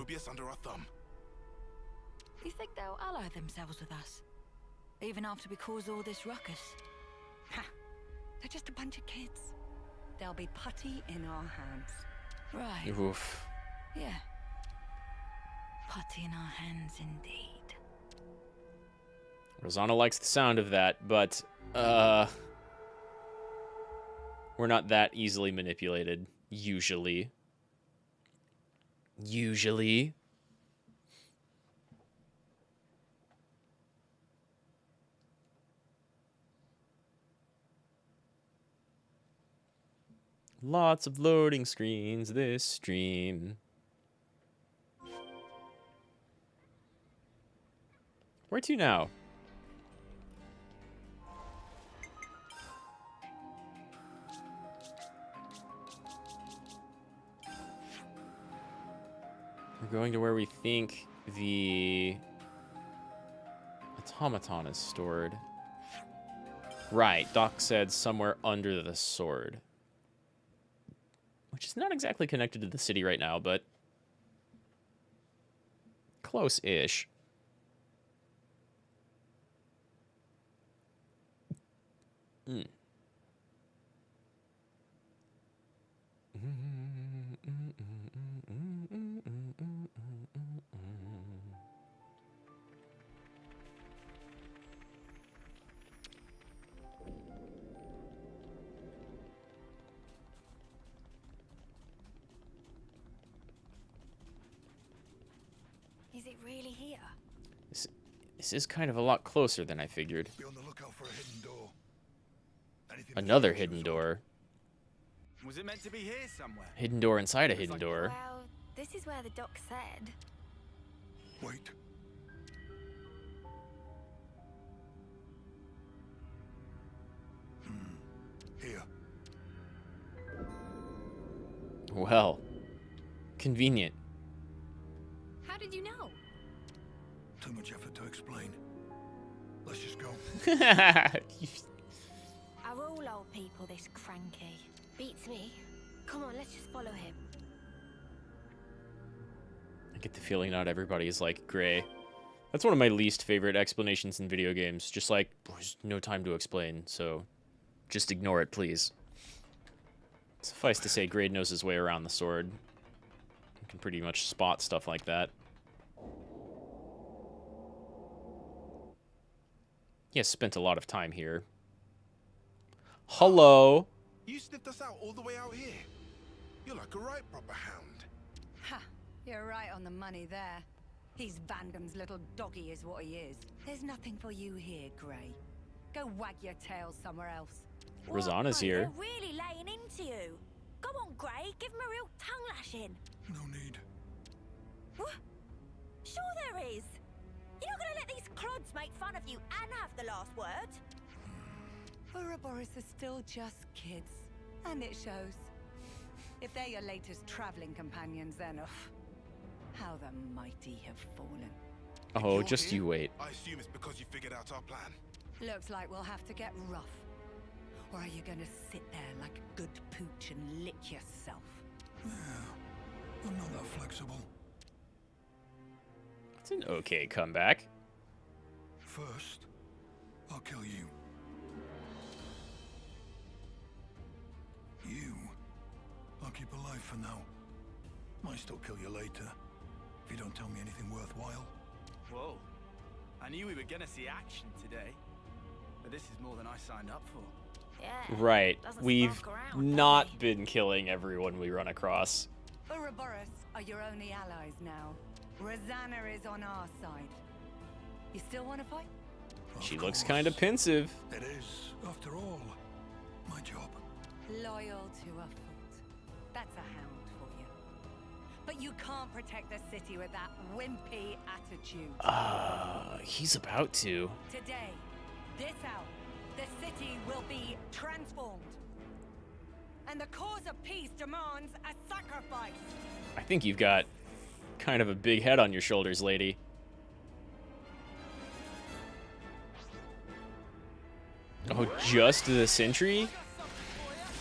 You think they'll ally themselves with us? Even after we cause all this ruckus? Ha! They're just a bunch of kids. They'll be putty in our hands. Right. Oof. Yeah. Putty in our hands indeed. Rosanna likes the sound of that, but, we're not that easily manipulated, usually. Usually. Lots of loading screens this stream. Where to now? We're going to where we think the automaton is stored. Right, Doc said somewhere under the sword. Which is not exactly connected to the city right now, but close-ish. Is it really here? This is kind of a lot closer than I figured. Be on the lookout for a hidden door. Another hidden door. Was it meant to be here somewhere? Hidden door inside a hidden door. Well, this is where the doc said. Wait. Here. Well, convenient. How did you know? Too much effort to explain. Let's just go. Are all old people this cranky? Beats me. Come on, let's just follow him. I get the feeling not everybody is like Gray. That's one of my least favorite explanations in video games. Just like, there's no time to explain, so just ignore it, please. Suffice to say, Gray knows his way around the sword. He can pretty much spot stuff like that. He has spent a lot of time here. Hello. You sniffed us out all the way out here. You're like a right proper hound. Ha! You're right on the money there. He's Vandam's little doggy is what he is. There's nothing for you here, Grey. Go wag your tail somewhere else. Rosanna's here. They're really laying into you. Go on, Grey. Give him a real tongue lashing. No need. What? Sure there is. You're not going to let these clods make fun of you and have the last word? Ouroboros are still just kids, and it shows. If they're your latest traveling companions, then how the mighty have fallen. Oh, just you wait. I assume it's because you figured out our plan. Looks like we'll have to get rough. Or are you gonna sit there like a good pooch and lick yourself? Yeah, I'm not that flexible. It's an okay comeback. First, I'll kill you. You, I'll keep alive for now. Might still kill you later, if you don't tell me anything worthwhile. Whoa. I knew we were gonna see action today. But this is more than I signed up for. Yeah. Right. Doesn't We've spark around, not does been killing everyone we run across. Ouroboros are your only allies now. Rosanna is on our side. You still want to fight? She looks kind of pensive. It is, after all, my job. Loyal to a fault. That's a hound for you. But you can't protect the city with that wimpy attitude. He's about to. Today, this hour, the city will be transformed. And the cause of peace demands a sacrifice. I think you've got kind of a big head on your shoulders, lady. Oh, just the sentry?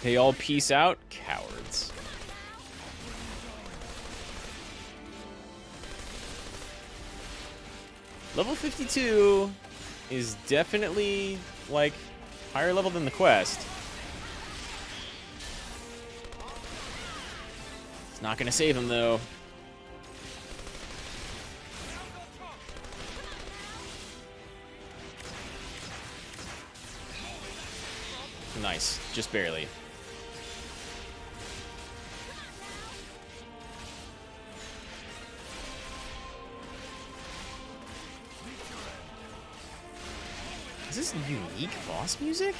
They all peace out? Cowards. Level 52 is definitely, like, higher level than the quest. It's not gonna save him, though. Nice, just barely. Is this unique boss music?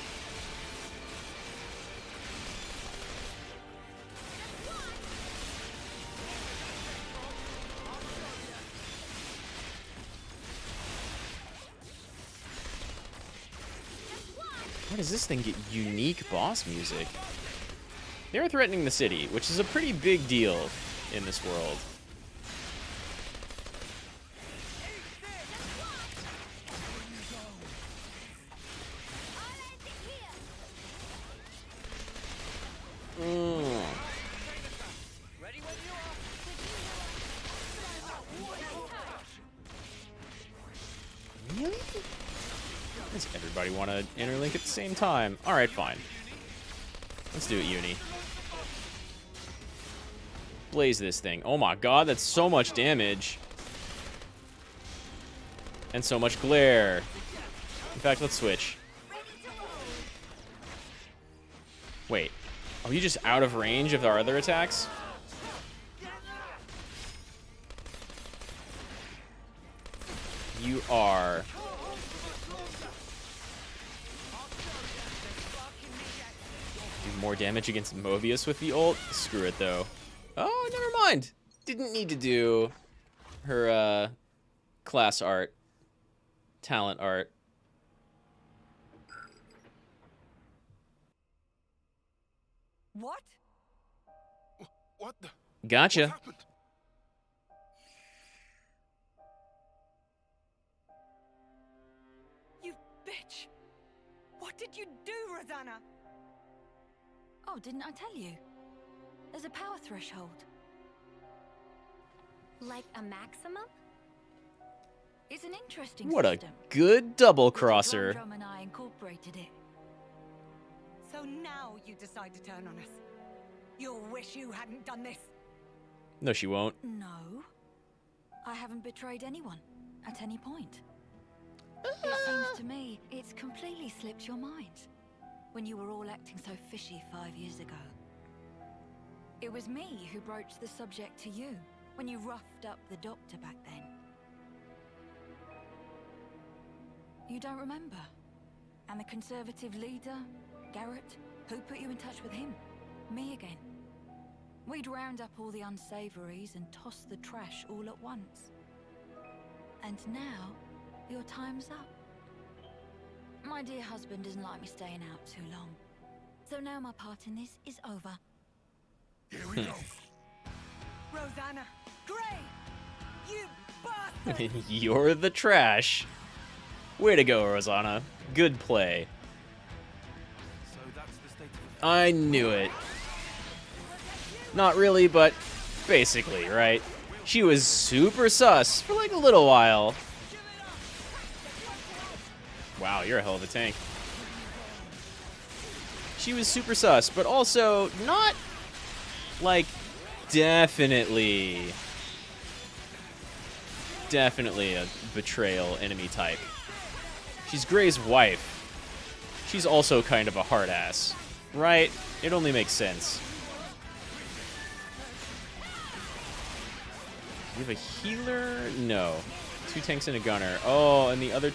Why does this thing get unique boss music? They're threatening the city, which is a pretty big deal in this world. Really? Does everybody want to interlink at the same time? Alright, fine. Let's do it, Uni. Blaze this thing. Oh my god, that's so much damage. And so much glare. In fact, let's switch. Wait. Are you just out of range of our other attacks? You are. Do more damage against Mobius with the ult? Screw it, though. Oh, never mind. Didn't need to do her, class art. Talent art. What? What the? Gotcha. What happened? You bitch! What did you do, Rosanna? Oh, didn't I tell you? There's a power threshold. Like a maximum? It's an interesting What a system. good double Little crosser. Drum and I incorporated it. So now you decide to turn on us. You'll wish you hadn't done this. No, she won't. No. I haven't betrayed anyone at any point. It seems to me it's completely slipped your mind when you were all acting so fishy 5 years ago. It was me who broached the subject to you when you roughed up the doctor back then. You don't remember? And the Conservative leader, Garrett, who put you in touch with him? Me again. We'd round up all the unsavories and toss the trash all at once. And now, your time's up. My dear husband doesn't like me staying out too long. So now my part in this is over. Here we go. Rosanna! Gray! You bastard! You're the trash. Way to go, Rosanna. Good play. So that's the state of I knew it. Not really, but basically, right? She was super sus for like a little while. Wow, you're a hell of a tank. She was super sus, but also not, like, definitely a betrayal enemy type. She's Gray's wife. She's also kind of a hard ass, right? It only makes sense. We have a healer? No. 2 tanks and a gunner. Oh, and the other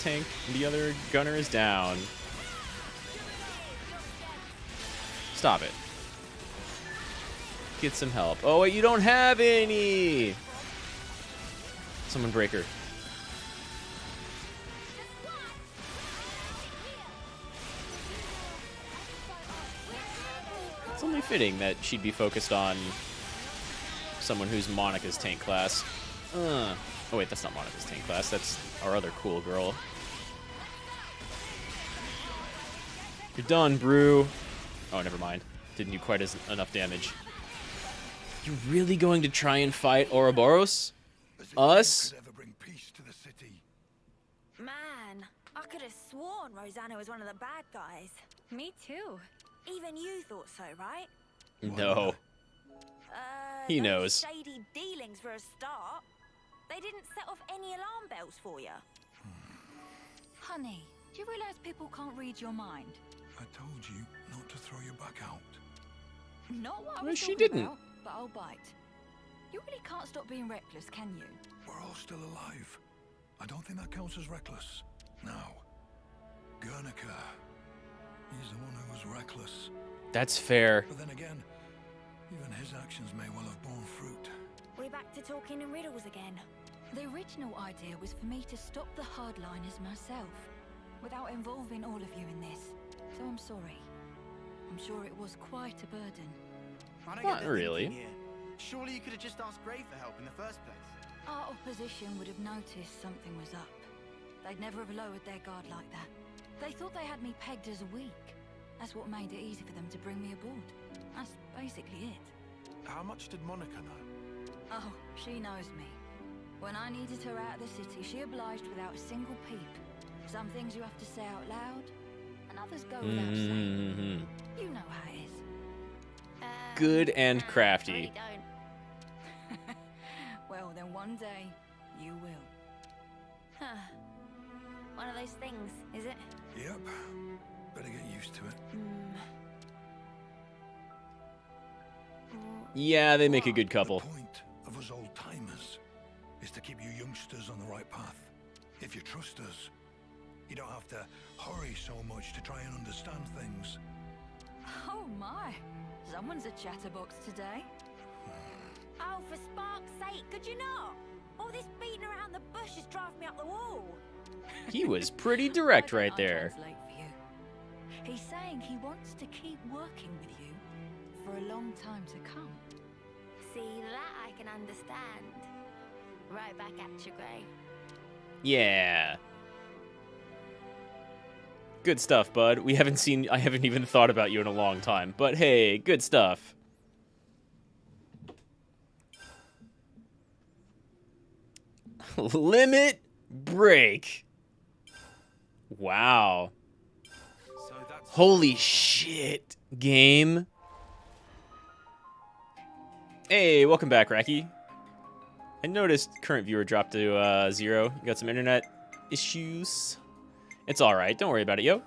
gunner is down. Stop it. Get some help. Oh, wait, you don't have any! Someone break her. It's only fitting that she'd be focused on someone who's Monica's tank class. Oh wait, that's not Monica's tank class. That's our other cool girl. You're done, Brew. Oh, never mind. Didn't do quite enough damage. You really going to try and fight Ouroboros? Us? Man, I could have sworn Rosanna was one of the bad guys. Me too. Even you thought so, right? No. He those knows. Shady dealings for a start. They didn't set off any alarm bells for you. Honey, do you realize people can't read your mind? I told you not to throw your back out. Not what I Well, was she talking didn't. about, but I'll bite. You really can't stop being reckless, can you? We're all still alive. I don't think that counts as reckless. Now, Guernica. He's the one who was reckless. That's fair. But then again, even his actions may well have borne fruit. We're back to talking in riddles again. The original idea was for me to stop the hardliners myself, without involving all of you in this. So I'm sorry. I'm sure it was quite a burden. I don't Not get the really. thinking here. Surely you could have just asked Gray for help in the first place. Our opposition would have noticed something was up. They'd never have lowered their guard like that. They thought they had me pegged as weak. That's what made it easy for them to bring me aboard. That's basically it. How much did Monica know? Oh, she knows me. When I needed her out of the city, she obliged without a single peep. Some things you have to say out loud, and others go without saying. You know how it is. Good and I crafty. really don't. Well, then one day, you will. Huh. One of those things, is it? Yep. Better get used to it. Yeah, they make a good couple. The point of us old timers is to keep you youngsters on the right path. If you trust us, you don't have to hurry so much to try and understand things. Oh my, someone's a chatterbox today. Oh, for spark's sake, could you not? All this beating around the bush has driven me up the wall. He was pretty direct Why don't right I there. translate for you? He's saying he wants to keep working with you for a long time to come. See, that I can understand. Right back at you, Gray. Yeah. Good stuff, bud. I haven't even thought about you in a long time. But hey, good stuff. Limit break. Wow. So that's Holy shit, game. Hey, welcome back, Racky. I noticed current viewer dropped to 0. You got some internet issues. It's alright, don't worry about it, yo.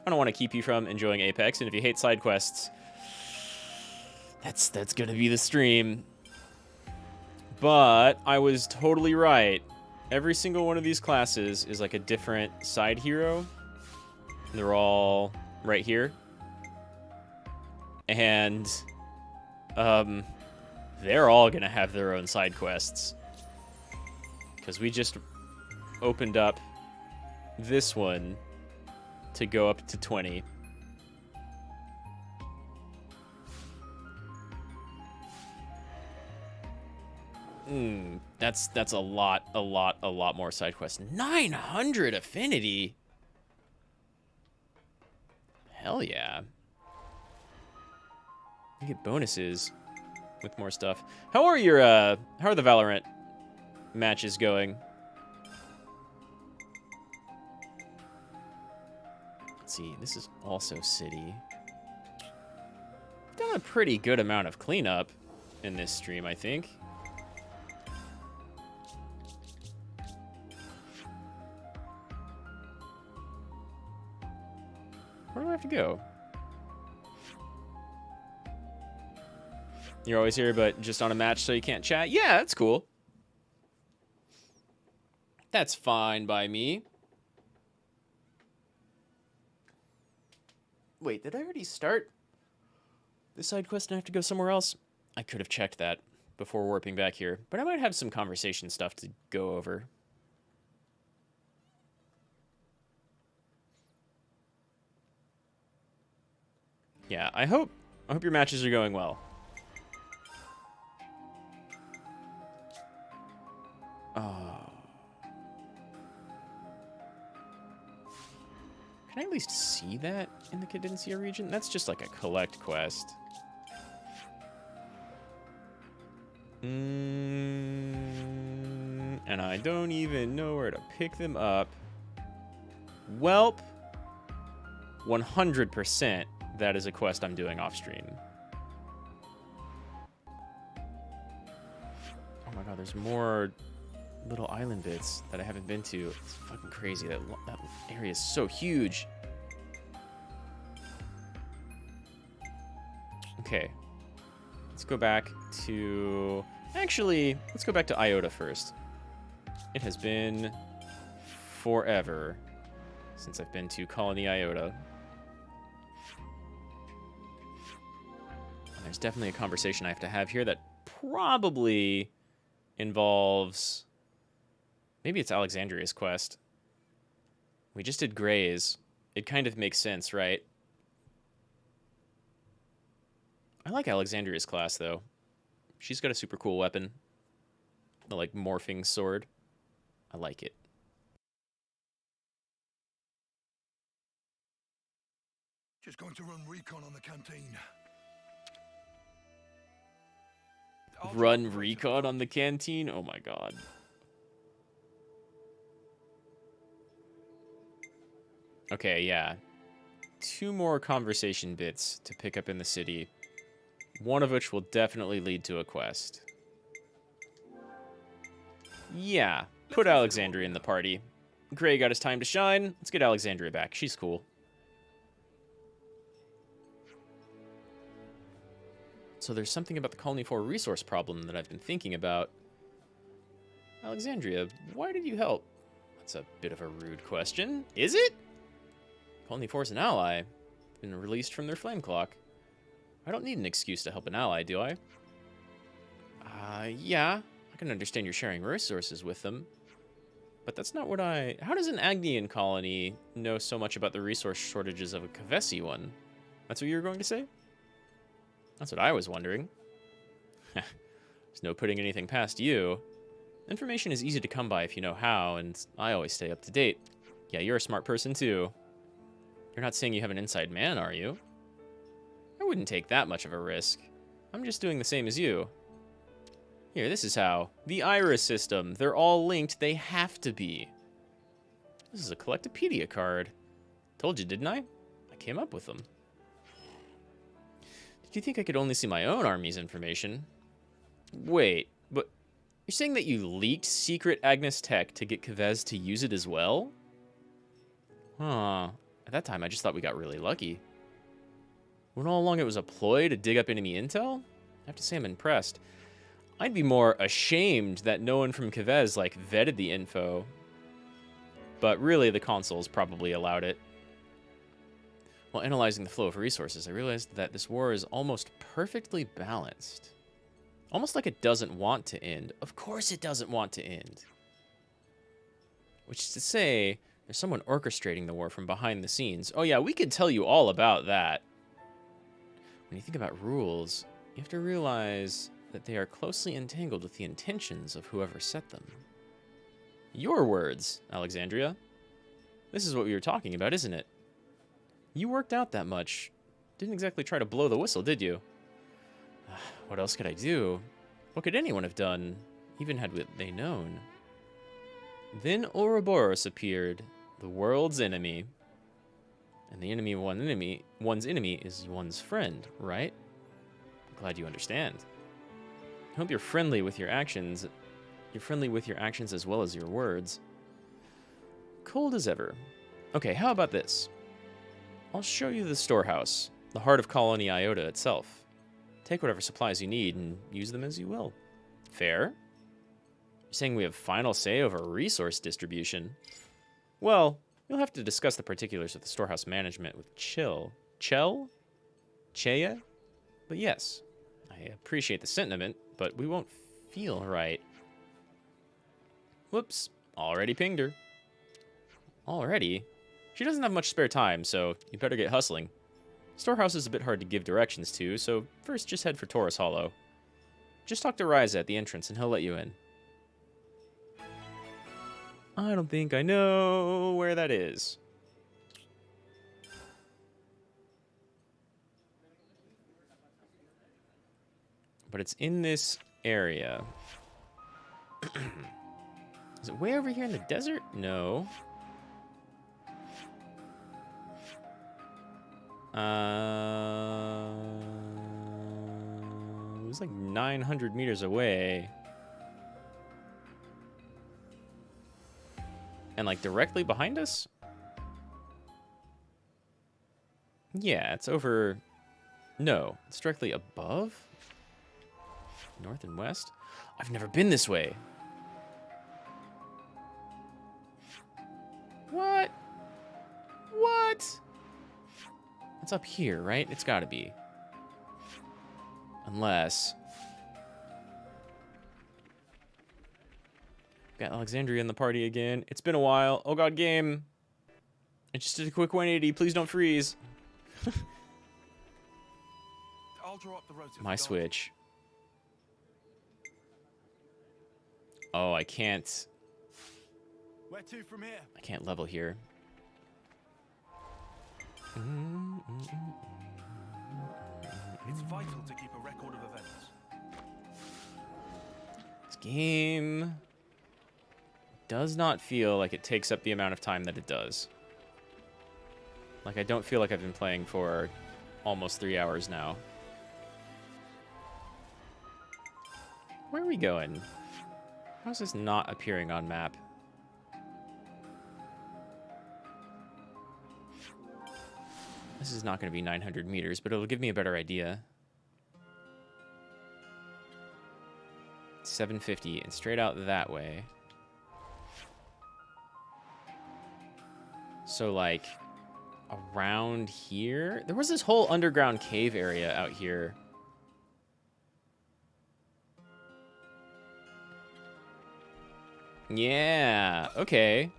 I don't want to keep you from enjoying Apex, and if you hate side quests, that's gonna be the stream. But I was totally right. Every single one of these classes is like a different side hero. They're all right here. And they're all gonna have their own side quests. Because we just opened up this one to go up to 20. That's a lot more side quests. 900 affinity. Hell yeah. You get bonuses with more stuff. How are your how are the Valorant matches going? Let's see, this is also city. Done a pretty good amount of cleanup in this stream, I think. Where do I have to go? You're always here, but just on a match so you can't chat? Yeah, that's cool. That's fine by me. Wait, did I already start the side quest and I have to go somewhere else? I could have checked that before warping back here, but I might have some conversation stuff to go over. Yeah, I hope your matches are going well. Can I at least see that in the Cadencia region? That's just like a collect quest. And I don't even know where to pick them up. Welp. 100% that is a quest I'm doing off stream. Oh my god, there's more little island bits that I haven't been to. It's fucking crazy. That area is so huge. Okay. Let's go back to... Actually, let's go back to Iota first. It has been forever since I've been to Colony Iota. And there's definitely a conversation I have to have here that probably involves... Maybe it's Alexandria's quest. We just did Gray's. It kind of makes sense, right? I like Alexandria's class, though. She's got a super cool weapon. The, like, morphing sword. I like it. Just going to run recon on the canteen. Run recon on the canteen? Oh my god. Okay, yeah. 2 more conversation bits to pick up in the city. One of which will definitely lead to a quest. Yeah, put Alexandria in the party. Gray got his time to shine. Let's get Alexandria back. She's cool. So there's something about the Colony 4 resource problem that I've been thinking about. Alexandria, why did you help? That's a bit of a rude question. Is it? Colony 4 is an ally. Been released from their flame clock. I don't need an excuse to help an ally, do I? Yeah. I can understand you're sharing resources with them. But that's not what I... How does an Agnian colony know so much about the resource shortages of a Kavesi one? That's what you were going to say? That's what I was wondering. There's no putting anything past you. Information is easy to come by if you know how, and I always stay up to date. Yeah, you're a smart person, too. You're not saying you have an inside man, are you? I wouldn't take that much of a risk. I'm just doing the same as you. Here, this is how. The Iris system. They're all linked. They have to be. This is a Collectopedia card. Told you, didn't I? I came up with them. Did you think I could only see my own army's information? Wait, but you're saying that you leaked secret Agnes tech to get Kavez to use it as well? Huh. At that time, I just thought we got really lucky. When all along it was a ploy to dig up enemy intel? I have to say I'm impressed. I'd be more ashamed that no one from Kavez, like, vetted the info. But really, the consoles probably allowed it. While analyzing the flow of resources, I realized that this war is almost perfectly balanced. Almost like it doesn't want to end. Of course it doesn't want to end. Which is to say, There's someone orchestrating the war from behind the scenes. Oh yeah, we could tell you all about that. When you think about rules, you have to realize that they are closely entangled with the intentions of whoever set them. Your words, Alexandria. This is what we were talking about, isn't it? You worked out that much. Didn't exactly try to blow the whistle, did you? What else could I do? What could anyone have done, even had they known? Then Ouroboros appeared, the world's enemy. And the enemy of one's enemy is one's friend, right? I'm glad you understand. I hope you're friendly with your actions. You're friendly with your actions as well as your words. Cold as ever. Okay, how about this? I'll show you the storehouse, the heart of Colony Iota itself. Take whatever supplies you need and use them as you will. Fair? You're saying we have final say over resource distribution? Well, you'll have to discuss the particulars of the storehouse management with Chell? Cheya? But yes, I appreciate the sentiment, but we won't feel right. Whoops, already pinged her. Already? She doesn't have much spare time, so you better get hustling. Storehouse is a bit hard to give directions to, so first just head for Taurus Hollow. Just talk to Ryza at the entrance and he'll let you in. I don't think I know where that is. But it's in this area. Is it way over here in the desert? No. It was like 900 meters away. And like directly behind us? Yeah, it's over... No, it's directly above? North and west? I've never been this way. What? What? It's up here, right? It's gotta be. Unless... Got Alexandria in the party again. It's been a while. Oh god, game. I just did a quick 180. Please don't freeze. I'll draw up the rotor. My switch. Oh, I can't. Where to from here? I can't level here. It's vital to keep a record of events. This game does not feel like it takes up the amount of time that it does. Like, I don't feel like I've been playing for almost 3 hours now. Where are we going? How is this not appearing on map? This is not going to be 900 meters, but it'll give me a better idea. 750 and straight out that way. So like around here, there was this whole underground cave area out here. Yeah, okay.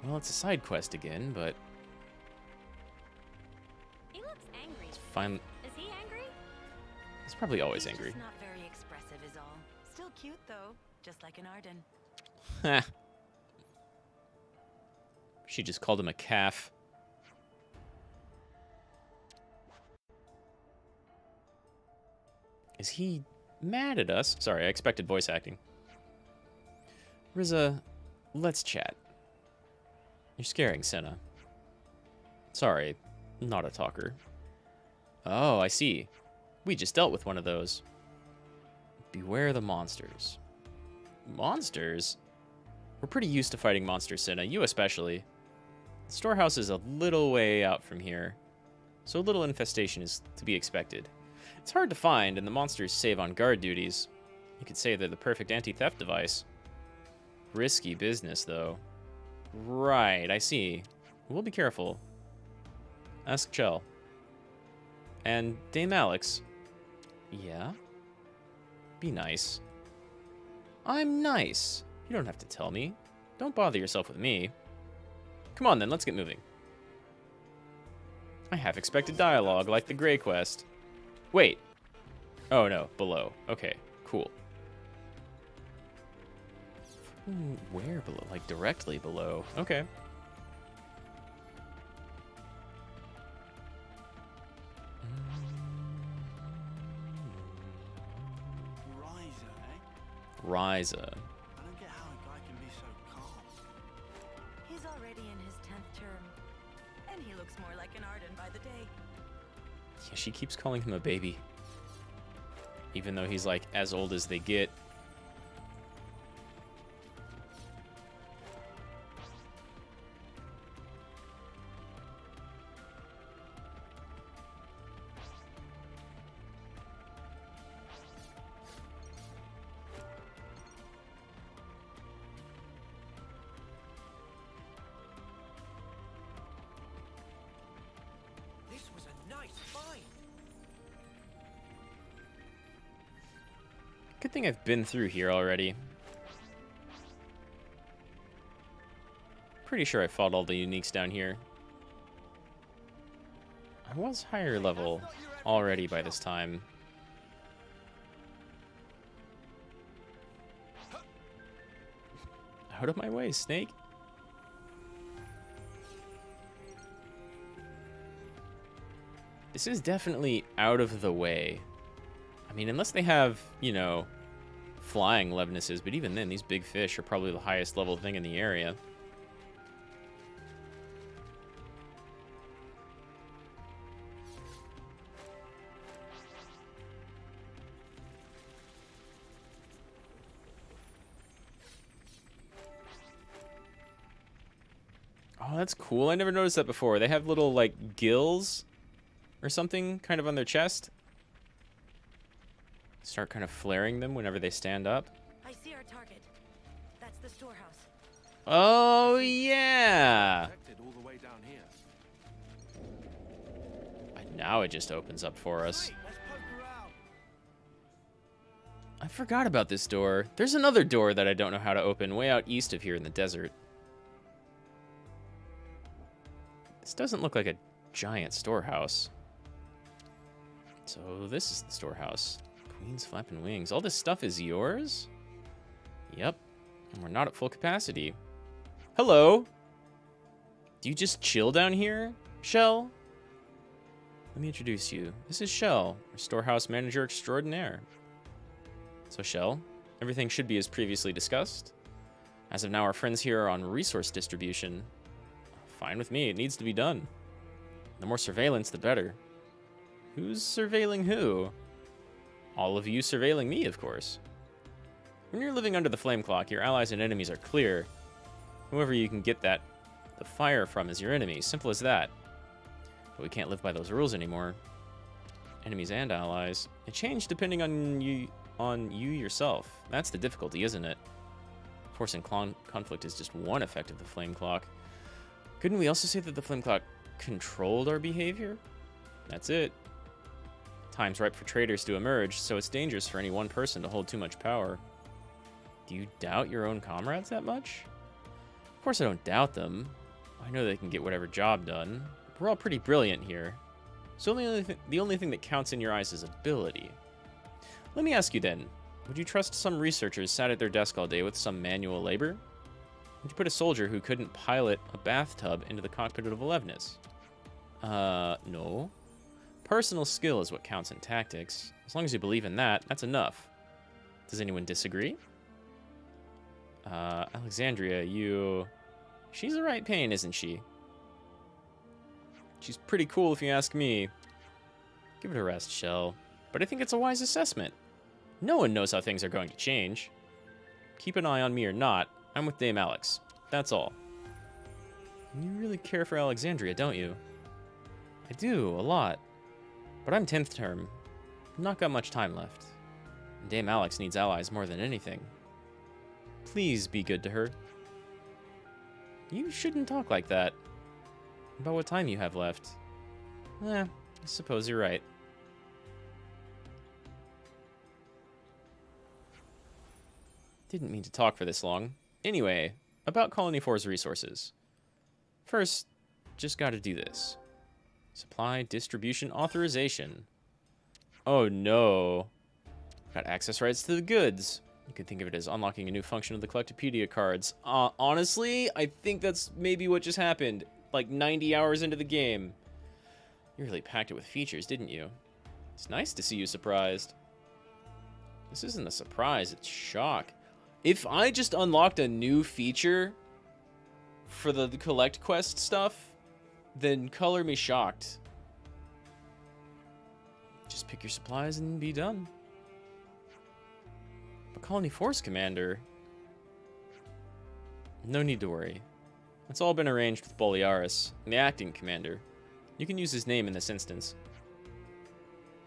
Well, it's a side quest again, but He looks angry. fine. Is he angry? He's probably always He's angry. just not very expressive is all. Still cute though, just like an Arden. Ha. She just called him a calf. Is he mad at us? Sorry, I expected voice acting. Riza, let's chat. You're scaring Senna. Sorry, not a talker. Oh, I see. We just dealt with one of those. Beware the monsters. Monsters? We're pretty used to fighting monsters, Senna, you especially. The storehouse is a little way out from here, so a little infestation is to be expected. It's hard to find, and the monsters save on guard duties. You could say they're the perfect anti-theft device. Risky business, though. Right, I see. We'll be careful. Ask Chell. And Dame Alex. Yeah? Be nice. I'm nice. You don't have to tell me. Don't bother yourself with me. Come on then, let's get moving. I half expected dialogue like the Grey Quest. Wait. Oh no, below. Okay, cool. Where below? Like directly below. Okay. Ryza. I don't get how a guy can be so calm. He's already in his 10th term. And he looks more like an Arden by the day. Yeah, she keeps calling him a baby. Even though he's like as old as they get. This was a nice find. Good thing I've been through here already. Pretty sure I fought all the uniques down here. I was higher level already by this time. Out of my way, snake. This is definitely out of the way. I mean, unless they have, you know, flying Levnesses, but even then, these big fish are probably the highest level thing in the area. Oh, that's cool. I never noticed that before. They have little, like, gills or something kind of on their chest. Start kind of flaring them whenever they stand up. I see our target. That's the storehouse. Oh, yeah. All the way down here. And now it just opens up for us. Right, let's poke around. I forgot about this door. There's another door that I don't know how to open way out east of here in the desert. This doesn't look like a giant storehouse. So this is the storehouse. Queen's flapping wings. All this stuff is yours? Yep. And we're not at full capacity. Hello? Do you just chill down here, Shell? Let me introduce you. This is Shell, our storehouse manager extraordinaire. So Shell, everything should be as previously discussed. As of now, our friends here are on resource distribution. Fine with me, it needs to be done. The more surveillance, the better. Who's surveilling who? All of you surveilling me, of course. When you're living under the flame clock, your allies and enemies are clear. Whoever you can get the fire from is your enemy. Simple as that. But we can't live by those rules anymore. Enemies and allies. It changed depending on you yourself. That's the difficulty, isn't it? Forcing conflict is just one effect of the flame clock. Couldn't we also say that the flame clock controlled our behavior? That's it. Time's ripe for traitors to emerge, so it's dangerous for any one person to hold too much power. Do you doubt your own comrades that much? Of course I don't doubt them. I know they can get whatever job done. We're all pretty brilliant here. So the only thing that counts in your eyes is ability. Let me ask you then, would you trust some researchers sat at their desk all day with some manual labor? Would you put a soldier who couldn't pilot a bathtub into the cockpit of a Levnis? No. Personal skill is what counts in tactics. As long as you believe in that, that's enough. Does anyone disagree? Alexandria, she's the right pain, isn't she? She's pretty cool if you ask me. Give it a rest, Shell. But I think it's a wise assessment. No one knows how things are going to change. Keep an eye on me or not, I'm with Dame Alex. That's all. You really care for Alexandria, don't you? I do, a lot. But I'm 10th term. I've not got much time left. And Dame Alex needs allies more than anything. Please be good to her. You shouldn't talk like that. About what time you have left. I suppose you're right. Didn't mean to talk for this long. Anyway, about Colony 4's resources. First, just gotta do this. Supply distribution authorization. Oh no. Got access rights to the goods. You could think of it as unlocking a new function of the Collectopedia cards. Honestly, I think that's maybe what just happened. Like 90 hours into the game. You really packed it with features, didn't you? It's nice to see you surprised. This isn't a surprise, it's shock. If I just unlocked a new feature for the collect quest stuff, then color me shocked. Just pick your supplies and be done. But Colony 4's commander... No need to worry. It's all been arranged with Bolearis, the acting commander. You can use his name in this instance.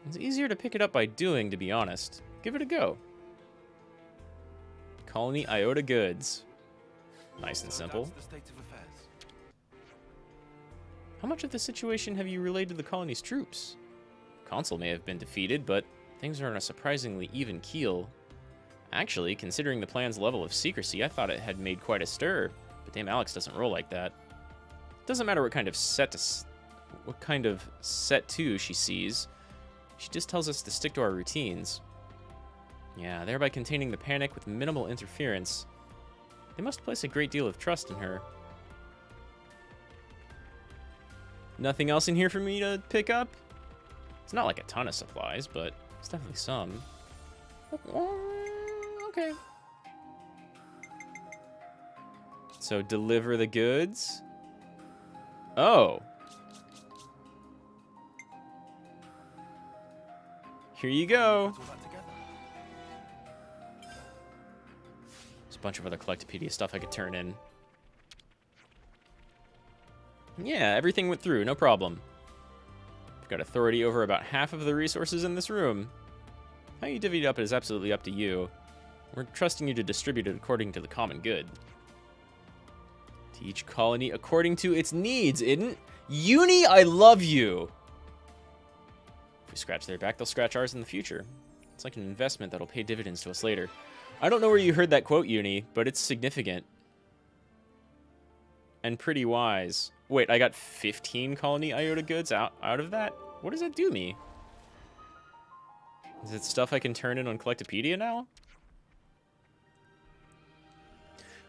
It's easier to pick it up by doing, to be honest. Give it a go. Colony Iota Goods. Nice and simple. How much of the situation have you relayed to the colony's troops? Consul may have been defeated, but things are on a surprisingly even keel. Actually, considering the plan's level of secrecy, I thought it had made quite a stir. But damn, Alex doesn't roll like that. Doesn't matter what kind of set to she sees. She just tells us to stick to our routines. Yeah, thereby containing the panic with minimal interference. They must place a great deal of trust in her. Nothing else in here for me to pick up? It's not like a ton of supplies, but it's definitely some. Okay. So deliver the goods. Oh. Here you go. There's a bunch of other Collectopedia stuff I could turn in. Yeah, everything went through, no problem. I've got authority over about half of the resources in this room. How you divvy it up is absolutely up to you. We're trusting you to distribute it according to the common good. To each colony according to its needs, isn't? Uni, I love you! If we scratch their back, they'll scratch ours in the future. It's like an investment that'll pay dividends to us later. I don't know where you heard that quote, Uni, but it's significant. And pretty wise. Wait, I got 15 colony Iota goods out of that? What does that do me? Is it stuff I can turn in on Collectopedia now?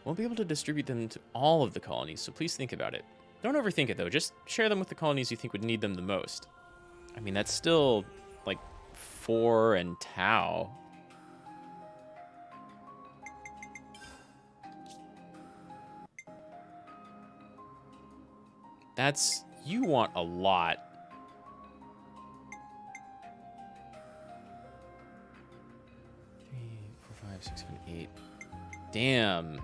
Won't be able to distribute them to all of the colonies, so please think about it. Don't overthink it, though. Just share them with the colonies you think would need them the most. I mean, that's still, like, 4 and Tau. That's... You want a lot. Three, 4, 5, 6, 7, 8. Damn.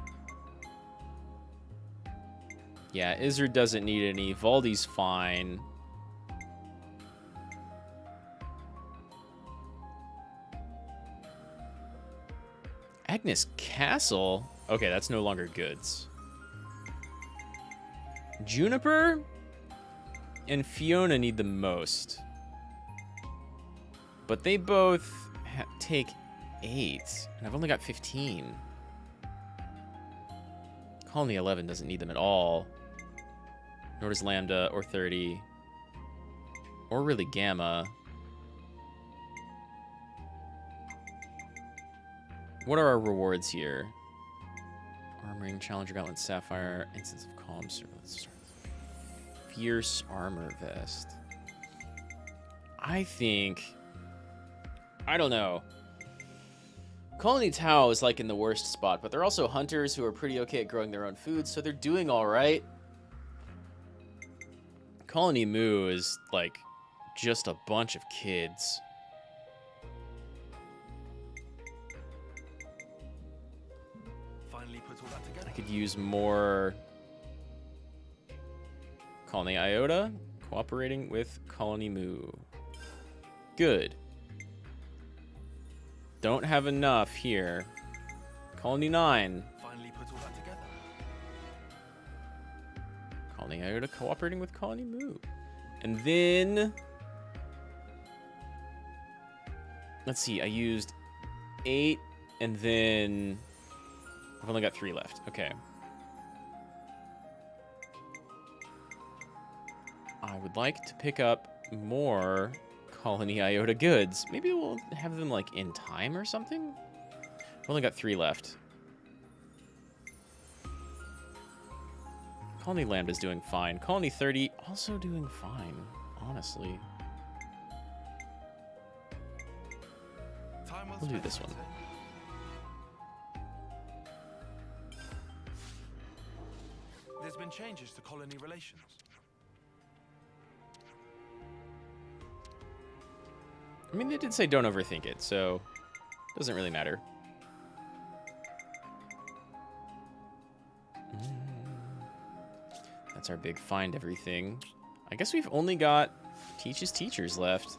Yeah, Izzard doesn't need any. Valdi's fine. Agnes Castle? Okay, that's no longer goods. Juniper and Fiona need the most. But they both take 8, and I've only got 15. Colony 11 doesn't need them at all. Nor does Lambda, or 30. Or really Gamma. What are our rewards here? Armoring, Challenger Gauntlet, Sapphire, Instance of Calm, Surveillance, Fierce Armor Vest. I think... I don't know. Colony Tau is like in the worst spot, but they're also hunters who are pretty okay at growing their own food, so they're doing alright. Colony Moo is like just a bunch of kids. Finally put all that together. I could use more Colony Iota cooperating with Colony Moo. Good. Don't have enough here. Colony 9. Finally put all that together. Colony Iota cooperating with Colony Moo. And then... Let's see, I used 8, and then... I've only got 3 left. Okay. I would like to pick up more Colony Iota goods. Maybe we'll have them, like, in time or something? We've only got 3 left. Colony Lambda's doing fine. Colony 30 also doing fine, honestly. We'll do this one. There's been changes to colony relations. I mean, they did say don't overthink it, so it doesn't really matter. That's our big find everything. I guess we've only got Teach's teachers left.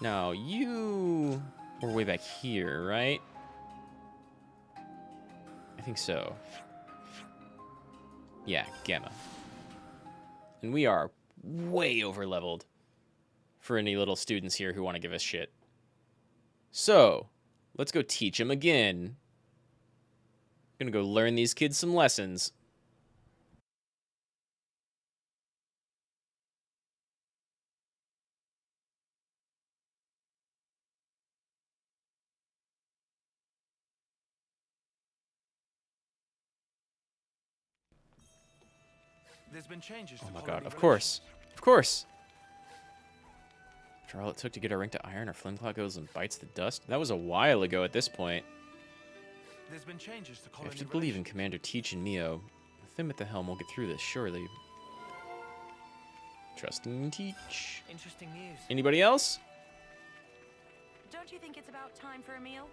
Now, you were way back here, right? I think so. Yeah, Gamma. And we are way over-leveled for any little students here who want to give us shit. So, let's go teach them again. Gonna go learn these kids some lessons. There's been changes Oh to my colony god, of course. relations. Of course. After all it took to get our rank to iron, our Flimclaw goes and bites the dust. That was a while ago at this point. There's been changes to I colony have to believe in relations. Commander Teach and Mio. With them at the helm, we'll get through this, surely. Trusting Teach. Interesting news. Anybody else? Don't you think it's about time for a meal?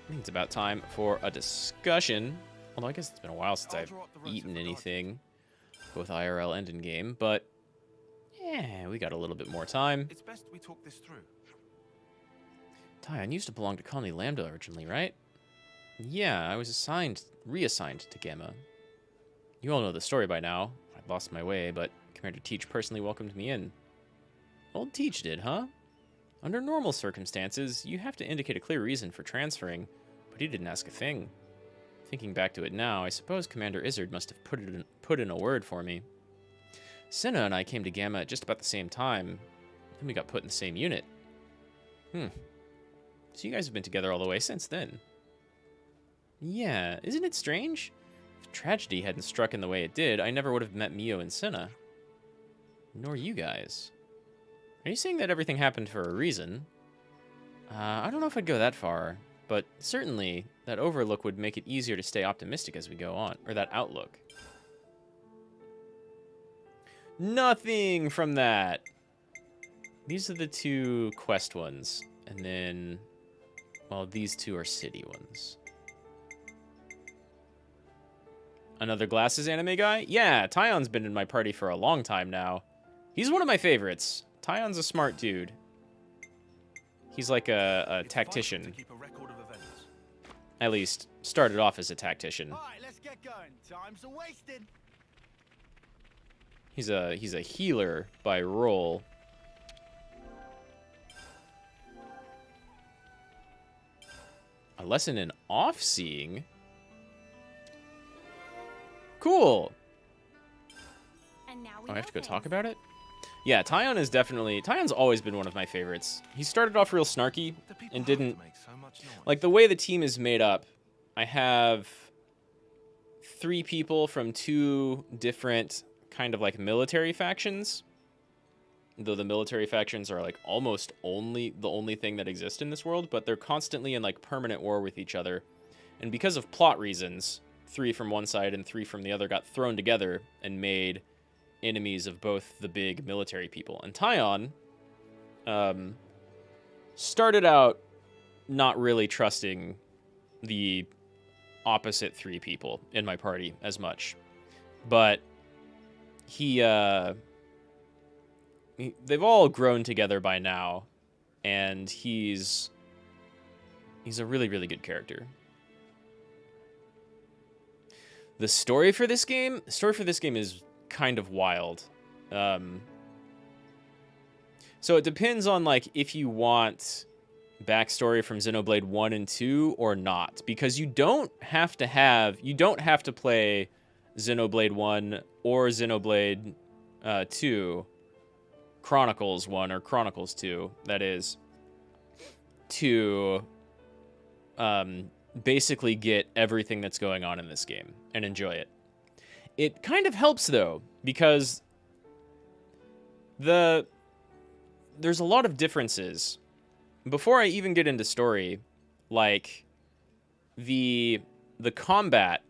I think it's about time for a discussion. Although I guess it's been a while since I'll I've draw up the route eaten of the anything. Both IRL and in-game, but yeah, we got a little bit more time. It's best we talk this through. Tyon used to belong to Colony Lambda originally, right? Yeah, I was reassigned to Gamma. You all know the story by now. I'd lost my way, but Commander Teach personally welcomed me in. Old Teach did, huh? Under normal circumstances, you have to indicate a clear reason for transferring, but he didn't ask a thing. Thinking back to it now, I suppose Commander Izzard must have put in a word for me. Senna and I came to Gamma at just about the same time, then we got put in the same unit. So you guys have been together all the way since then. Yeah, isn't it strange? If tragedy hadn't struck in the way it did, I never would have met Mio and Senna. Nor you guys. Are you saying that everything happened for a reason? I don't know if I'd go that far, but certainly that overlook would make it easier to stay optimistic as we go on, or that outlook. Nothing from that. These are the 2 quest ones, and then, well, these 2 are city ones. Another glasses anime guy? Yeah, Tyon's been in my party for a long time now. He's one of my favorites. Tyon's a smart dude. He's like a It's vital tactician. to keep a record of events. At least, started off as a tactician. All right, let's get going. Time's a wasted. He's a healer by role. A lesson in off-seeing? Cool! And now we Oh, I have to go know talk things. about it? Yeah, Tyon's always been one of my favorites. He started off real snarky Do people and have to didn't... make so much noise? Like, the way the team is made up, I have 3 people from 2 different kind of like military factions. Though the military factions are like almost the only thing that exist in this world, but they're constantly in like permanent war with each other. And because of plot reasons, 3 from one side and 3 from the other got thrown together and made enemies of both the big military people. And Tyon started out not really trusting the opposite 3 people in my party as much. But they've all grown together by now, and he's a really, really good character. The story for this game is kind of wild. So it depends on like if you want backstory from Xenoblade 1 and 2 or not, because you don't have to play Xenoblade 1 or Xenoblade 2, Chronicles 1 or Chronicles 2, that is, to basically get everything that's going on in this game and enjoy it. It kind of helps, though, because there's a lot of differences. Before I even get into story, like, the combat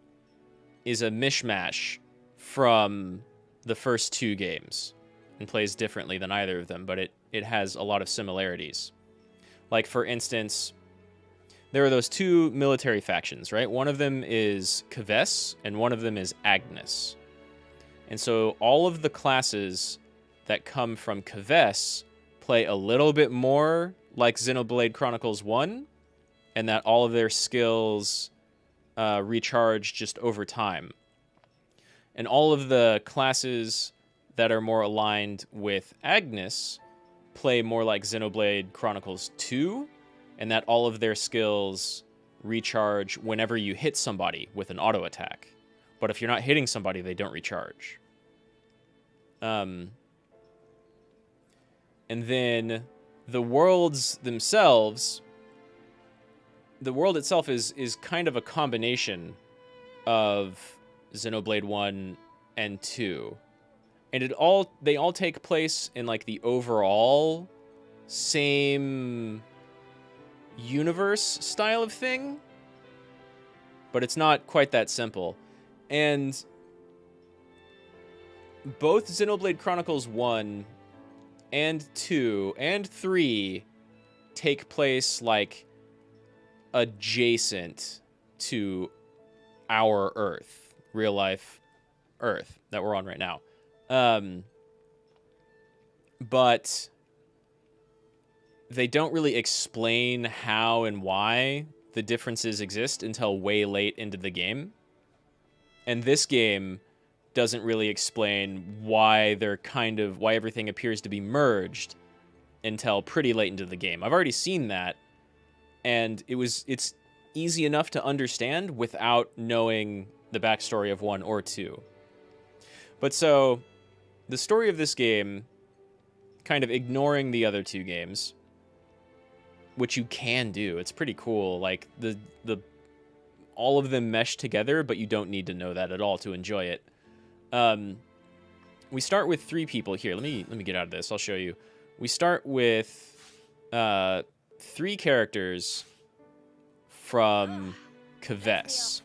is a mishmash from the first two games and plays differently than either of them, but it has a lot of similarities. Like, for instance, there are those two military factions, right? One of them is Kves, and one of them is Agnes. And so all of the classes that come from Kves play a little bit more like Xenoblade Chronicles 1, and that all of their skills recharge just over time. And all of the classes that are more aligned with Agnes play more like Xenoblade Chronicles 2, and that all of their skills recharge whenever you hit somebody with an auto attack. But if you're not hitting somebody, they don't recharge. And then the worlds themselves, the world itself is kind of a combination of Xenoblade 1 and 2. And they all take place in like the overall same universe style of thing, but it's not quite that simple. And both Xenoblade Chronicles 1 and 2 and 3 take place like adjacent to our Earth, real life Earth that we're on right now. But they don't really explain how and why the differences exist until way late into the game. And this game doesn't really explain why why everything appears to be merged until pretty late into the game. I've already seen that, and it's easy enough to understand without knowing the backstory of 1 or 2. But so, the story of this game, kind of ignoring the other two games, which you can do. It's pretty cool. Like, the all of them mesh together, but you don't need to know that at all to enjoy it. We start with 3 people here. Let me get out of this. I'll show you. We start with 3 characters from Kves,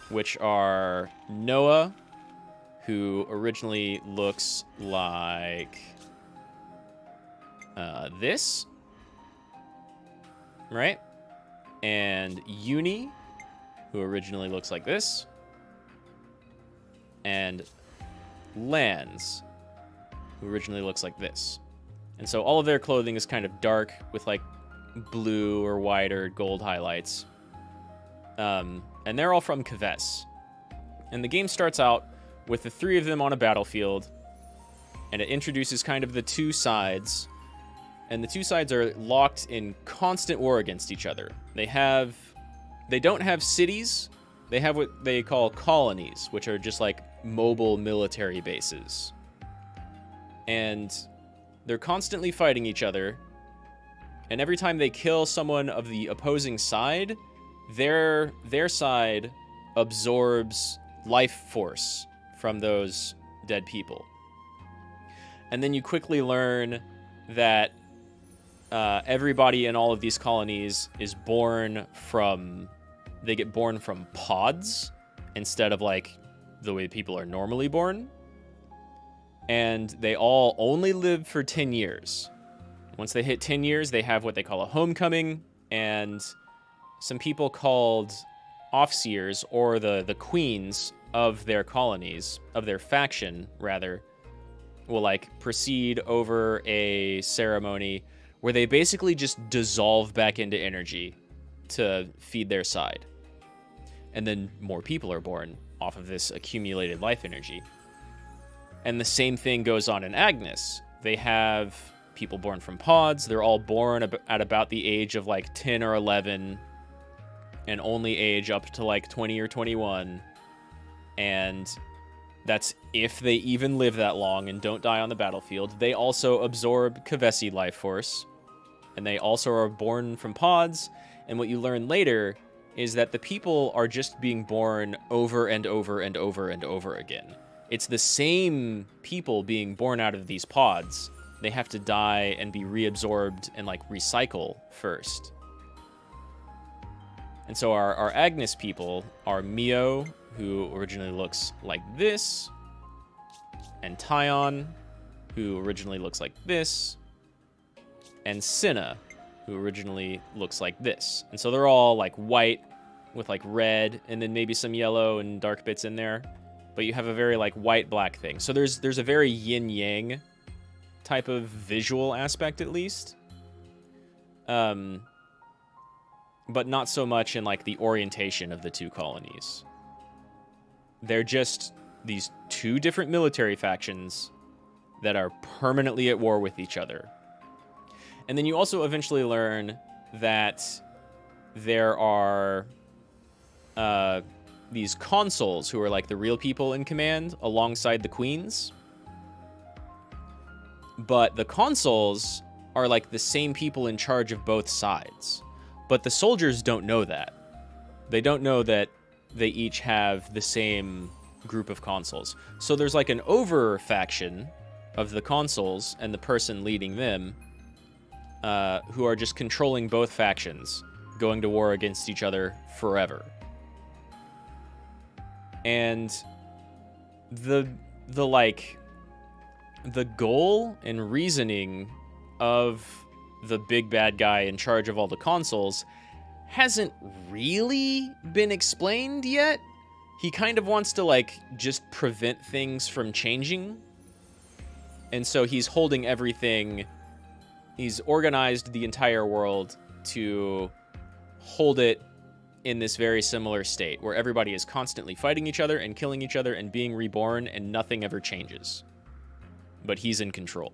which are Noah, who originally looks like this, right? And Uni, who originally looks like this. And Lance, who originally looks like this. And so all of their clothing is kind of dark with like blue or white or gold highlights. And they're all from Kves. And the game starts out with the 3 of them on a battlefield, and it introduces kind of the 2 sides. And the 2 sides are locked in constant war against each other. They don't have cities. They have what they call colonies, which are just like mobile military bases. And they're constantly fighting each other. And every time they kill someone of the opposing side, their side absorbs life force from those dead people. And then you quickly learn that everybody in all of these colonies is they get born from pods instead of like the way people are normally born. And they all only live for 10 years. Once they hit 10 years, they have what they call a homecoming, and some people called Offseers, or the queens of their colonies, of their faction, rather, will like proceed over a ceremony where they basically just dissolve back into energy to feed their side. And then more people are born off of this accumulated life energy. And the same thing goes on in Agnes. They have people born from pods. They're all born at about the age of like 10 or 11 and only age up to like 20 or 21. and that's if they even live that long and don't die on the battlefield. They also absorb Kavesi life force, and they also are born from pods. And what you learn later is that the people are just being born over and over and over and over again. It's the same people being born out of these pods. They have to die and be reabsorbed and like recycle first. And so our Agnes people are Mio, who originally looks like this, and Tyon, who originally looks like this, and Cinna, who originally looks like this. And so they're all like white with like red and then maybe some yellow and dark bits in there. But you have a very like white-black thing. So there's a very yin-yang type of visual aspect at least. But not so much in like the orientation of the two colonies. They're just these two different military factions that are permanently at war with each other. And then you also eventually learn that there are these consuls who are like the real people in command alongside the queens. But the consuls are like the same people in charge of both sides. But the soldiers don't know that. They don't know that they each have the same group of consuls. So there's like an over faction of the consuls and the person leading them who are just controlling both factions, going to war against each other forever. And the goal and reasoning of the big bad guy in charge of all the consuls hasn't really been explained yet. He kind of wants to like just prevent things from changing. And so he's holding everything. He's organized the entire world to hold it in this very similar state where everybody is constantly fighting each other and killing each other and being reborn and nothing ever changes. But he's in control.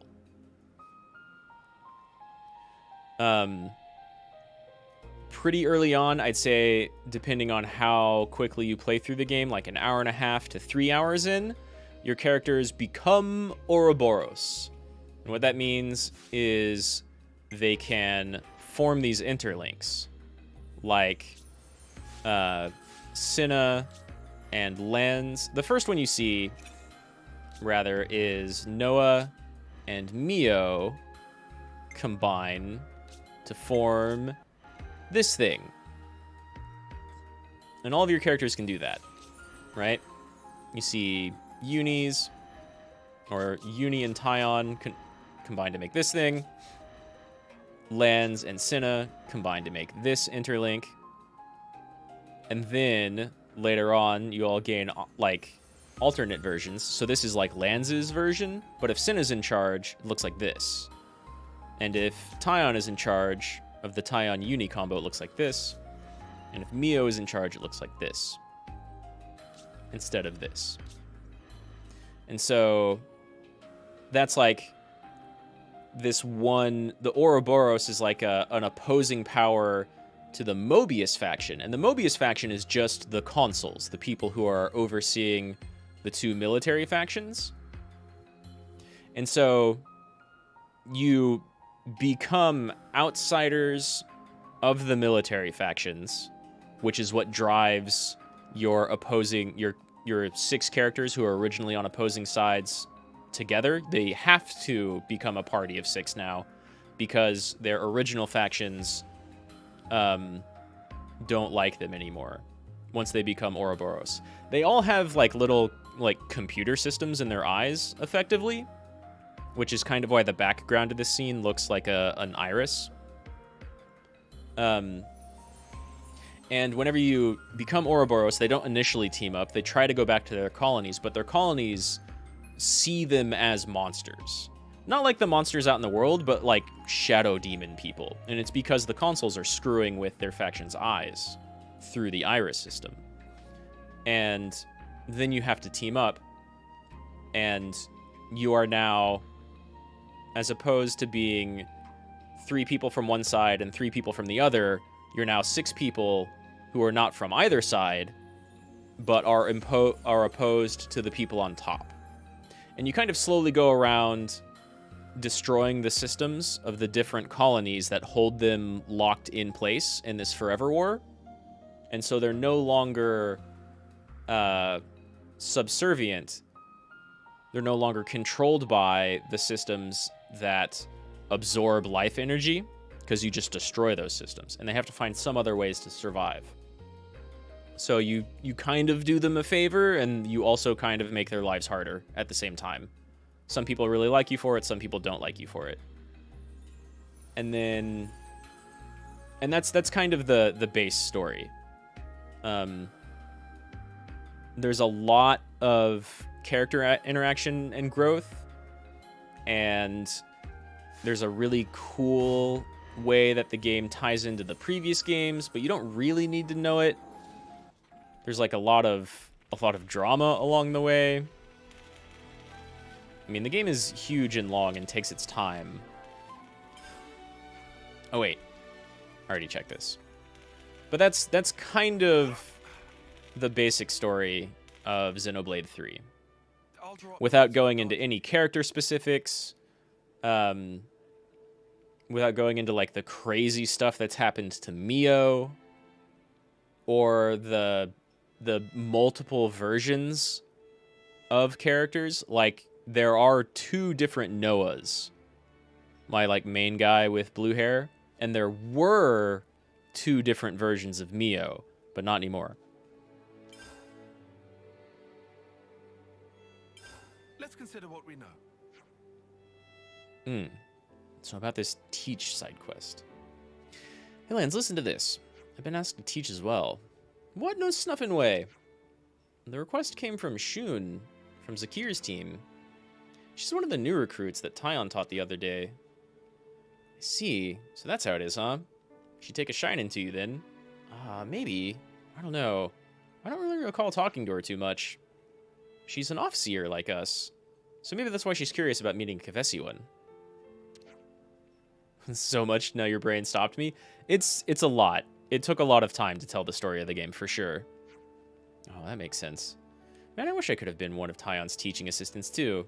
Pretty early on, I'd say, depending on how quickly you play through the game, like an hour and a half to 3 hours in, your characters become Ouroboros. And what that means is they can form these interlinks, like Cinna and Lens. The first one you see, rather, is Noah and Mio combine to form this thing. And all of your characters can do that, right? You see Unis, or Uni and Tyon combine to make this thing. Lens and Cinna combine to make this interlink. And then, later on, you all gain, like, alternate versions. So this is like Lens's version, but if Cinna's in charge, it looks like this. And if Tyon is in charge of the Tyon Uni combo, it looks like this. And if Mio is in charge, it looks like this. Instead of this. And so that's like this one, the Ouroboros is like an opposing power to the Mobius faction. And the Mobius faction is just the consuls, the people who are overseeing the two military factions. And so you become outsiders of the military factions, which is what drives your opposing, your 6 characters who are originally on opposing sides together. They have to become a party of 6 now because their original factions don't like them anymore once they become Ouroboros. They all have like little like computer systems in their eyes, effectively, which is kind of why the background of this scene looks like an iris. And whenever you become Ouroboros, they don't initially team up. They try to go back to their colonies, but their colonies see them as monsters. Not like the monsters out in the world, but like shadow demon people. And it's because the consuls are screwing with their faction's eyes through the iris system. And then you have to team up, and you are now, as opposed to being 3 people from one side and 3 people from the other, you're now 6 people who are not from either side, but are opposed to the people on top. And you kind of slowly go around destroying the systems of the different colonies that hold them locked in place in this forever war. And so they're no longer subservient. They're no longer controlled by the systems that absorb life energy, because you just destroy those systems, and they have to find some other ways to survive. So you kind of do them a favor, and you also kind of make their lives harder at the same time. Some people really like you for it, some people don't like you for it. And then... And that's kind of the base story. There's a lot of character interaction and growth, and there's a really cool way that the game ties into the previous games, but you don't really need to know it. There's like a lot of drama along the way. I mean, the game is huge and long and takes its time. Oh wait, I already checked this. But that's kind of the basic story of Xenoblade 3. Without going into any character specifics, without going into like the crazy stuff that's happened to Mio, or the multiple versions of characters. Like, there are 2 different Noahs. My like main guy with blue hair, and there were 2 different versions of Mio, but not anymore. Let's consider what we know. So about this teach side quest. Hey Lance, listen to this. I've been asked to teach as well. What no snuffing way? The request came from Shun, from Zakir's team. She's one of the new recruits that Tyon taught the other day. I see. So that's how it is, huh? She'd take a shine into you then. Maybe. I don't know. I don't really recall talking to her too much. She's an off-seer like us. So maybe that's why she's curious about meeting a Kevesi one. So much now your brain stopped me. It's a lot. It took a lot of time to tell the story of the game, for sure. Oh, that makes sense. Man, I wish I could have been one of Tyon's teaching assistants, too.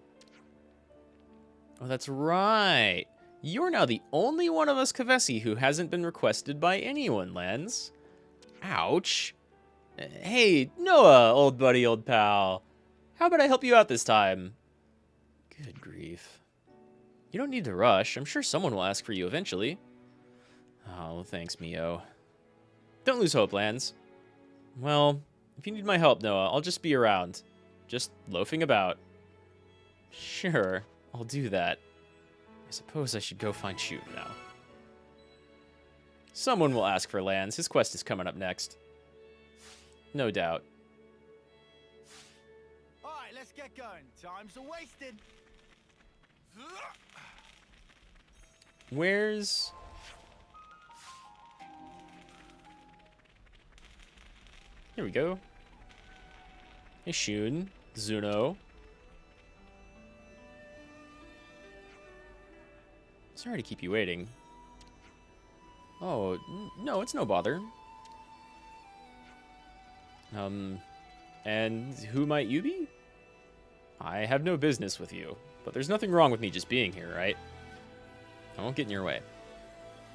Oh, that's right. You're now the only one of us Kevesi who hasn't been requested by anyone, Lens. Ouch. Hey, Noah, old buddy, old pal. How about I help you out this time? Good grief. You don't need to rush. I'm sure someone will ask for you eventually. Oh, thanks, Mio. Don't lose hope, Lance. Well, if you need my help, Noah, I'll just be around. Just loafing about. Sure, I'll do that. I suppose I should go find Shun now. Someone will ask for Lance. His quest is coming up next. No doubt. Alright, let's get going. Time's a wasted. Where's... Here we go. Hey, Shun. Zuno. Sorry to keep you waiting. Oh, no, it's no bother. And who might you be? I have no business with you, but there's nothing wrong with me just being here, right? I won't get in your way.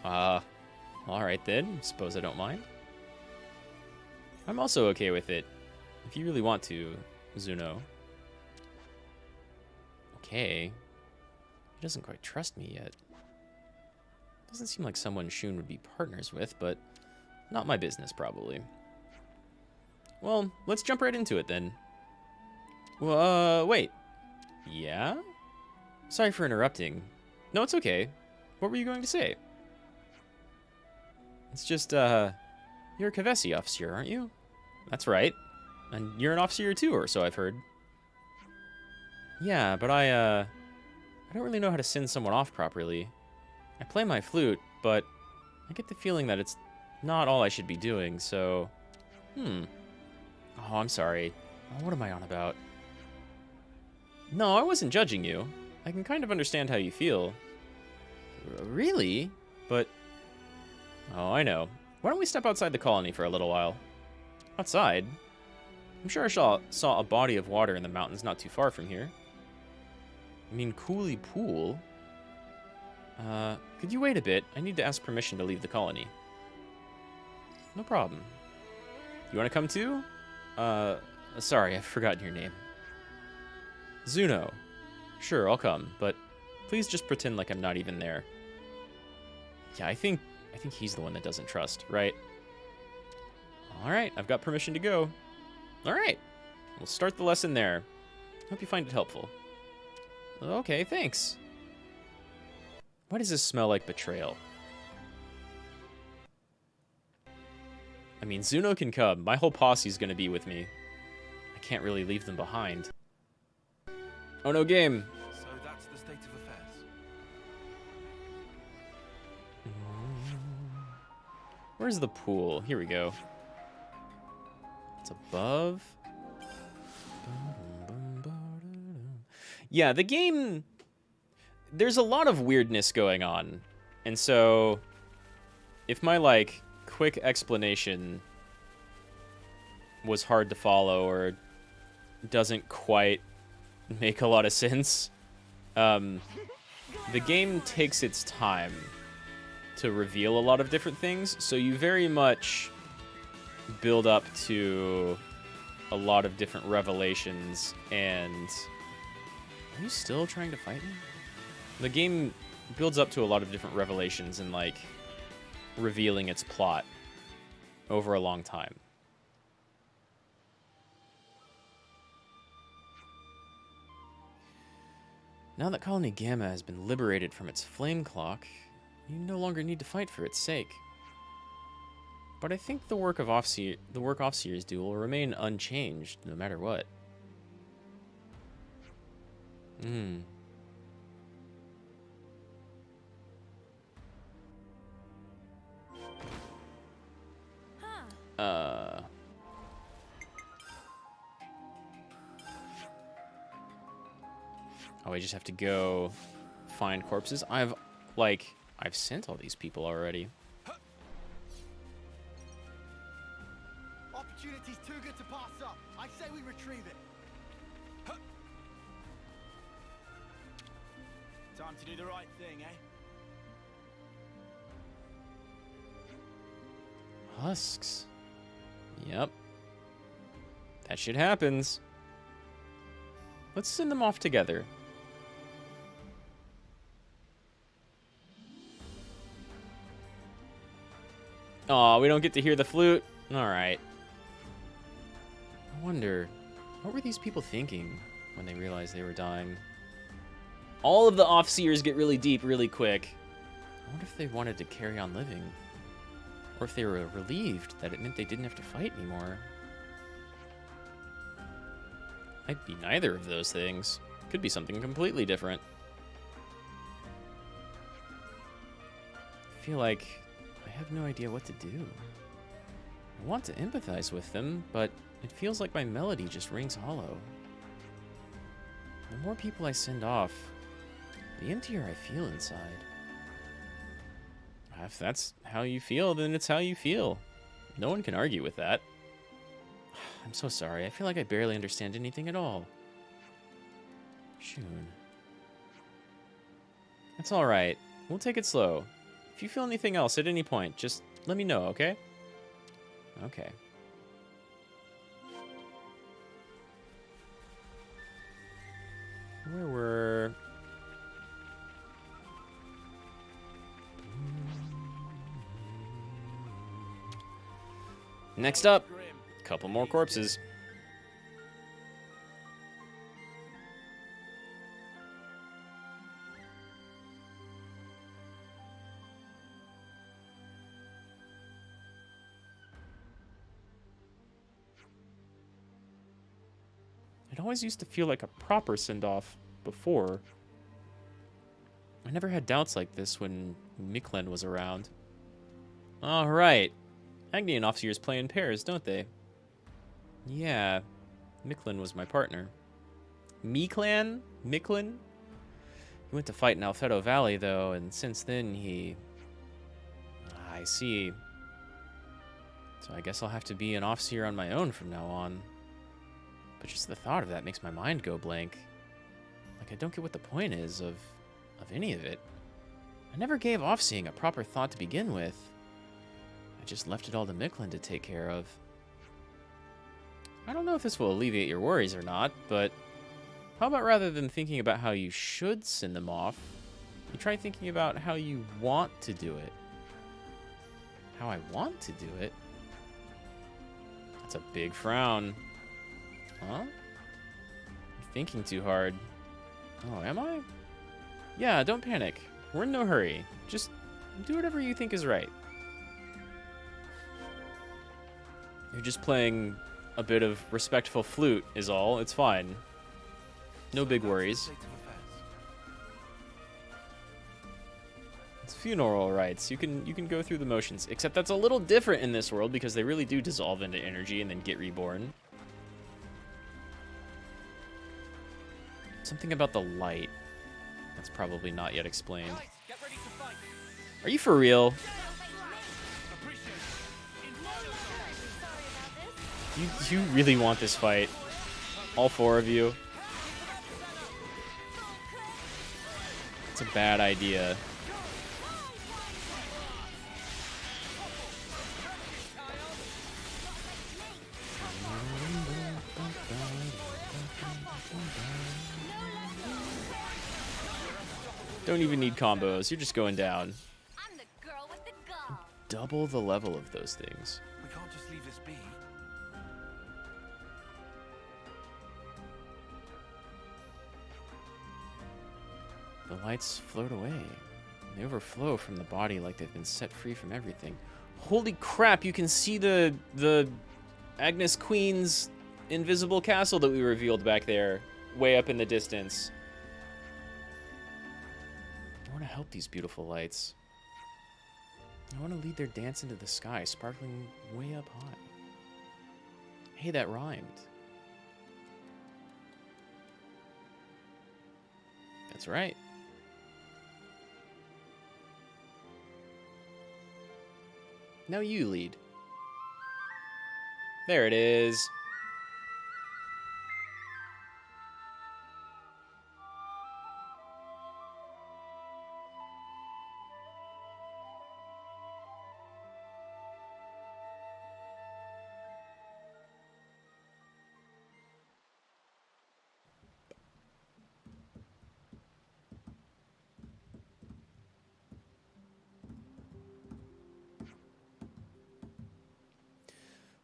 Alright then, suppose I don't mind. I'm also okay with it, if you really want to, Zuno. Okay. He doesn't quite trust me yet. Doesn't seem like someone Shun would be partners with, but not my business, probably. Well, let's jump right into it, then. Well, wait. Yeah? Sorry for interrupting. No, it's okay. What were you going to say? It's just, you're a Kevesi officer, aren't you? That's right. And you're an officer too, or so I've heard. Yeah, but I don't really know how to send someone off properly. I play my flute, but I get the feeling that it's not all I should be doing, so... Oh, I'm sorry. Oh, what am I on about? No, I wasn't judging you. I can kind of understand how you feel. Really? But... Oh, I know. Why don't we step outside the colony for a little while? Outside? I'm sure I saw a body of water in the mountains not too far from here. I mean, Cooley Pool? Could you wait a bit? I need to ask permission to leave the colony. No problem. You want to come too? Sorry, I've forgotten your name. Zuno. Sure, I'll come, but please just pretend like I'm not even there. Yeah, I think he's the one that doesn't trust, right? Alright, I've got permission to go. Alright, we'll start the lesson there. Hope you find it helpful. Okay, thanks. Why does this smell like betrayal? I mean, Zuno can come. My whole posse's gonna be with me. I can't really leave them behind. Oh no, game. So that's the state of affairs. Where's the pool? Here we go. It's above. Yeah, the game... There's a lot of weirdness going on. And so... If my, like, quick explanation was hard to follow or doesn't quite make a lot of sense, the game takes its time to reveal a lot of different things, so you very much build up to a lot of different revelations. And are you still trying to fight me? The game builds up to a lot of different revelations and, like, revealing its plot over a long time. Now that Colony Gamma has been liberated from its flame clock, you no longer need to fight for its sake. But I think the work Offseers do will remain unchanged no matter what. Oh, I just have to go find corpses? I've sent all these people already. Opportunity's too good to pass up. I say we retrieve it. Time to do the right thing, eh? Husks. Yep. That shit happens. Let's send them off together. Aw, we don't get to hear the flute? Alright. I wonder, what were these people thinking when they realized they were dying? All of the Offseers get really deep really quick. I wonder if they wanted to carry on living. Or if they were relieved that it meant they didn't have to fight anymore. Might be neither of those things. Could be something completely different. I feel like I have no idea what to do. I want to empathize with them, but it feels like my melody just rings hollow. The more people I send off, the emptier I feel inside. If that's how you feel, then it's how you feel. No one can argue with that. I'm so sorry. I feel like I barely understand anything at all. Shun. That's alright. We'll take it slow. If you feel anything else at any point, just let me know, okay? Okay. Where were... Next up, a couple more corpses. It always used to feel like a proper send-off before. I never had doubts like this when Miklen was around. All right. Agni and Offseers play in pairs, don't they? Yeah. Miklen was my partner. Miklen? Miklen? He went to fight in Alfedo Valley, though, and since then he... I see. So I guess I'll have to be an Offseer on my own from now on. But just the thought of that makes my mind go blank. Like, I don't get what the point is of any of it. I never gave off-seeing a proper thought to begin with. I just left it all to Micklin to take care of. I don't know if this will alleviate your worries or not, but how about rather than thinking about how you should send them off, you try thinking about how you want to do it. How I want to do it? That's a big frown. Huh? You're thinking too hard. Oh, am I? Yeah, don't panic. We're in no hurry. Just do whatever you think is right. You're just playing a bit of respectful flute is all. It's fine. No big worries. It's funeral rites. You can go through the motions. Except that's a little different in this world because they really do dissolve into energy and then get reborn. Something about the light. That's probably not yet explained. Are you for real? You really want this fight? All four of you? It's a bad idea. Don't even need combos. You're just going down. I'm the girl with the gall. Double the level of those things. We can't just leave this be. The lights float away. They overflow from the body like they've been set free from everything. Holy crap, you can see the Agnes Queen's invisible castle that we revealed back there, way up in the distance. I want to help these beautiful lights. I want to lead their dance into the sky, sparkling way up high. Hey, that rhymed. That's right. Now you lead. There it is.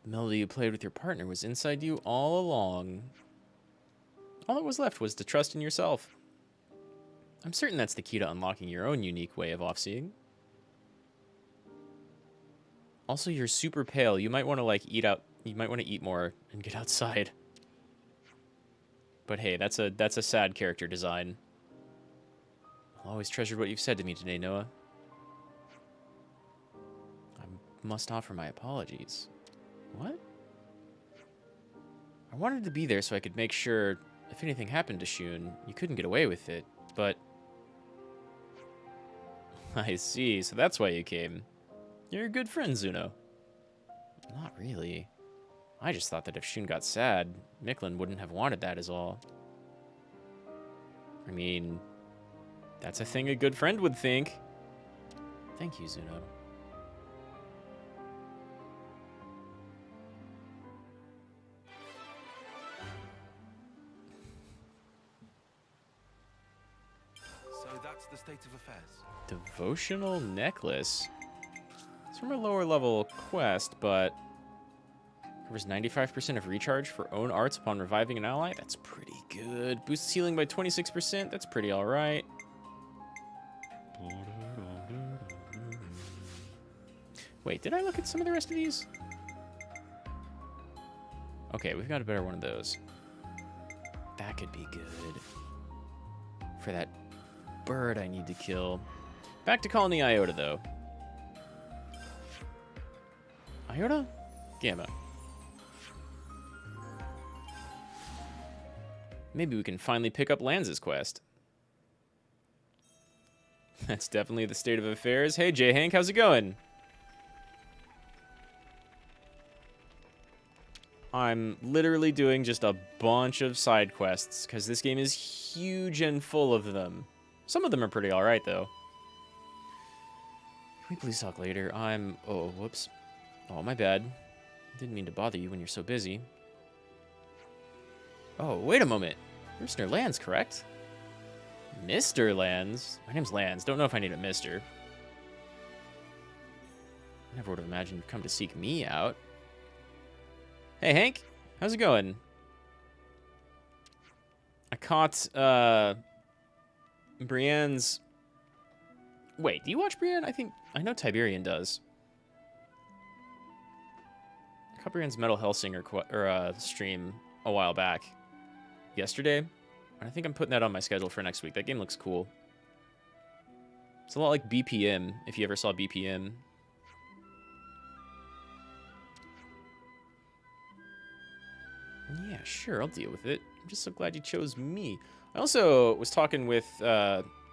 The melody you played with your partner was inside you all along. All that was left was to trust in yourself. I'm certain that's the key to unlocking your own unique way of off-seeing. Also, you're super pale. You might want to eat out. You might want to eat more and get outside. But hey, that's a sad character design. I'll always treasure what you've said to me today, Noah. I must offer my apologies. What? I wanted to be there so I could make sure if anything happened to Shun, you couldn't get away with it, but... I see, so that's why you came. You're a good friend, Zuno. Not really. I just thought that if Shun got sad, Micklin wouldn't have wanted that is all. I mean, that's a thing a good friend would think. Thank you, Zuno. That's the state of affairs. Devotional necklace. It's from a lower level quest, but covers 95% of recharge for own arts upon reviving an ally. That's pretty good. Boosts healing by 26%. That's pretty alright. Wait, did I look at some of the rest of these? Okay, we've got a better one of those. That could be good. For that bird I need to kill. Back to Colony Iota, though. Iota? Gamma. Maybe we can finally pick up Lanza's quest. That's definitely the state of affairs. Hey, J-Hank, how's it going? I'm literally doing just a bunch of side quests, because this game is huge and full of them. Some of them are pretty alright, though. Can we please talk later? Oh, whoops. Oh, my bad. Didn't mean to bother you when you're so busy. Oh, wait a moment. You're Mr. Lands, correct? Mr. Lands? My name's Lands. Don't know if I need a Mr. I never would have imagined you'd come to seek me out. Hey, Hank. How's it going? I caught, Brienne's... Wait, do you watch Brienne? I know Tiberian does. I caught Brienne's Metal Hellsinger stream a while back. Yesterday. And I think I'm putting that on my schedule for next week. That game looks cool. It's a lot like BPM, if you ever saw BPM. Yeah, sure, I'll deal with it. I'm just so glad you chose me. I also was talking with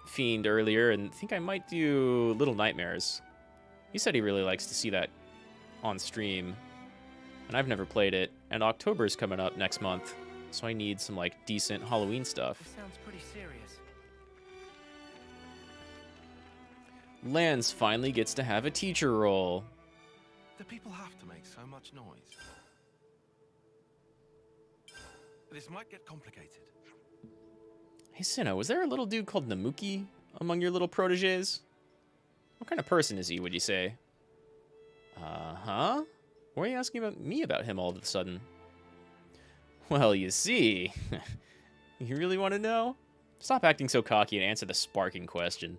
Fiend earlier, and think I might do Little Nightmares. He said he really likes to see that on stream, and I've never played it. And October's coming up next month, so I need some like decent Halloween stuff. This sounds pretty serious. Lance finally gets to have a teacher role. Do people have to make so much noise? This might get complicated. Hey, Sinnoh, was there a little dude called Namuki among your little proteges? What kind of person is he, would you say? Huh? Why are you asking me about him all of a sudden? Well, you see. You really want to know? Stop acting so cocky and answer the sparking question.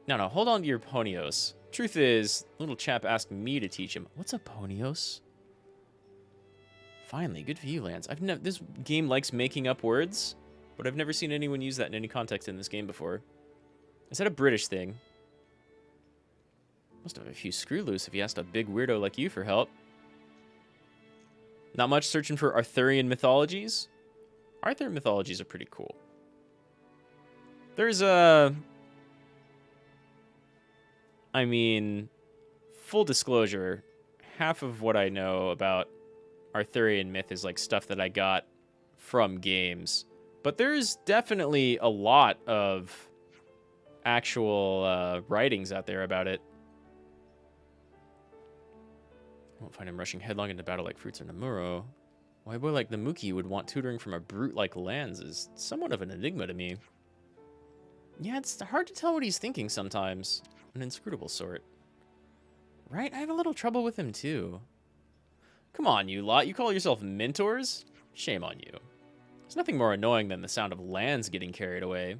No, hold on to your ponios. Truth is, little chap asked me to teach him. What's a ponios? Finally, good for you, Lance. This game likes making up words, but I've never seen anyone use that in any context in this game before. Is that a British thing? Must have a few screw loose if you asked a big weirdo like you for help. Not much searching for Arthurian mythologies? Arthurian mythologies are pretty cool. There's I mean, full disclosure, half of what I know about Arthurian myth is like stuff that I got from games. But there's definitely a lot of actual writings out there about it. I won't find him rushing headlong into battle like Fruits or Namuro. Why a boy like Namuki would want tutoring from a brute like Lanz is somewhat of an enigma to me. Yeah, it's hard to tell what he's thinking sometimes. An inscrutable sort. Right? I have a little trouble with him too. Come on, you lot. You call yourself mentors? Shame on you. There's nothing more annoying than the sound of Lanz getting carried away.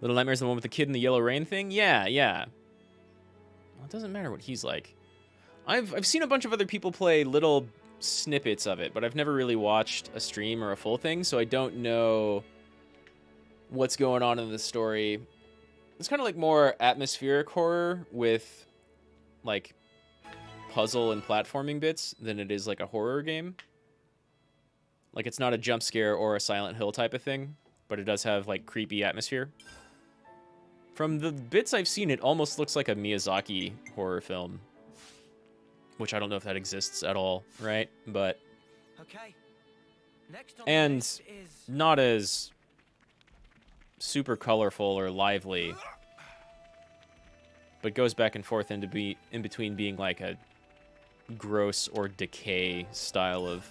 Little Nightmare's the one with the kid in the yellow rain thing? Yeah. Well, it doesn't matter what he's like. I've seen a bunch of other people play little snippets of it, but I've never really watched a stream or a full thing, so I don't know what's going on in the story. It's kind of like more atmospheric horror with like puzzle and platforming bits than it is like a horror game. Like it's not a jump scare or a Silent Hill type of thing, but it does have like creepy atmosphere. From the bits I've seen, it almost looks like a Miyazaki horror film, which I don't know if that exists at all, right? But okay. Next on and the list is not as super colorful or lively, but goes back and forth in between being like a gross or decay style of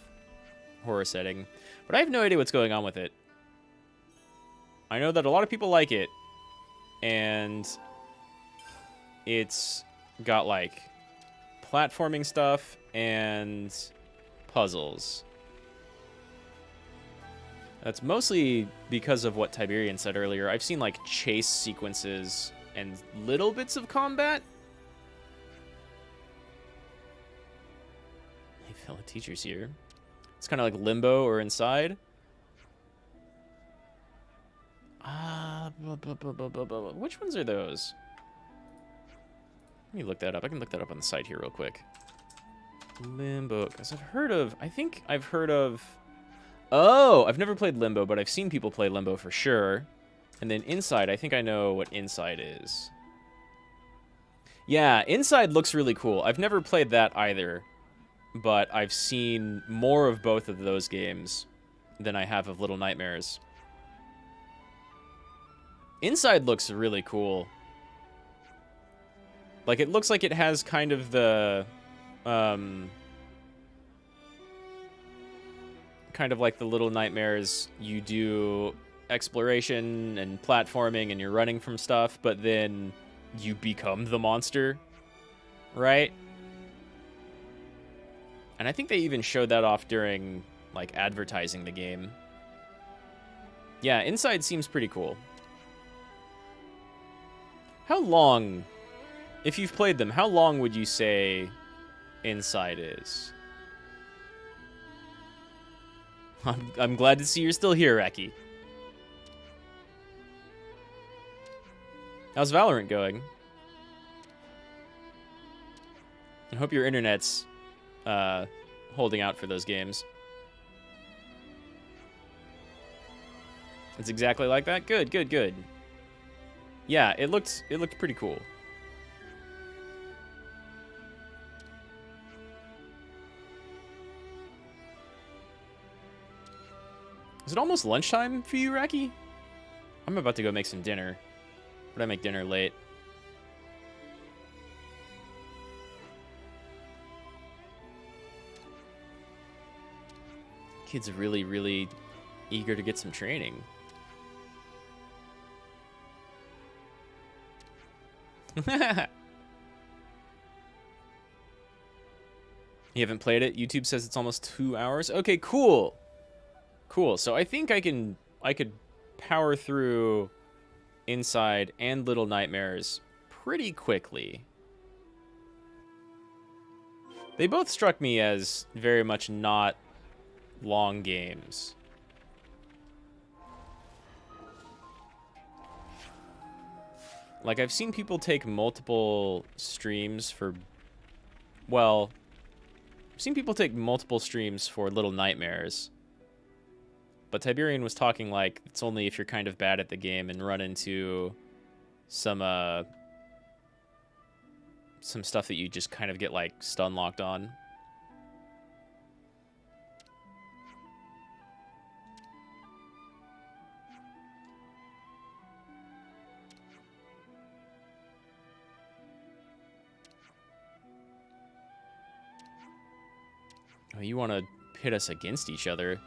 horror setting. But I have no idea what's going on with it. I know that a lot of people like it, and it's got like platforming stuff and puzzles. That's mostly because of what Tiberian said earlier. I've seen like chase sequences and little bits of combat. Hey, fellow teachers here. It's kind of like Limbo or Inside. Which ones are those? Let me look that up. I can look that up on the site here real quick. Limbo, because I think I've heard of... Oh, I've never played Limbo, but I've seen people play Limbo for sure. And then Inside, I think I know what Inside is. Yeah, Inside looks really cool. I've never played that either. but I've seen more of both of those games than I have of Little Nightmares. Inside looks really cool. Like, it looks like it has kind of the, kind of like the Little Nightmares, you do exploration and platforming and you're running from stuff, but then you become the monster, right? And I think they even showed that off during, like, advertising the game. Yeah, Inside seems pretty cool. How long, if you've played them, how long would you say Inside is? I'm glad to see you're still here, Raki. How's Valorant going? I hope your internet's holding out for those games. It's exactly like that? Good, good, good. Yeah, it looked pretty cool. Is it almost lunchtime for you, Raki? I'm about to go make some dinner, but I make dinner late. Kid's really, really eager to get some training. You haven't played it? YouTube says it's almost 2 hours. Okay, cool. Cool. So I think I could power through Inside and Little Nightmares pretty quickly. They both struck me as very much not long games. Like, I've seen people take multiple streams for, well, I've seen people take multiple streams for Little Nightmares. But Tiberian was talking like it's only if you're kind of bad at the game and run into some stuff that you just kind of get like stun locked on. Oh, you want to pit us against each other?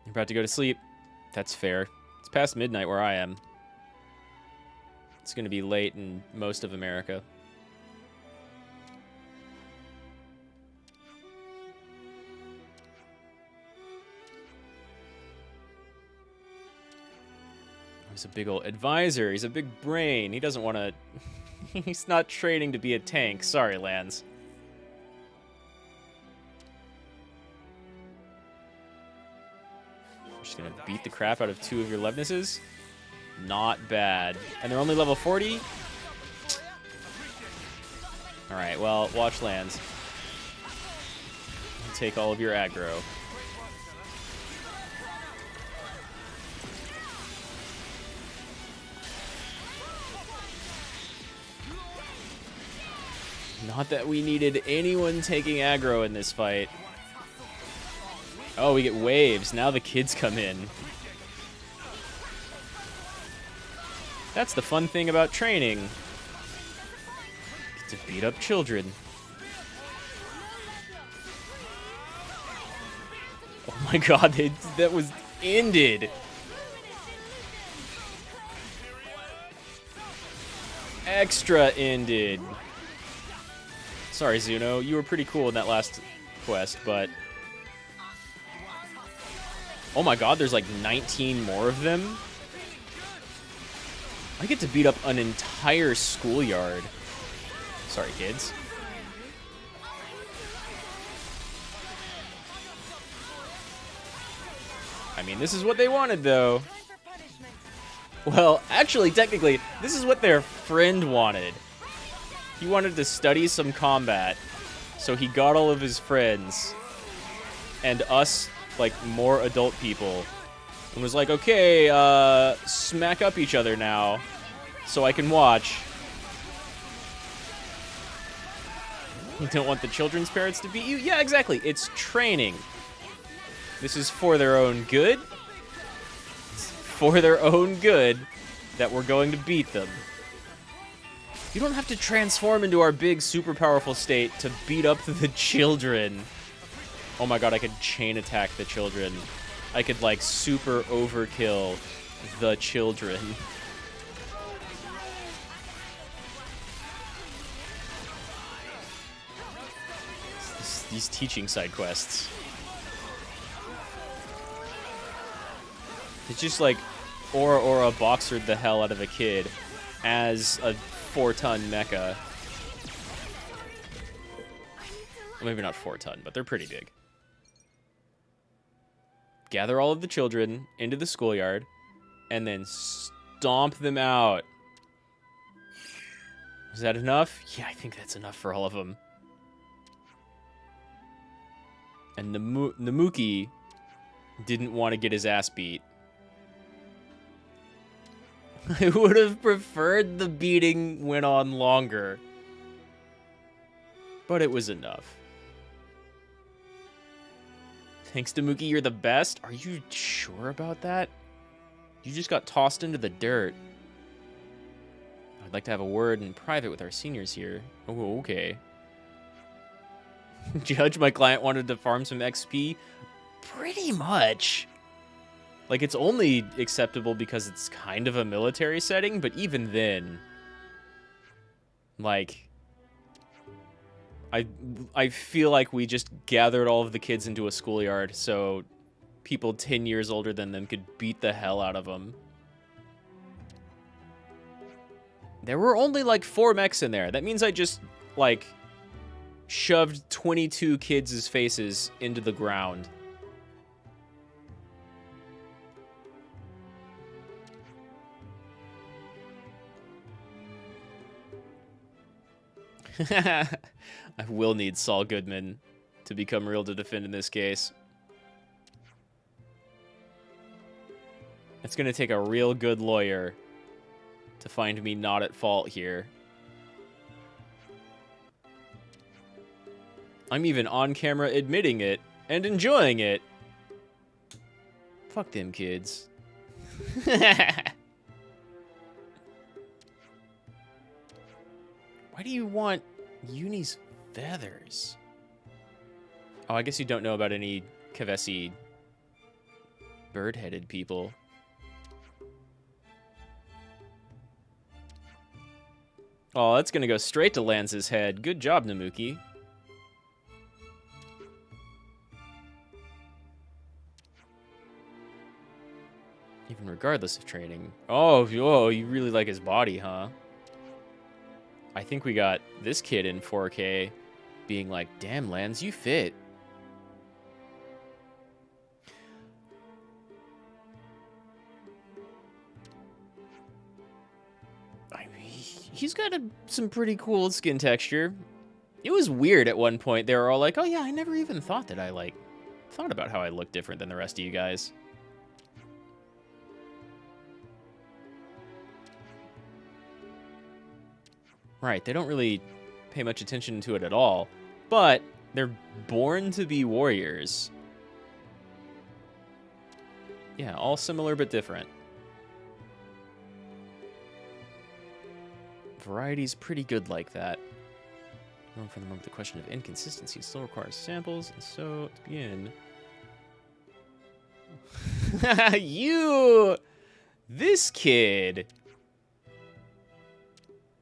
You're about to go to sleep. That's fair. It's past midnight where I am. It's going to be late in most of America. He's a big old advisor. He's a big brain. He doesn't want to... He's not training to be a tank. Sorry, Lance. Just gonna beat the crap out of 2 of your Levnesses. Not bad. And they're only level 40? Alright, well, watch Lance. Take all of your aggro. Not that we needed anyone taking aggro in this fight. Oh, we get waves. Now the kids come in. That's the fun thing about training. Get to beat up children. Oh my god, that was ended. Extra ended. Sorry, Zuno. You were pretty cool in that last quest, but... Oh my god, there's like 19 more of them? I get to beat up an entire schoolyard. Sorry, kids. I mean, this is what they wanted, though. Well, actually, technically, this is what their friend wanted. He wanted to study some combat, so he got all of his friends and us, like, more adult people, and was like, okay, smack up each other now. so I can watch. You don't want the children's parents to beat you? Yeah, exactly. It's training. This is for their own good. It's for their own good that we're going to beat them. You don't have to transform into our big, super powerful state to beat up the children. Oh my god, I could chain attack the children. I could, like, super overkill the children. These teaching side quests. It's just like Aura boxered the hell out of a kid as a 4-ton mecha. Well, maybe not 4-ton, but they're pretty big. Gather all of the children into the schoolyard and then stomp them out. Is that enough? Yeah, I think that's enough for all of them. And Namuki didn't want to get his ass beat. I would have preferred the beating went on longer. But it was enough. Thanks, Namuki, you're the best? Are you sure about that? You just got tossed into the dirt. I'd like to have a word in private with our seniors here. Oh, okay. Judge, my client wanted to farm some XP? Pretty much. Like, it's only acceptable because it's kind of a military setting, but even then, like, I feel like we just gathered all of the kids into a schoolyard so people 10 years older than them could beat the hell out of them. There were only, like, 4 mechs in there. That means I just, like, shoved 22 kids' faces into the ground. I will need Saul Goodman to become real to defend in this case. It's going to take a real good lawyer to find me not at fault here. I'm even on camera admitting it and enjoying it. Fuck them kids. Why do you want Uni's feathers? Oh, I guess you don't know about any Kavesi bird-headed people. Oh, that's gonna go straight to Lance's head. Good job, Namuki. Even regardless of training. Oh, you really like his body, huh? I think we got this kid in 4K being like, damn, Lance, you fit. I mean, he's got some pretty cool skin texture. It was weird at one point. They were all like, oh yeah, I never even thought that I, like, thought about how I look different than the rest of you guys. Right, they don't really pay much attention to it at all, but they're born to be warriors. Yeah, all similar but different. Variety's pretty good like that. From the moment the question of inconsistency still requires samples, and so to begin. This kid.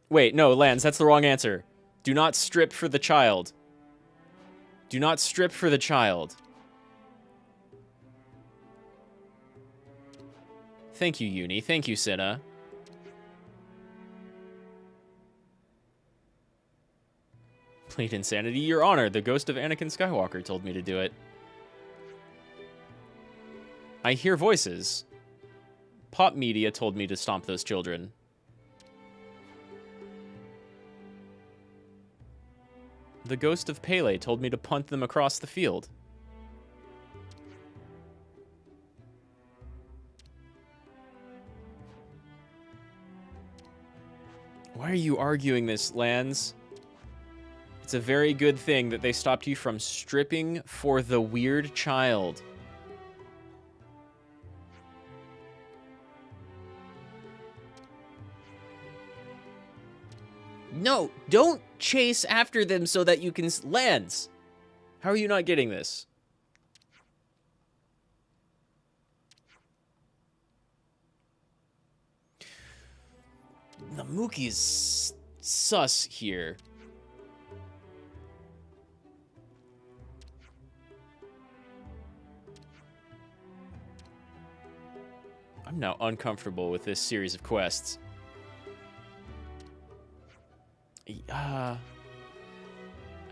Wait, no, Lance, that's the wrong answer. Do not strip for the child. Do not strip for the child. Thank you, Uni. Thank you, Cinna. Plead insanity, Your Honor. The ghost of Anakin Skywalker told me to do it. I hear voices. Pop media told me to stomp those children. The ghost of Pele told me to punt them across the field. Why are you arguing this, Lance? It's a very good thing that they stopped you from stripping for the weird child. No, don't chase after them so that you can... Lance! How are you not getting this? Namuki is sus here. I'm now uncomfortable with this series of quests. I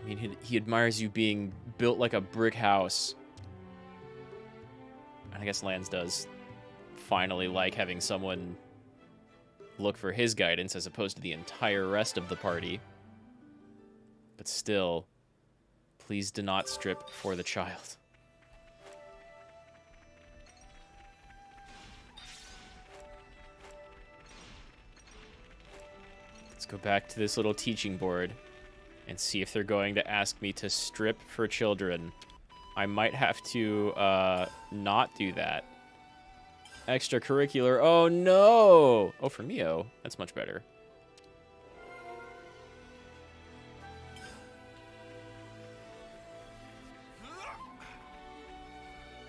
mean, he admires you being built like a brick house. And I guess Lance does finally like having someone look for his guidance as opposed to the entire rest of the party. But still, please do not strip for the child. Let's go back to this little teaching board and see if they're going to ask me to strip for children. I might have to not do that. Extracurricular. Oh, no. Oh, for Mio. That's much better.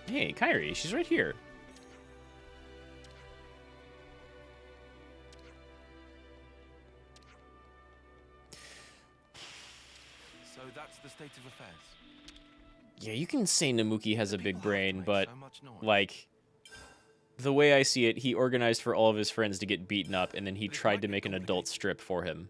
Hey, Kairi. She's right here. So that's the state of affairs. Yeah, you can say Namuki has a big brain, but, like, the way I see it, he organized for all of his friends to get beaten up, and then he tried to make an adult strip for him.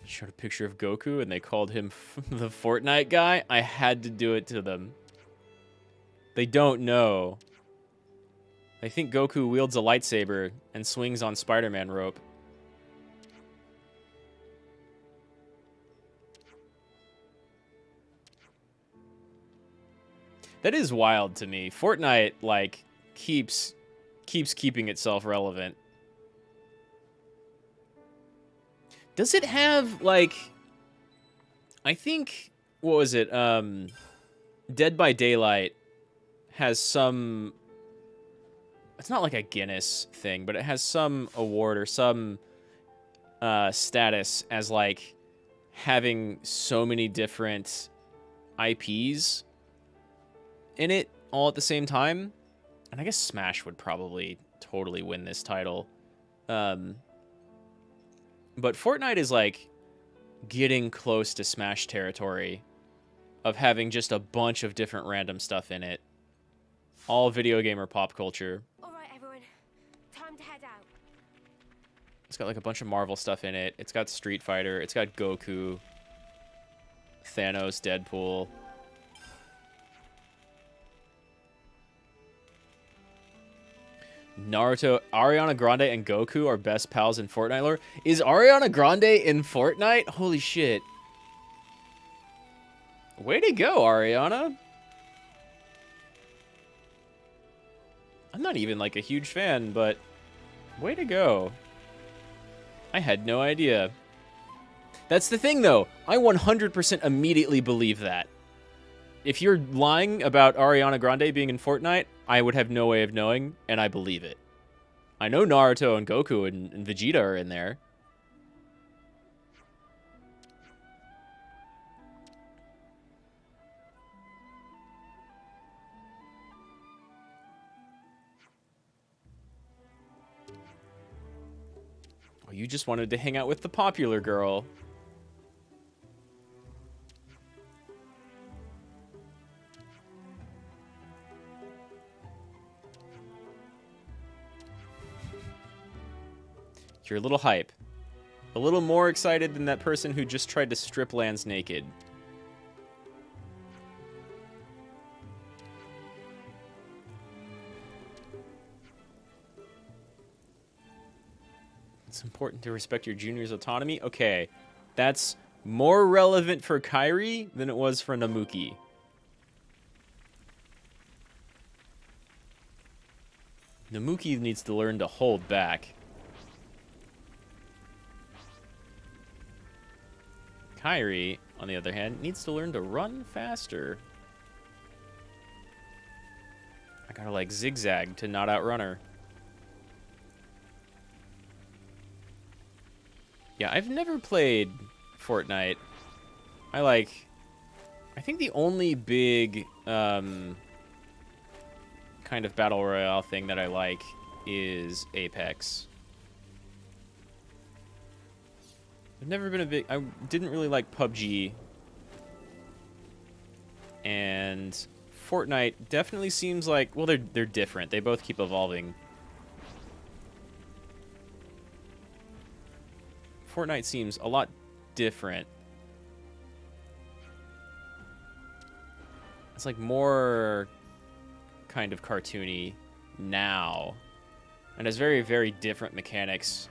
He showed a picture of Goku, and they called him the Fortnite guy. I had to do it to them. They don't know. I think Goku wields a lightsaber and swings on Spider-Man rope. That is wild to me. Fortnite, like, keeps keeping itself relevant. Does it have, like... I think... What was it? Dead by Daylight has some... It's not like a Guinness thing, but it has some award or some status as, like, having so many different IPs in it all at the same time. And I guess Smash would probably totally win this title. But Fortnite is, like, getting close to Smash territory of having just a bunch of different random stuff in it. All video game or pop culture. All right, everyone. Time to head out. It's got, like, a bunch of Marvel stuff in it. It's got Street Fighter. It's got Goku, Thanos, Deadpool. Naruto, Ariana Grande, and Goku are best pals in Fortnite lore. Is Ariana Grande in Fortnite? Holy shit. Way to go, Ariana. I'm not even, like, a huge fan, but way to go. I had no idea. That's the thing, though. I 100% immediately believe that. If you're lying about Ariana Grande being in Fortnite, I would have no way of knowing, and I believe it. I know Naruto and Goku and Vegeta are in there. Oh, you just wanted to hang out with the popular girl. You're a little hype. A little more excited than that person who just tried to strip Lance naked. It's important to respect your junior's autonomy. Okay, that's more relevant for Kairi than it was for Namuki. Namuki needs to learn to hold back. Kairi, on the other hand, needs to learn to run faster. I gotta, like, zigzag to not outrun her. Yeah, I've never played Fortnite. I think the only big, kind of Battle Royale thing that I like is Apex. I've never been I didn't really like PUBG. And Fortnite definitely seems like, well, they're different. They both keep evolving. Fortnite seems a lot different. It's like more kind of cartoony now. And has very, very different mechanics.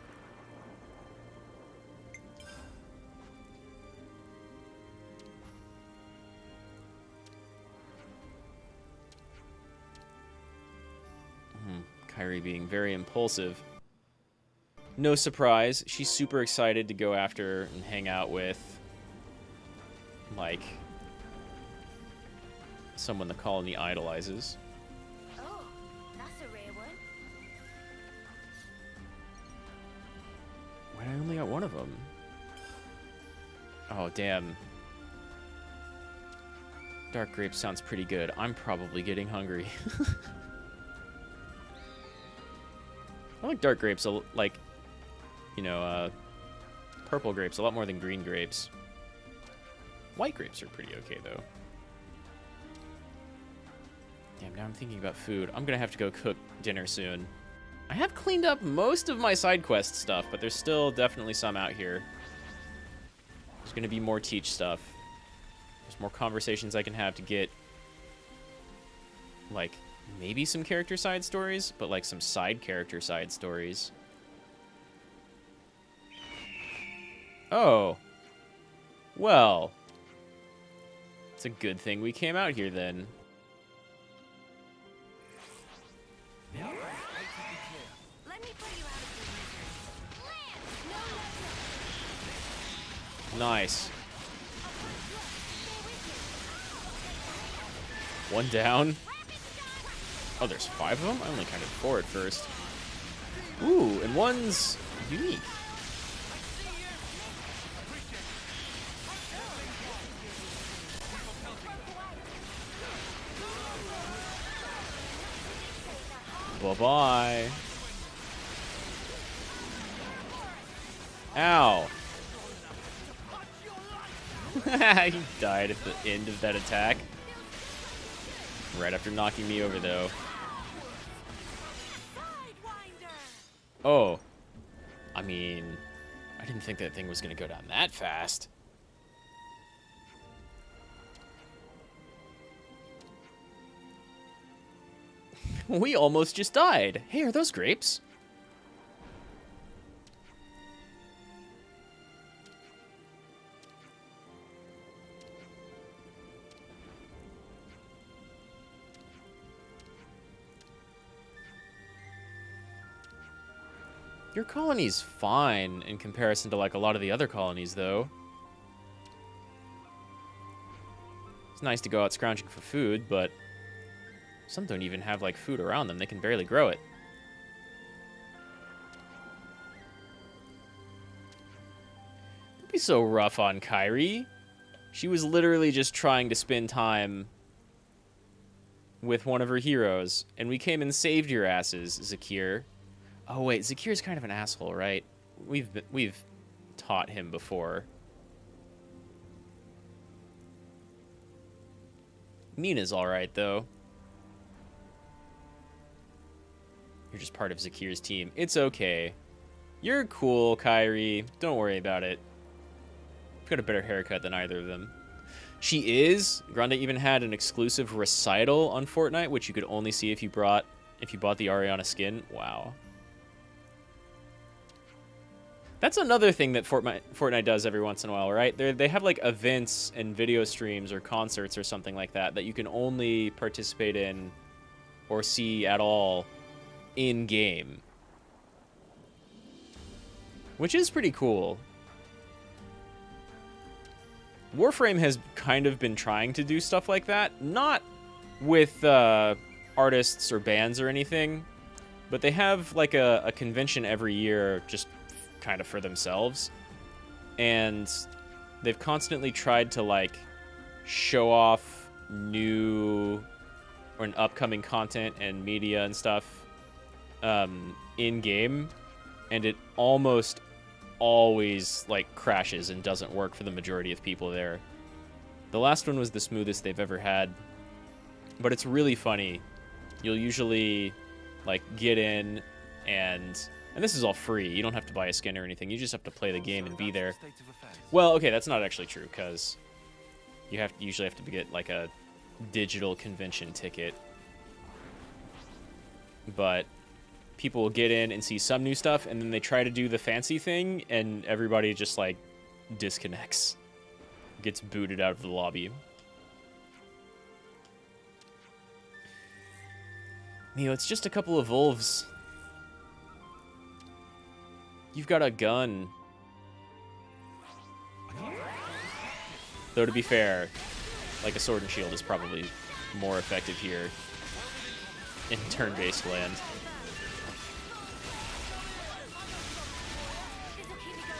Kairi being very impulsive. No surprise, she's super excited to go after and hang out with, like, someone the colony idolizes. Oh, that's a rare one. Why did I only got one of them? Oh, damn. Dark grape sounds pretty good. I'm probably getting hungry. I like dark grapes, like, you know, purple grapes a lot more than green grapes. White grapes are pretty okay, though. Damn, now I'm thinking about food. I'm gonna have to go cook dinner soon. I have cleaned up most of my side quest stuff, but there's still definitely some out here. There's gonna be more teach stuff. There's more conversations I can have to get, like, maybe some character side stories, but like some side character side stories. Oh. Well. It's a good thing we came out here then. Nice. One down. Oh, there's 5 of them? I only counted 4 at first. Ooh, and one's unique. Bye-bye. Ow. He died at the end of that attack. Right after knocking me over, though. Oh. I mean, I didn't think that thing was going to go down that fast. We almost just died. Hey, are those grapes? Your colony's fine in comparison to, like, a lot of the other colonies, though. It's nice to go out scrounging for food, but some don't even have, like, food around them. They can barely grow it. Don't be so rough on Kairi. She was literally just trying to spend time with one of her heroes, and we came and saved your asses, Zakir. Oh wait, Zakir's kind of an asshole, right? We've taught him before. Mina's all right though. You're just part of Zakir's team. It's okay. You're cool, Kairi. Don't worry about it. You've got a better haircut than either of them. She is. Grande even had an exclusive recital on Fortnite, which you could only see if you bought the Ariana skin. Wow. That's another thing that Fortnite does every once in a while, right? They have like events and video streams or concerts or something like that that you can only participate in or see at all in game, which is pretty cool. Warframe has kind of been trying to do stuff like that, not with artists or bands or anything, but they have like a convention every year just kind of for themselves, and they've constantly tried to like show off new or an upcoming content and media and stuff in game, and it almost always like crashes and doesn't work for the majority of people there. The last one was the smoothest they've ever had, but it's really funny. You'll usually like get in and this is all free. You don't have to buy a skin or anything. You just have to play the game and be there. Well, okay, that's not actually true, because you usually have to get like a digital convention ticket. But people will get in and see some new stuff, and then they try to do the fancy thing, and everybody just like disconnects, gets booted out of the lobby. Neo, it's just a couple of wolves. You've got a gun. Though, to be fair, like a sword and shield is probably more effective here in turn-based land.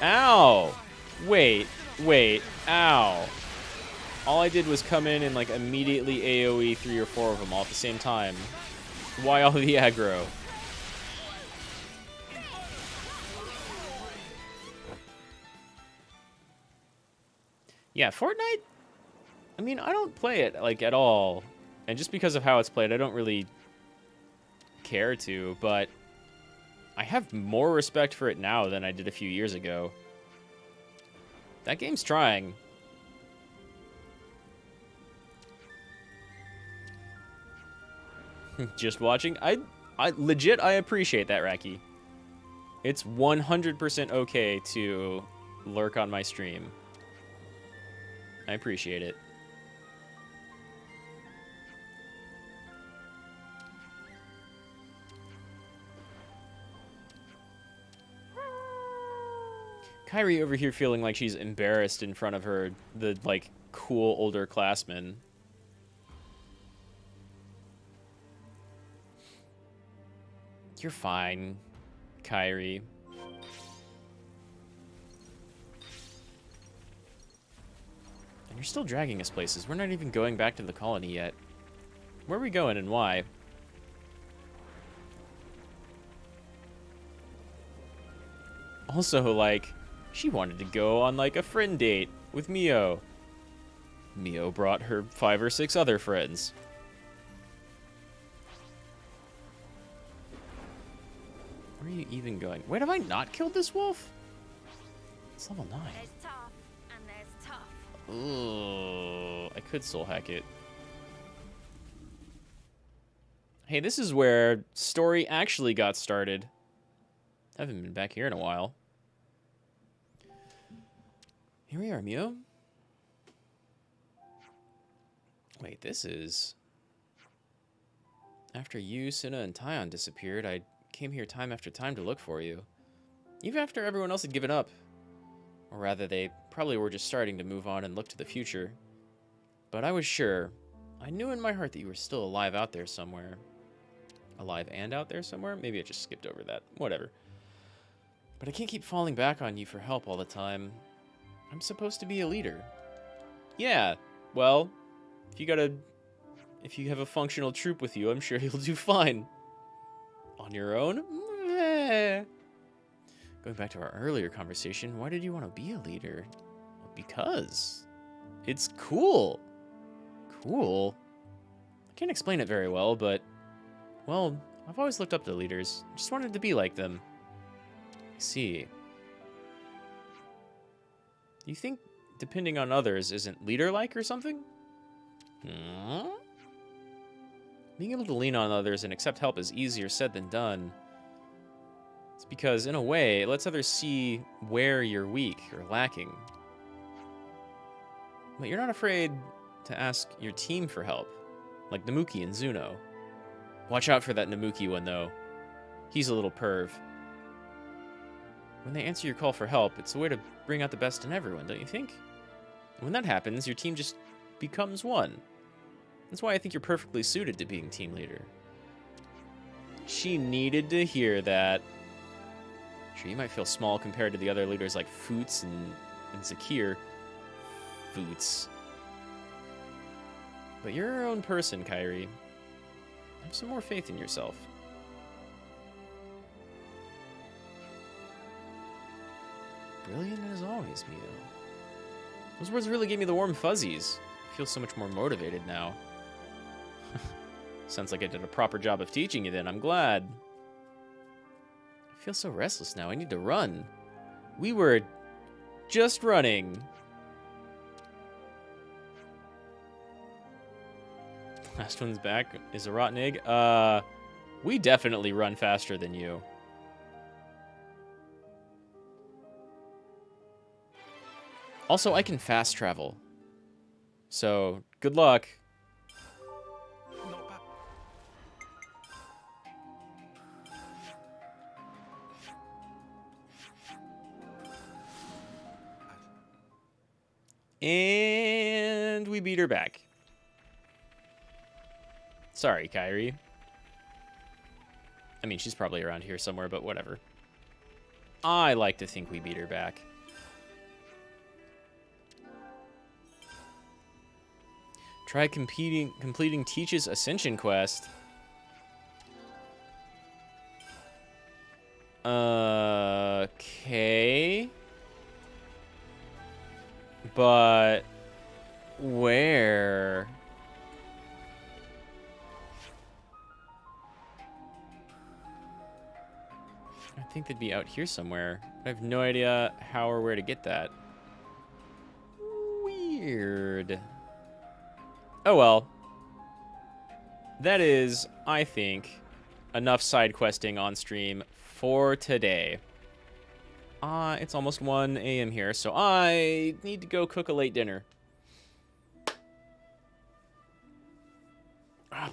Ow! Wait, ow. All I did was come in and like immediately AoE 3 or 4 of them all at the same time. Why all the aggro? Yeah, Fortnite, I mean, I don't play it, like, at all. And just because of how it's played, I don't really care to, but I have more respect for it now than I did a few years ago. That game's trying. Just watching? I legit, I appreciate that, Raki. It's 100% okay to lurk on my stream. I appreciate it. Kyrie over here feeling like she's embarrassed in front of the like cool older classmen. You're fine, Kyrie. And you're still dragging us places. We're not even going back to the colony yet. Where are we going and why? Also, like, she wanted to go on, like, a friend date with Mio. Mio brought her 5 or 6 other friends. Where are you even going? Wait, have I not killed this wolf? It's level 9. There's tough and there's tough. Ugh, I could soul hack it. Hey, this is where story actually got started. I haven't been back here in a while. Here we are, Mio. Wait, this is... After you, Cinna, and Tyon disappeared, I came here time after time to look for you. Even after everyone else had given up. Or rather, they probably were just starting to move on and look to the future. But I was sure. I knew in my heart that you were still alive out there somewhere. Alive and out there somewhere? Maybe I just skipped over that. Whatever. But I can't keep falling back on you for help all the time. I'm supposed to be a leader. Yeah, well, if you have a functional troop with you, I'm sure you'll do fine. On your own? Meh. Going back to our earlier conversation, why did you want to be a leader? Well, because it's cool. Cool? I can't explain it very well, but, well, I've always looked up to leaders. Just wanted to be like them. I see. Do you think depending on others isn't leader-like or something? Hmm? Being able to lean on others and accept help is easier said than done. It's because, in a way, it lets others see where you're weak or lacking. But you're not afraid to ask your team for help, like Namuki and Zuno. Watch out for that Namuki one, though. He's a little perv. When they answer your call for help, it's a way to bring out the best in everyone, don't you think? When that happens, your team just becomes one. That's why I think you're perfectly suited to being team leader. She needed to hear that. Sure, you might feel small compared to the other leaders like Foots and Zakir. Foots. But you're your own person, Kairi. Have some more faith in yourself. Brilliant as always, Mio. Those words really gave me the warm fuzzies. I feel so much more motivated now. Sounds like I did a proper job of teaching you then. I'm glad. I feel so restless now. I need to run. We were just running. Last one's back. Is a rotten egg? We definitely run faster than you. Also, I can fast travel. So, good luck. Not bad. And we beat her back. Sorry, Kairi. I mean, she's probably around here somewhere, but whatever. I like to think we beat her back. Try completing Teach's Ascension quest. Okay. But where? I think they'd be out here somewhere. I have no idea how or where to get that. Weird. Oh well. That is, I think, enough side questing on stream for today. It's almost 1 a.m. here, so I need to go cook a late dinner. And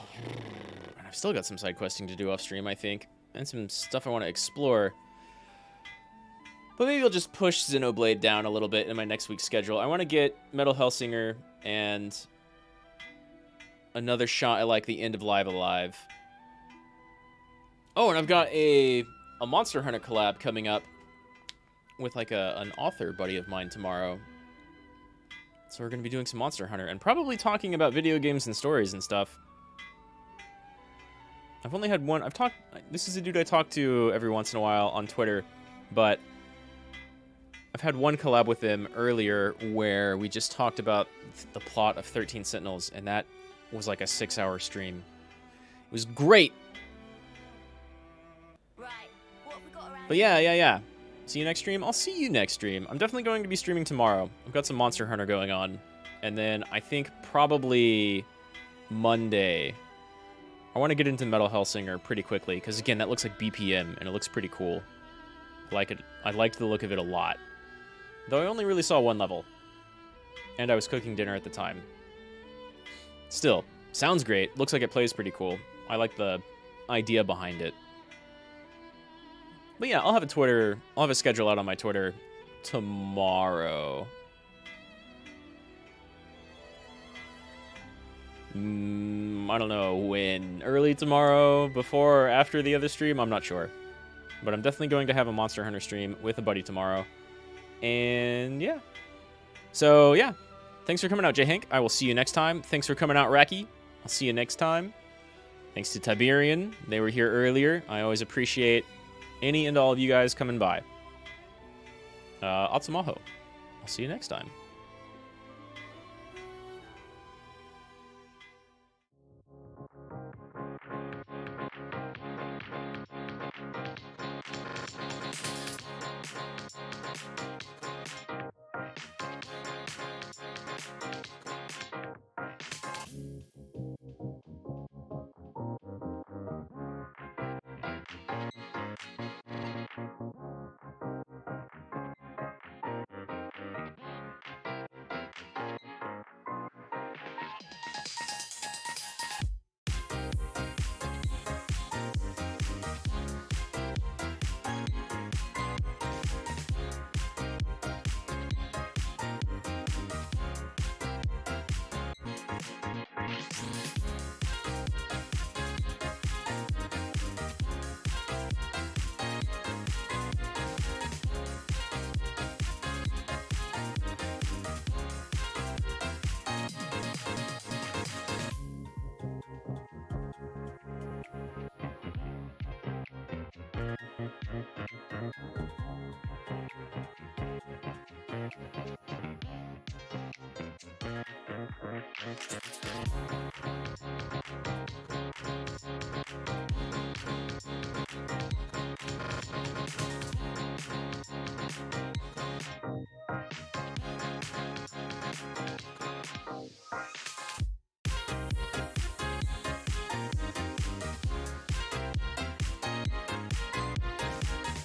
I've still got some side questing to do off stream, I think, and some stuff I want to explore. But maybe I'll just push Xenoblade down a little bit in my next week's schedule. I want to get Metal Hellsinger and another shot at like the end of Live Alive. Oh, and I've got a Monster Hunter collab coming up with like an author buddy of mine tomorrow. So we're going to be doing some Monster Hunter and probably talking about video games and stories and stuff. I've only had one. This is a dude I talk to every once in a while on Twitter, but I've had one collab with him earlier where we just talked about the plot of 13 Sentinels, and that was like a 6-hour stream. It was great. Right, what have we got around But yeah. See you next stream? I'll see you next stream. I'm definitely going to be streaming tomorrow. I've got some Monster Hunter going on. And then I think probably Monday, I want to get into Metal Hellsinger pretty quickly, because again, that looks like BPM, and it looks pretty cool. I like it. I liked the look of it a lot. Though I only really saw one level. And I was cooking dinner at the time. Still, sounds great. Looks like it plays pretty cool. I like the idea behind it. But yeah, I'll have a schedule out on my Twitter tomorrow. I don't know when. Early tomorrow, before or after the other stream, I'm not sure. But I'm definitely going to have a Monster Hunter stream with a buddy tomorrow. And yeah. So yeah. Thanks for coming out, J-Hank. I will see you next time. Thanks for coming out, Raki. I'll see you next time. Thanks to Tiberian. They were here earlier. I always appreciate any and all of you guys coming by. Atsumaho. I'll see you next time.